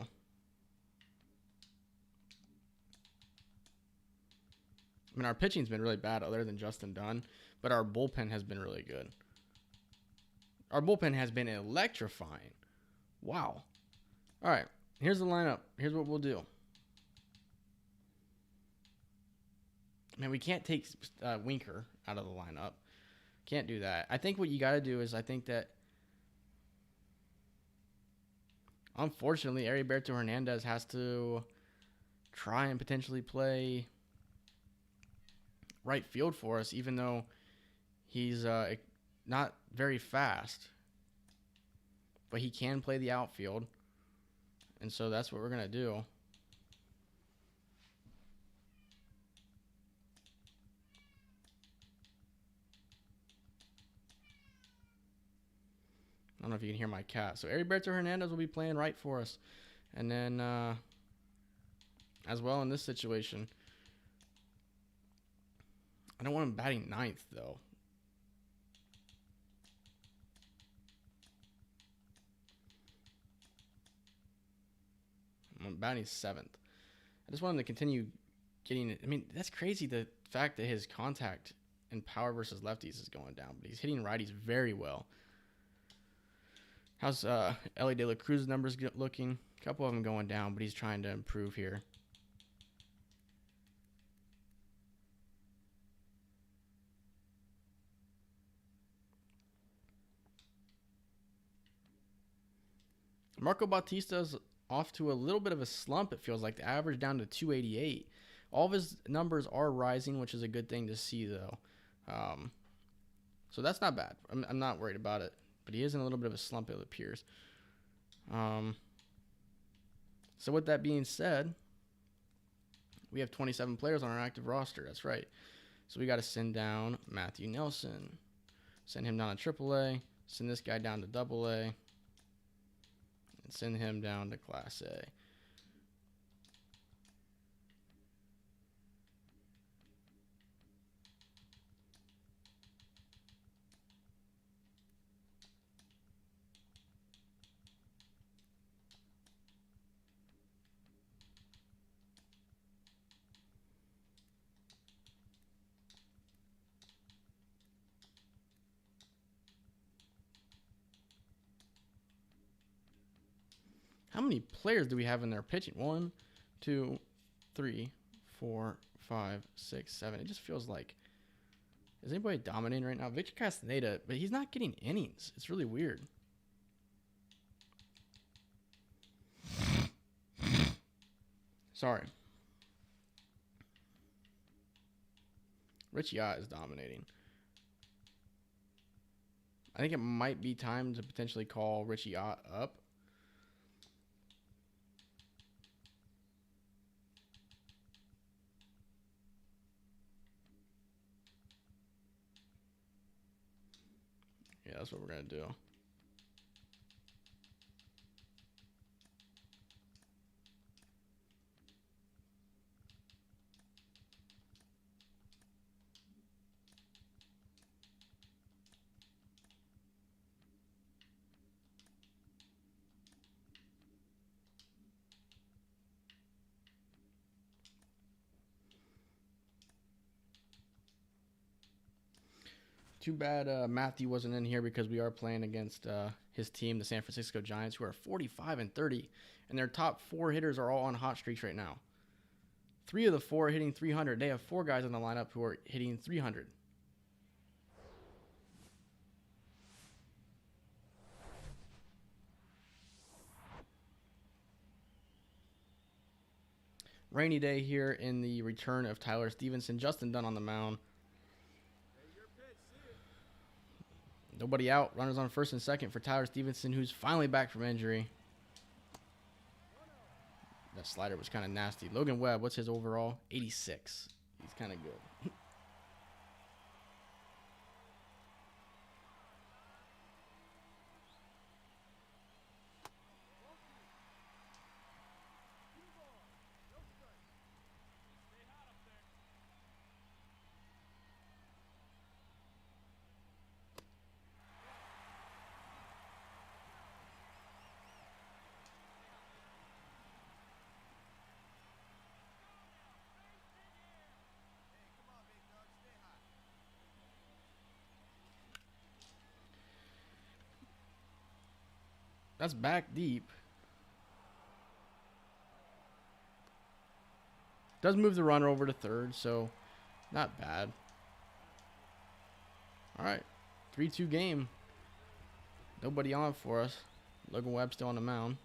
I mean, our pitching's been really bad other than Justin Dunn, but our bullpen has been really good. Our bullpen has been electrifying. Wow. All right, here's the lineup. Here's what we'll do. Man, we can't take Winker out of the lineup. Can't do that. I think what you got to do is I think that, unfortunately, Heriberto Hernandez has to try and potentially play right field for us, even though he's not very fast. But he can play the outfield. And so that's what we're going to do. I don't know if you can hear my cat. So Heriberto Hernandez will be playing right for us. And then as well in this situation, I don't want him batting ninth, though. I'm batting seventh. I just want him to continue getting it. I mean, that's crazy, the fact that his contact and power versus lefties is going down. But he's hitting righties very well. How's Ellie De La Cruz's numbers looking? A couple of them going down, but he's trying to improve here. Marco Bautista's off to a little bit of a slump, it feels like. The average down to 288. All of his numbers are rising, which is a good thing to see, though. So that's not bad. I'm not worried about it. But he is in a little bit of a slump, it appears. So with that being said, we have 27 players on our active roster. That's right. So we got to send down Matthew Nelson. Send him down to AAA. Send this guy down to AA. And send him down to Class A. How many players do we have in there pitching? 1, 2, 3, 4, 5, 6, 7. It just feels like, is anybody dominating right now? Victor Castaneda, but he's not getting innings. It's really weird. Sorry. Rich Yacht is dominating. I think it might be time to potentially call Richie Yacht up. Yeah, that's what we're going to do. Too bad Matthew wasn't in here because we are playing against his team, the San Francisco Giants, who are 45-30, and their top 4 hitters are all on hot streaks right now. 3 of the 4 are hitting 300. They have 4 guys in the lineup who are hitting 300. Rainy day here in the return of Tyler Stevenson. Justin Dunn on the mound. Nobody out. Runners on first and second for Tyler Stevenson, who's finally back from injury. That slider was kind of nasty. Logan Webb, what's his overall? 86. He's kind of good. That's back deep. Does move the runner over to third, so not bad. All right, 3-2 game. Nobody on for us. Logan Webb still on the mound.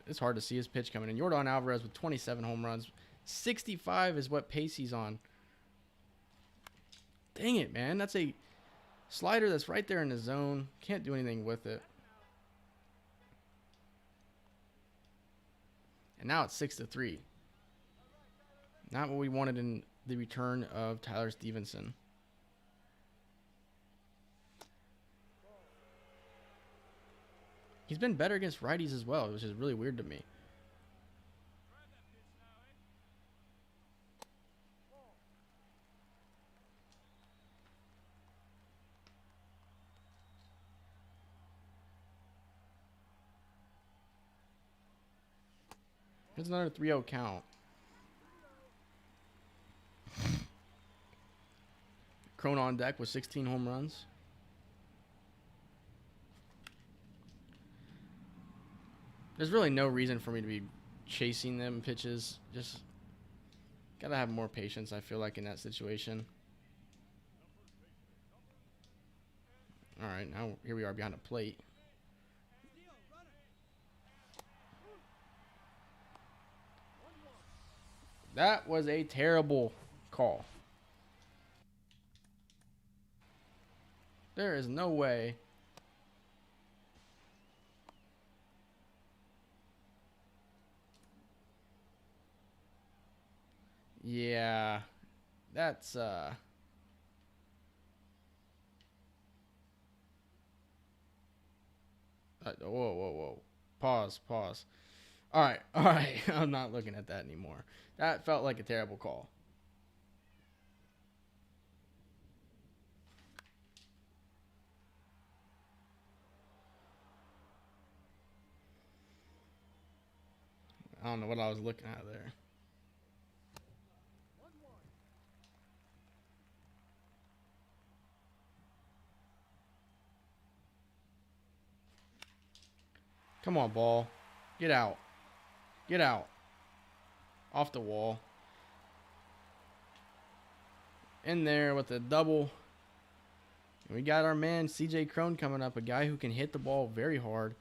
It's hard to see his pitch coming in. Yordan Alvarez with 27 home runs, 65 is what pace he's on. Dang it, man. That's a slider that's right there in the zone. Can't do anything with it. And now it's 6-3. Not what we wanted in the return of Tyler Stevenson. He's been better against righties as well, which is really weird to me. There's another 3-0 count. Crone on deck with 16 home runs. There's really no reason for me to be chasing them pitches. Just gotta have more patience, I feel like, in that situation. All right, now here we are behind the plate. That was a terrible call. There is no way. Yeah, that's whoa, whoa. Pause. All right. I'm not looking at that anymore. That felt like a terrible call. I don't know what I was looking at there. Come on, ball. Get out. Get out. Off the wall. In there with the double. And we got our man CJ Crone coming up, a guy who can hit the ball very hard.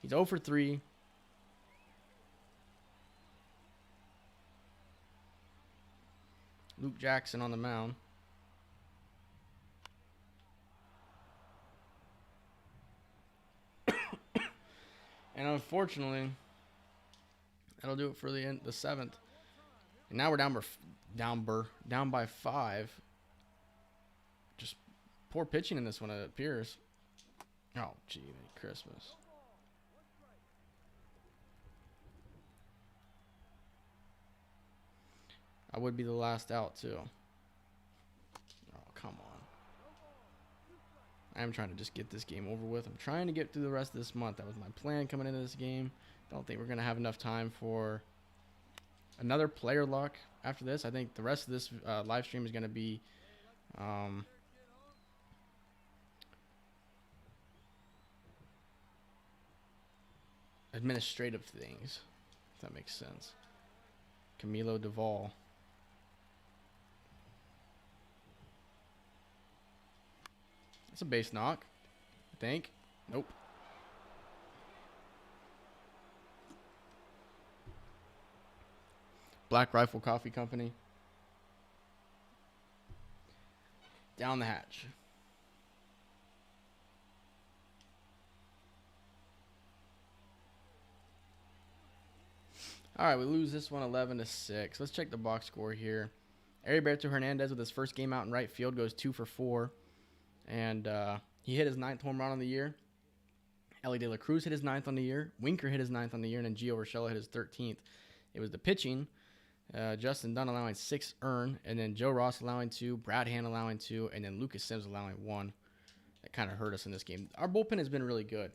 He's 0 for 3. Luke Jackson on the mound. And unfortunately, that'll do it for the 7th. And now we're down by 5. Just poor pitching in this one, it appears. Oh, gee, Christmas. I would be the last out, too. Oh, come on. I am trying to just get this game over with. I'm trying to get through the rest of this month. That was my plan coming into this game. Don't think we're going to have enough time for another player luck after this. I think the rest of this live stream is going to be administrative things, if that makes sense. Camilo Duvall. It's a base knock, I think. Nope. Black Rifle Coffee Company. Down the hatch. All right, we lose this one 11-6. Let's check the box score here. Heriberto Hernandez with his first game out in right field goes 2 for 4. And he hit his 9th home run on the year. Ellie De La Cruz hit his 9th on the year. Winker hit his 9th on the year. And then Gio Urshela hit his 13th. It was the pitching. Justin Dunn allowing 6 earned. And then Joe Ross allowing 2. Brad Hand allowing 2. And then Lucas Sims allowing 1. That kind of hurt us in this game. Our bullpen has been really good.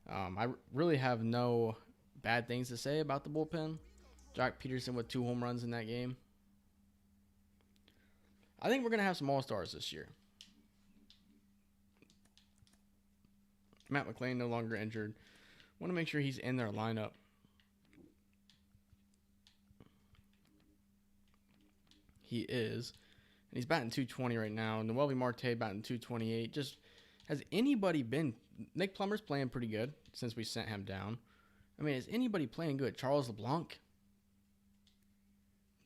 I really have no bad things to say about the bullpen. Jock Peterson with 2 home runs in that game. I think we're going to have some all-stars this year. Matt McClain no longer injured. Want to make sure he's in their lineup. He is. And he's batting .220 right now. Noelvi Marte batting .228. Just, has anybody been... Nick Plummer's playing pretty good since we sent him down. I mean, is anybody playing good? Charles LeBlanc?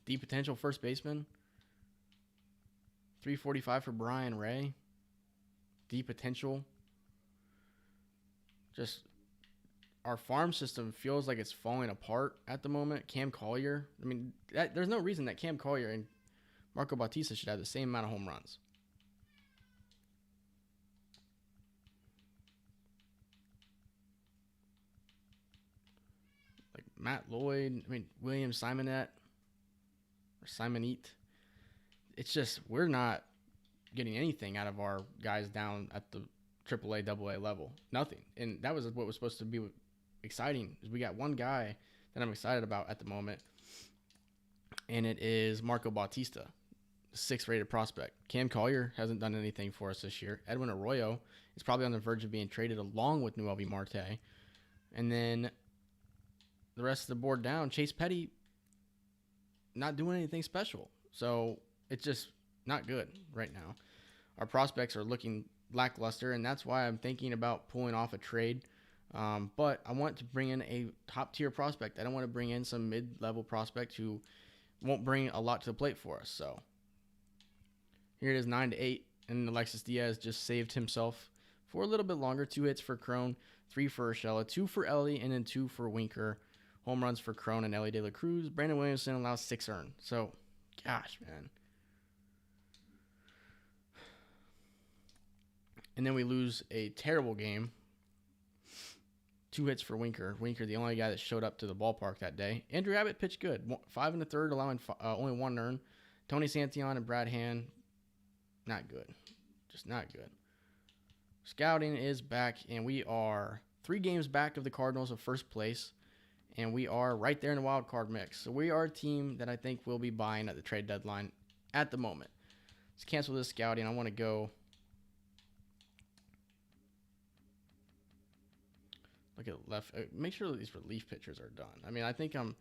deep potential first baseman. 345 for Brian Ray. Deep potential. Just our farm system feels like it's falling apart at the moment. Cam Collier. I mean, there's no reason that Cam Collier and Marco Bautista should have the same amount of home runs. Like Matt Lloyd. I mean, William Simonette. Or Simonette. It's just, we're not getting anything out of our guys down at the AAA, AA level. Nothing. And that was what was supposed to be exciting. Is we got one guy that I'm excited about at the moment, and it is Marco Bautista, the 6th rated prospect. Cam Collier hasn't done anything for us this year. Edwin Arroyo is probably on the verge of being traded along with Noelvi Marte. And then the rest of the board down, Chase Petty not doing anything special. So it's just not good right now. Our prospects are looking lackluster, and that's why I'm thinking about pulling off a trade. But I want to bring in a top-tier prospect. I don't want to bring in some mid-level prospect who won't bring a lot to the plate for us. So here it is, 9-8, and Alexis Diaz just saved himself for a little bit longer. 2 hits for Crone, 3 for Urshela, 2 for Ellie, and then 2 for Winker. Home runs for Crone and Ellie De La Cruz. Brandon Williamson allows 6 earned. So, gosh, man. And then we lose a terrible game. 2 hits for Winker. Winker, the only guy that showed up to the ballpark that day. Andrew Abbott pitched good. 5 in the third, allowing only 1 earned. Tony Santillan and Brad Hand, not good. Just not good. Scouting is back, and we are 3 games back of the Cardinals of first place, and we are right there in the wild card mix. So we are a team that I think will be buying at the trade deadline at the moment. Let's cancel this scouting. I want to go look at left. Make sure that these relief pitchers are done. I mean, I think I'm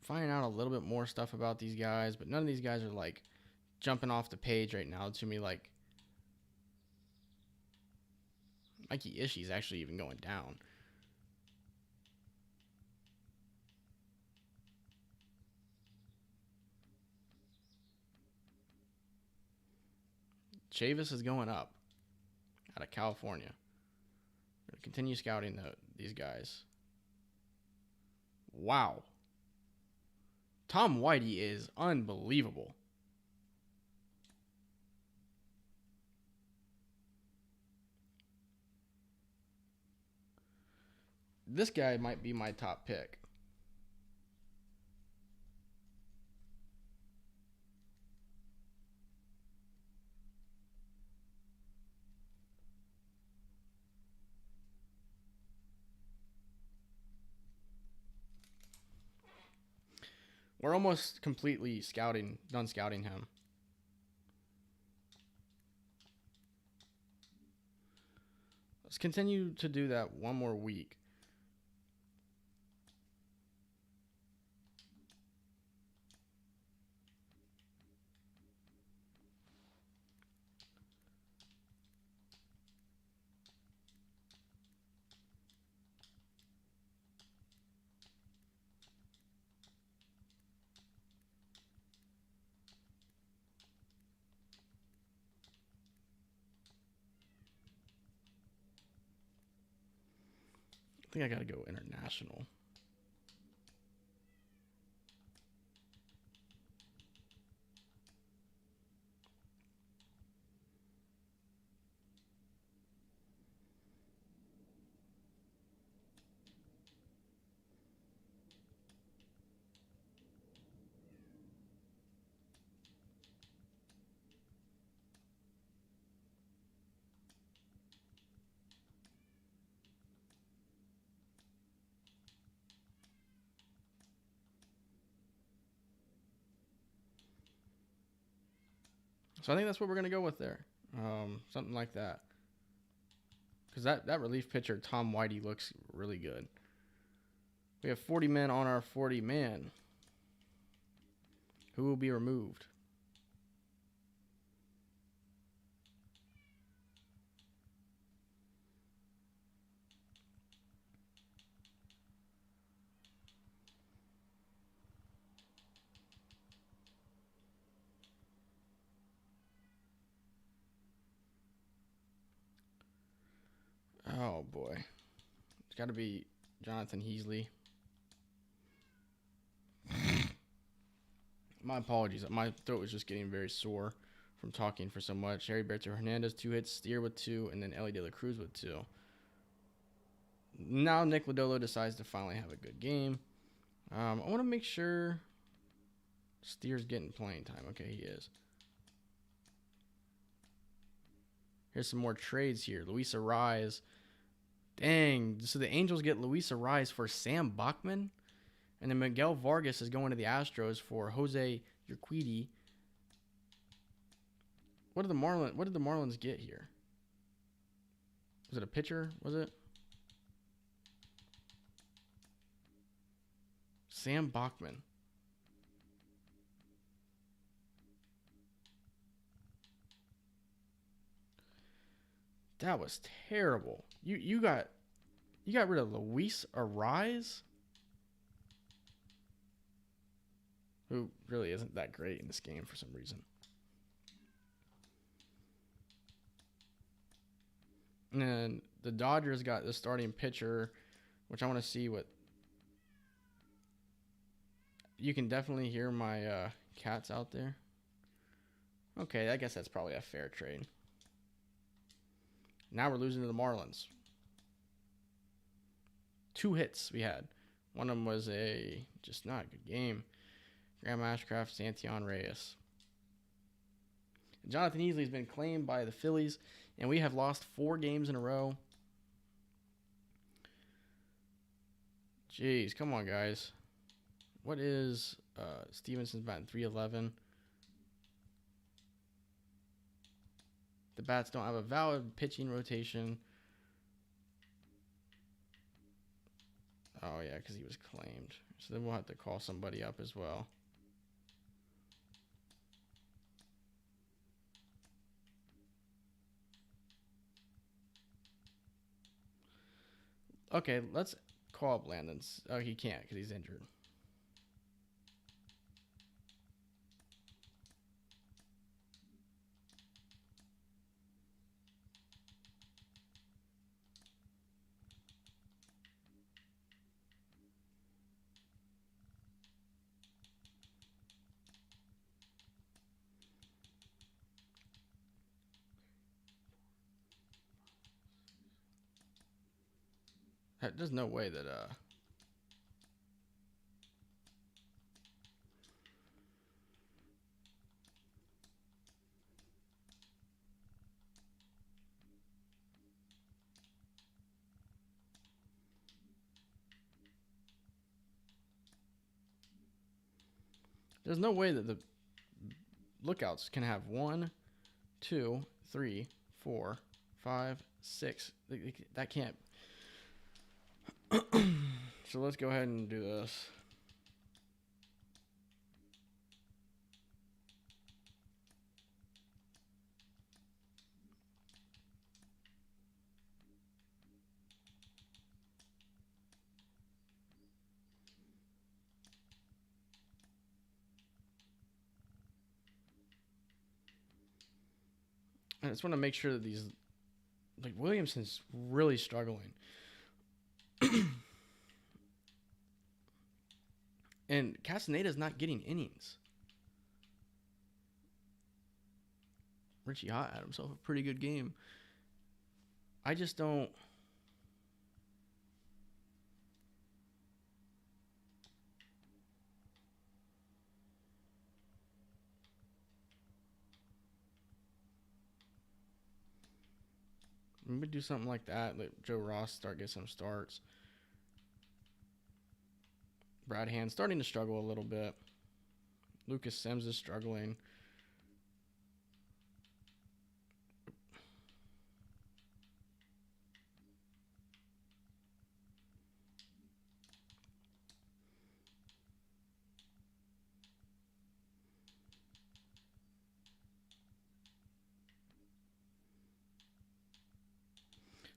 finding out a little bit more stuff about these guys, but none of these guys are like jumping off the page right now to me. Like Mikey Ishii actually even going down. Chavis is going up out of California. We're going to continue scouting these guys. Wow. Tom Whitey is unbelievable. This guy might be my top pick. We're almost completely done scouting him. Let's continue to do that one more week. I think I got to go international. So I think that's what we're going to go with there. Something like that. Because that relief pitcher, Tom Whitey, looks really good. We have 40 men on our 40 man. Who will be removed? Oh boy. It's got to be Jonathan Heasley. My apologies. My throat was just getting very sore from talking for so much. Heriberto Hernandez, 2 hits. Steer with 2. And then Ellie De La Cruz with 2. Now Nick Lodolo decides to finally have a good game. I want to make sure Steer's getting playing time. Okay, he is. Here's some more trades here. Luis Arraez. Dang. So the Angels get Luis Arraez for Sam Bachman. And then Miguel Vargas is going to the Astros for Jose Urquidy. What did the Marlins get here? Was it a pitcher? Was it? Sam Bachman. That was terrible. You got rid of Luis Arraez, who really isn't that great in this game for some reason. And then the Dodgers got the starting pitcher, which I want to see what. You can definitely hear my cats out there. Okay, I guess that's probably a fair trade. Now we're losing to the Marlins. 2 hits we had. One of them was just not a good game. Graham Ashcraft, Santion Reyes. Jonathan Heasley has been claimed by the Phillies, and we have lost 4 games in a row. Jeez, come on, guys. What is Stevenson's batting 311? The Bats don't have a valid pitching rotation. Oh, yeah, because he was claimed. So then we'll have to call somebody up as well. Okay, let's call up Landon. Oh, he can't because he's injured. There's no way that there's no way that the Lookouts can have 1, 2, 3, 4, 5, 6. That can't. So let's go ahead and do this. I just want to make sure that these, like, Williamson's really struggling. And Castaneda's not getting innings. Richie Hott had himself a pretty good game. I just don't. Maybe do something like that. Let Joe Ross get some starts. Brad Hand starting to struggle a little bit. Lucas Sims is struggling.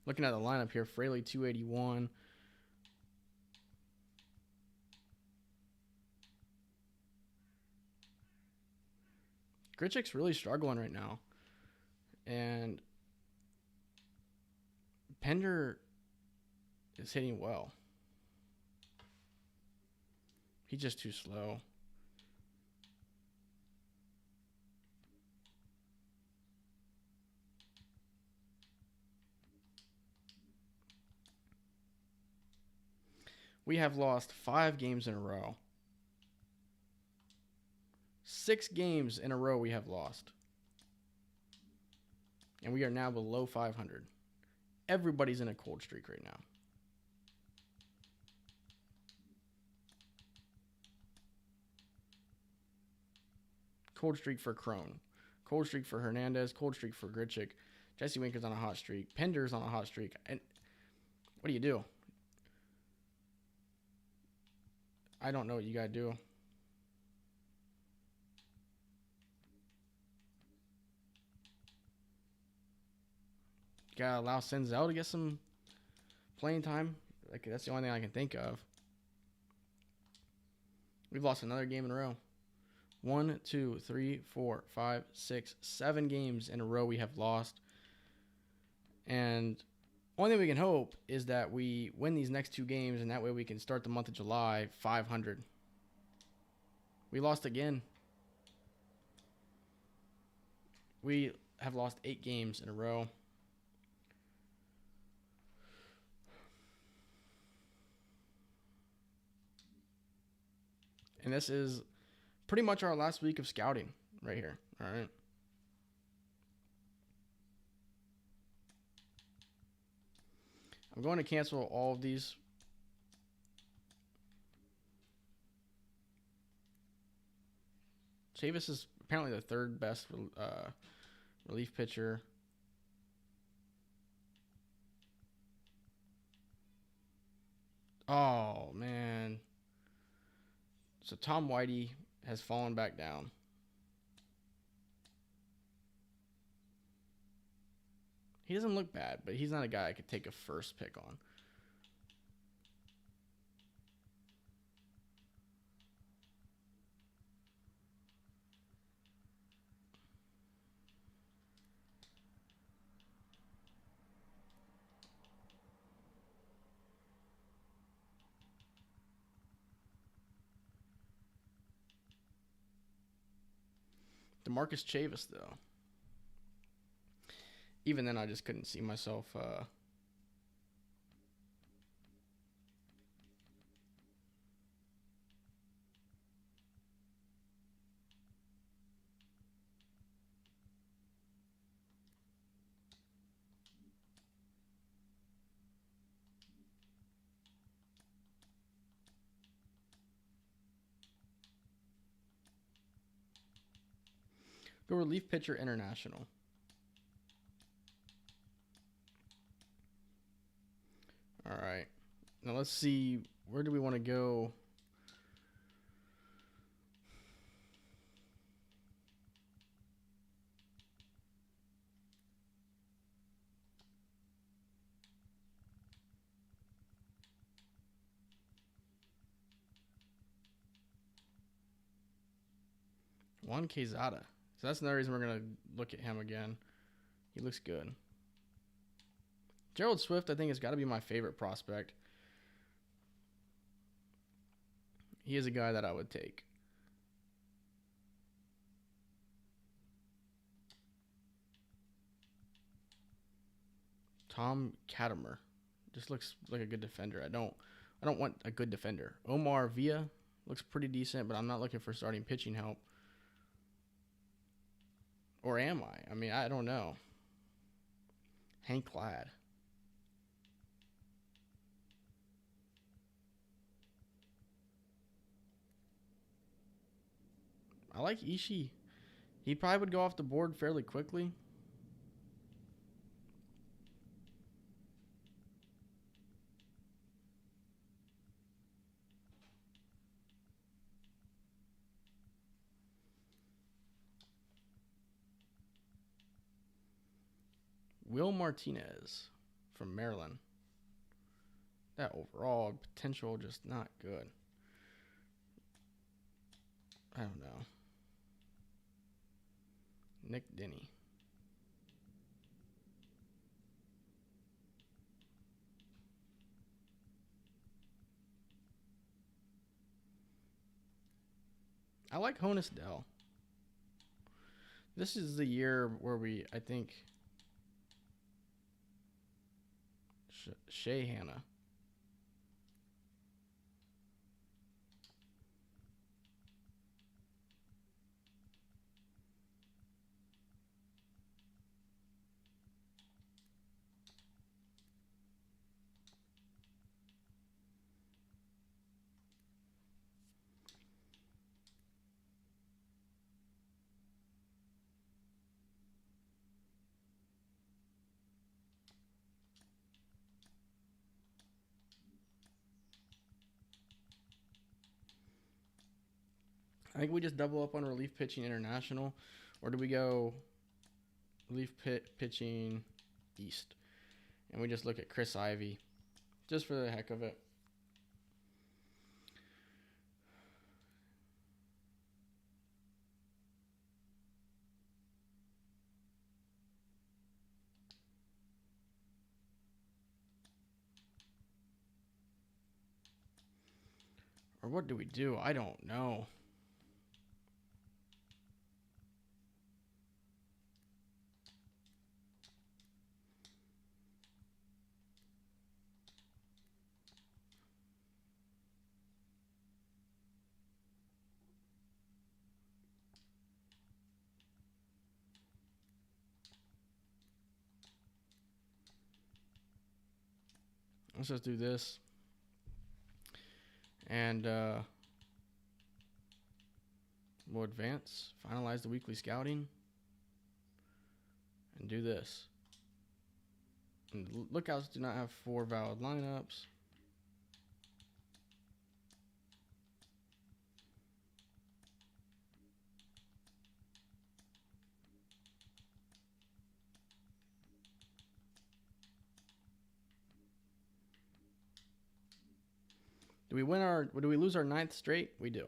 Looking at the lineup here, Fraley 281. Grichuk's really struggling right now. And Pender is hitting well. He's just too slow. We have lost 5 games in a row. 6 games in a row we have lost. And we are now below 500. Everybody's in a cold streak right now. Cold streak for Crone. Cold streak for Hernandez. Cold streak for Grichuk. Jesse Winker's on a hot streak. Pender's on a hot streak. And what do you do? I don't know what you got to do. You got to allow Senzel to get some playing time. Like, that's the only thing I can think of. We've lost another game in a row. 1, 2, 3, 4, 5, 6, 7 games in a row we have lost. And only thing we can hope is that we win these next 2 games, and that way we can start the month of July 500. We lost again. We have lost 8 games in a row. And this is pretty much our last week of scouting right here. All right. I'm going to cancel all of these. Chavis is apparently the 3rd best relief pitcher. Oh, man. So Tom Whitey has fallen back down. He doesn't look bad, but he's not a guy I could take a first pick on. DeMarcus Chavis, though. Even then, I just couldn't see myself. Go relief pitcher international. All right. Now let's see. Where do we want to go? Juan Quezada. So that's another reason we're going to look at him again. He looks good. Gerald Swift, I think, has got to be my favorite prospect. He is a guy that I would take. Tom Katimer just looks like a good defender. I don't want a good defender. Omar Villa looks pretty decent, but I'm not looking for starting pitching help. Or am I? I mean, I don't know. Hank Ladd. I like Ishii. He probably would go off the board fairly quickly. Will Martinez from Maryland. That overall potential just not good. I don't know. Nick Denny. I like Honus Dell. This is the year where I think, Shea Hanna. I think we just double up on relief pitching international, or do we go relief pitching East? And we just look at Chris Ivy, just for the heck of it. Or what do we do? I don't know. Let's just do this. And we'll advance, finalize the weekly scouting, and do this. And lookouts do not have 4 valid lineups. Do we lose our 9th straight? We do.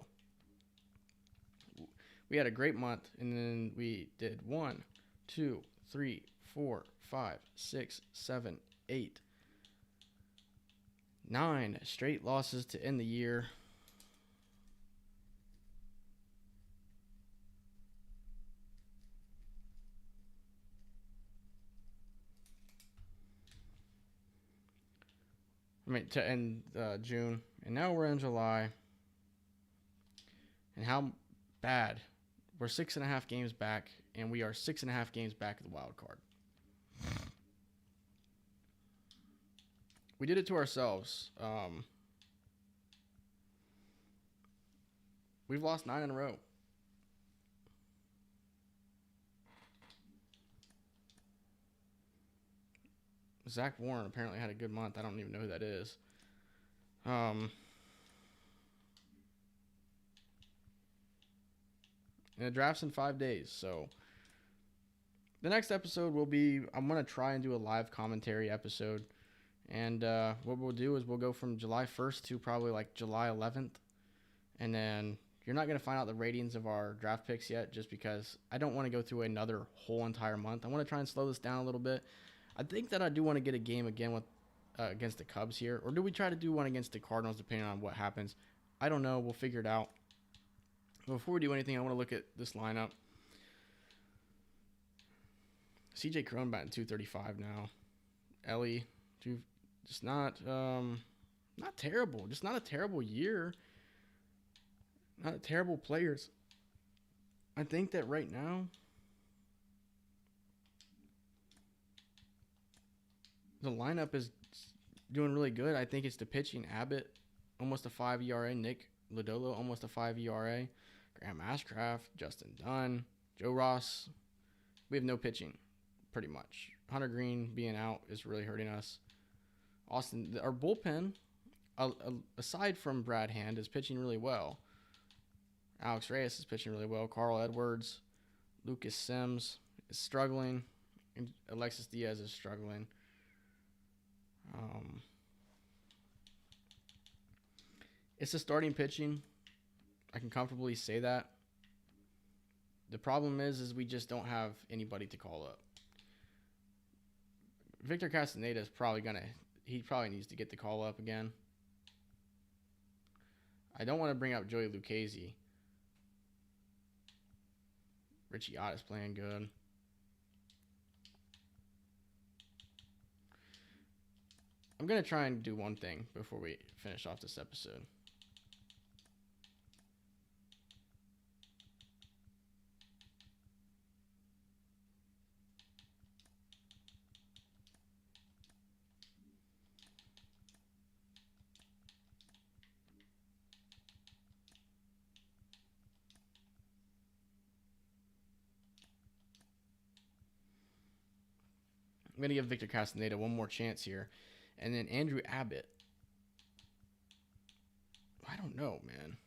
We had a great month, and then we did 1, 2, 3, 4, 5, 6, 7, 8, 9 straight losses to end the year. I mean, to end June, and now we're in July. And how bad? We're 6.5 games back, and we are 6.5 games back of the wild card. We did it to ourselves. We've lost 9 in a row. Zach Warren apparently had a good month. I don't even know who that is. And the draft's in 5 days, so the next episode will be, I'm going to try and do a live commentary episode. And what we'll do is we'll go from July 1st to probably like July 11th. And then you're not going to find out the ratings of our draft picks yet, just because I don't want to go through another whole entire month. I want to try and slow this down a little bit. I think that I do want to get a game again with against the Cubs here. Or do we try to do one against the Cardinals, depending on what happens? I don't know. We'll figure it out. But before we do anything, I want to look at this lineup. CJ Cron batting 235 now. Ellie, just not terrible. Just not a terrible year. Not a terrible players. I think that right now, the lineup is doing really good. I think it's the pitching. Abbott, almost a 5 ERA. Nick Lodolo, almost a 5 ERA. Graham Ashcraft, Justin Dunn, Joe Ross. We have no pitching, pretty much. Hunter Green being out is really hurting us. Austin, our bullpen, aside from Brad Hand, is pitching really well. Alex Reyes is pitching really well. Carl Edwards, Lucas Sims is struggling. And Alexis Diaz is struggling. It's the starting pitching. I can comfortably say that. The problem is we just don't have anybody to call up. Victor Castaneda is he probably needs to get the call up again. I don't want to bring up Joey Lucchesi, Richie Ott is playing good. I'm going to try and do one thing before we finish off this episode. I'm going to give Victor Castaneda one more chance here. And then Andrew Abbott. I don't know, man.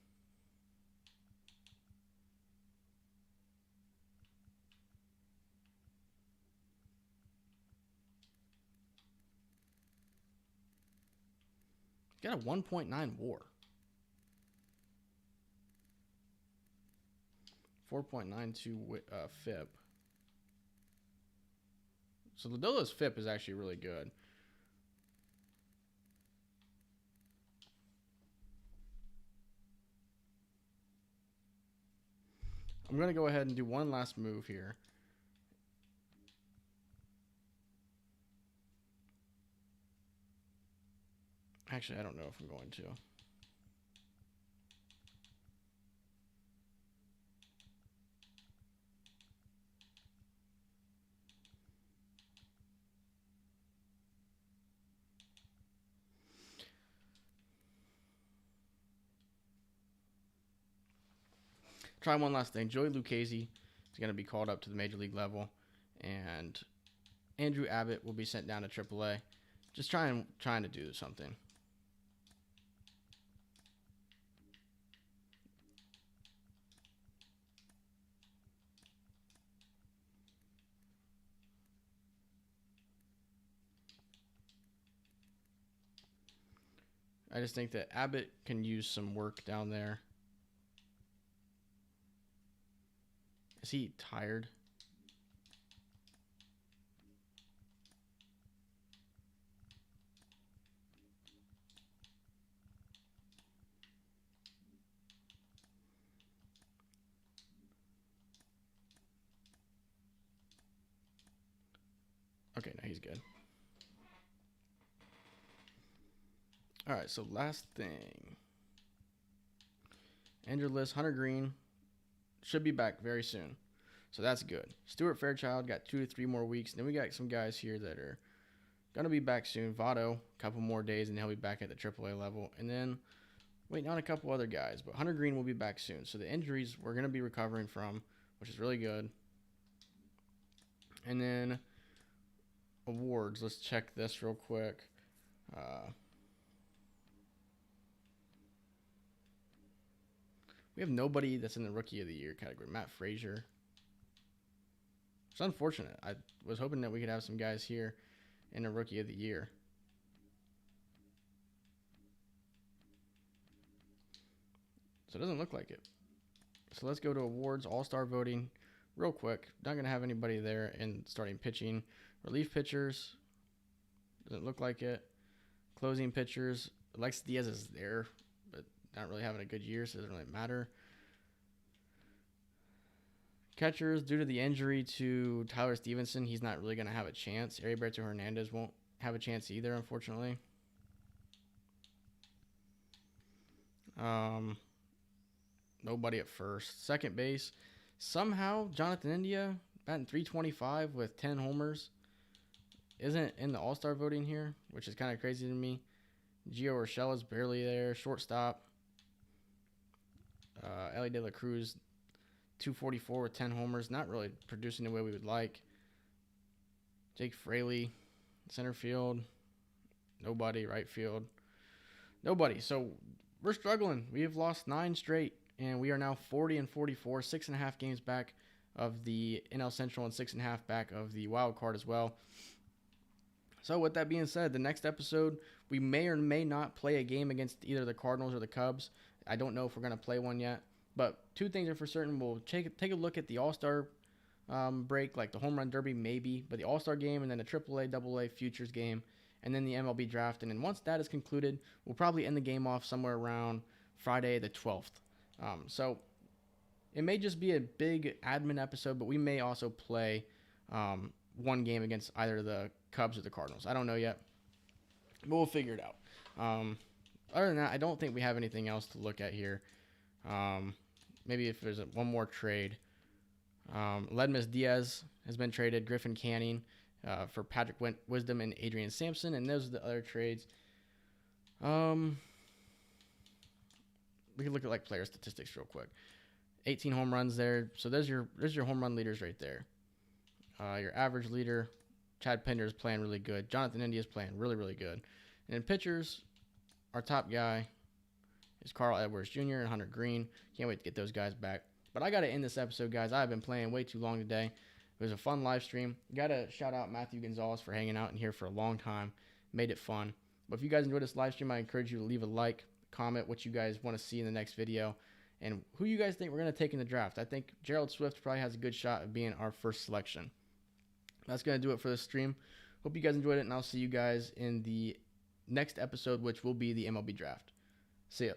Got a 1.9 WAR. 4.92 FIP. So Lodolo's FIP is actually really good. I'm going to go ahead and do one last move here. Actually, I don't know if I'm going to. Try one last thing. Joey Lucchesi is going to be called up to the major league level, and Andrew Abbott will be sent down to AAA. Just trying to do something. I just think that Abbott can use some work down there. Is he tired? Okay, no, he's good. All right, so last thing. Andrew Liss, Hunter Green should be back very soon. So that's good. Stuart Fairchild got 2 to 3 more weeks. And then we got some guys here that are going to be back soon. Votto, a couple more days, and he'll be back at the AAA level. And then waiting on a couple other guys. But Hunter Green will be back soon. So the injuries we're going to be recovering from, which is really good. And then awards. Let's check this real quick. We have nobody that's in the Rookie of the Year category. Matt Frazier. It's unfortunate. I was hoping that we could have some guys here in the Rookie of the Year. So it doesn't look like it. So let's go to awards, all-star voting real quick. Not going to have anybody there in starting pitching. Relief pitchers. Doesn't look like it. Closing pitchers. Alexis Diaz is there, but not really having a good year, so it doesn't really matter. Catchers, due to the injury to Tyler Stevenson, he's not really going to have a chance. Heriberto Hernandez won't have a chance either, unfortunately. Nobody at first. Second base, somehow Jonathan India, batting .325 with 10 homers, isn't in the all-star voting here, which is kind of crazy to me. Gio Urshela is barely there. Shortstop, Ellie De La Cruz, 244 with 10 homers. Not really producing the way we would like. Jake Fraley, center field. Nobody. Right field. Nobody. So we're struggling. We have lost 9 straight, and we are now 40-44, 6.5 games back of the NL Central and 6.5 back of the wild card as well. So with that being said, the next episode, we may or may not play a game against either the Cardinals or the Cubs. I don't know if we're going to play one yet. But 2 things are for certain. We'll take a look at the All-Star break, like the Home Run Derby maybe, but the All-Star game and then the AAA, AA Futures game, and then the MLB draft. And then once that is concluded, we'll probably end the game off somewhere around Friday the 12th. So It may just be a big admin episode, but we may also play one game against either the Cubs or the Cardinals. I don't know yet, but we'll figure it out. Other than that, I don't think we have anything else to look at here. Maybe if there's one more trade. Ledmus Diaz has been traded. Griffin Canning for Patrick Wisdom and Adrian Sampson, and those are the other trades. We can look at like player statistics real quick. 18 home runs there. So there's your home run leaders right there. Your average leader, Chad Pinder is playing really good. Jonathan India is playing really, really good. And in pitchers, our top guy is Carl Edwards Jr. and Hunter Green. Can't wait to get those guys back. But I got to end this episode, guys. I've been playing way too long today. It was a fun live stream. Got to shout out Matthew Gonzalez for hanging out in here for a long time. Made it fun. But if you guys enjoyed this live stream, I encourage you to leave a like, comment what you guys want to see in the next video, and who you guys think we're going to take in the draft. I think Gerald Swift probably has a good shot of being our first selection. That's going to do it for this stream. Hope you guys enjoyed it, and I'll see you guys in the next episode, which will be the MLB draft. See ya.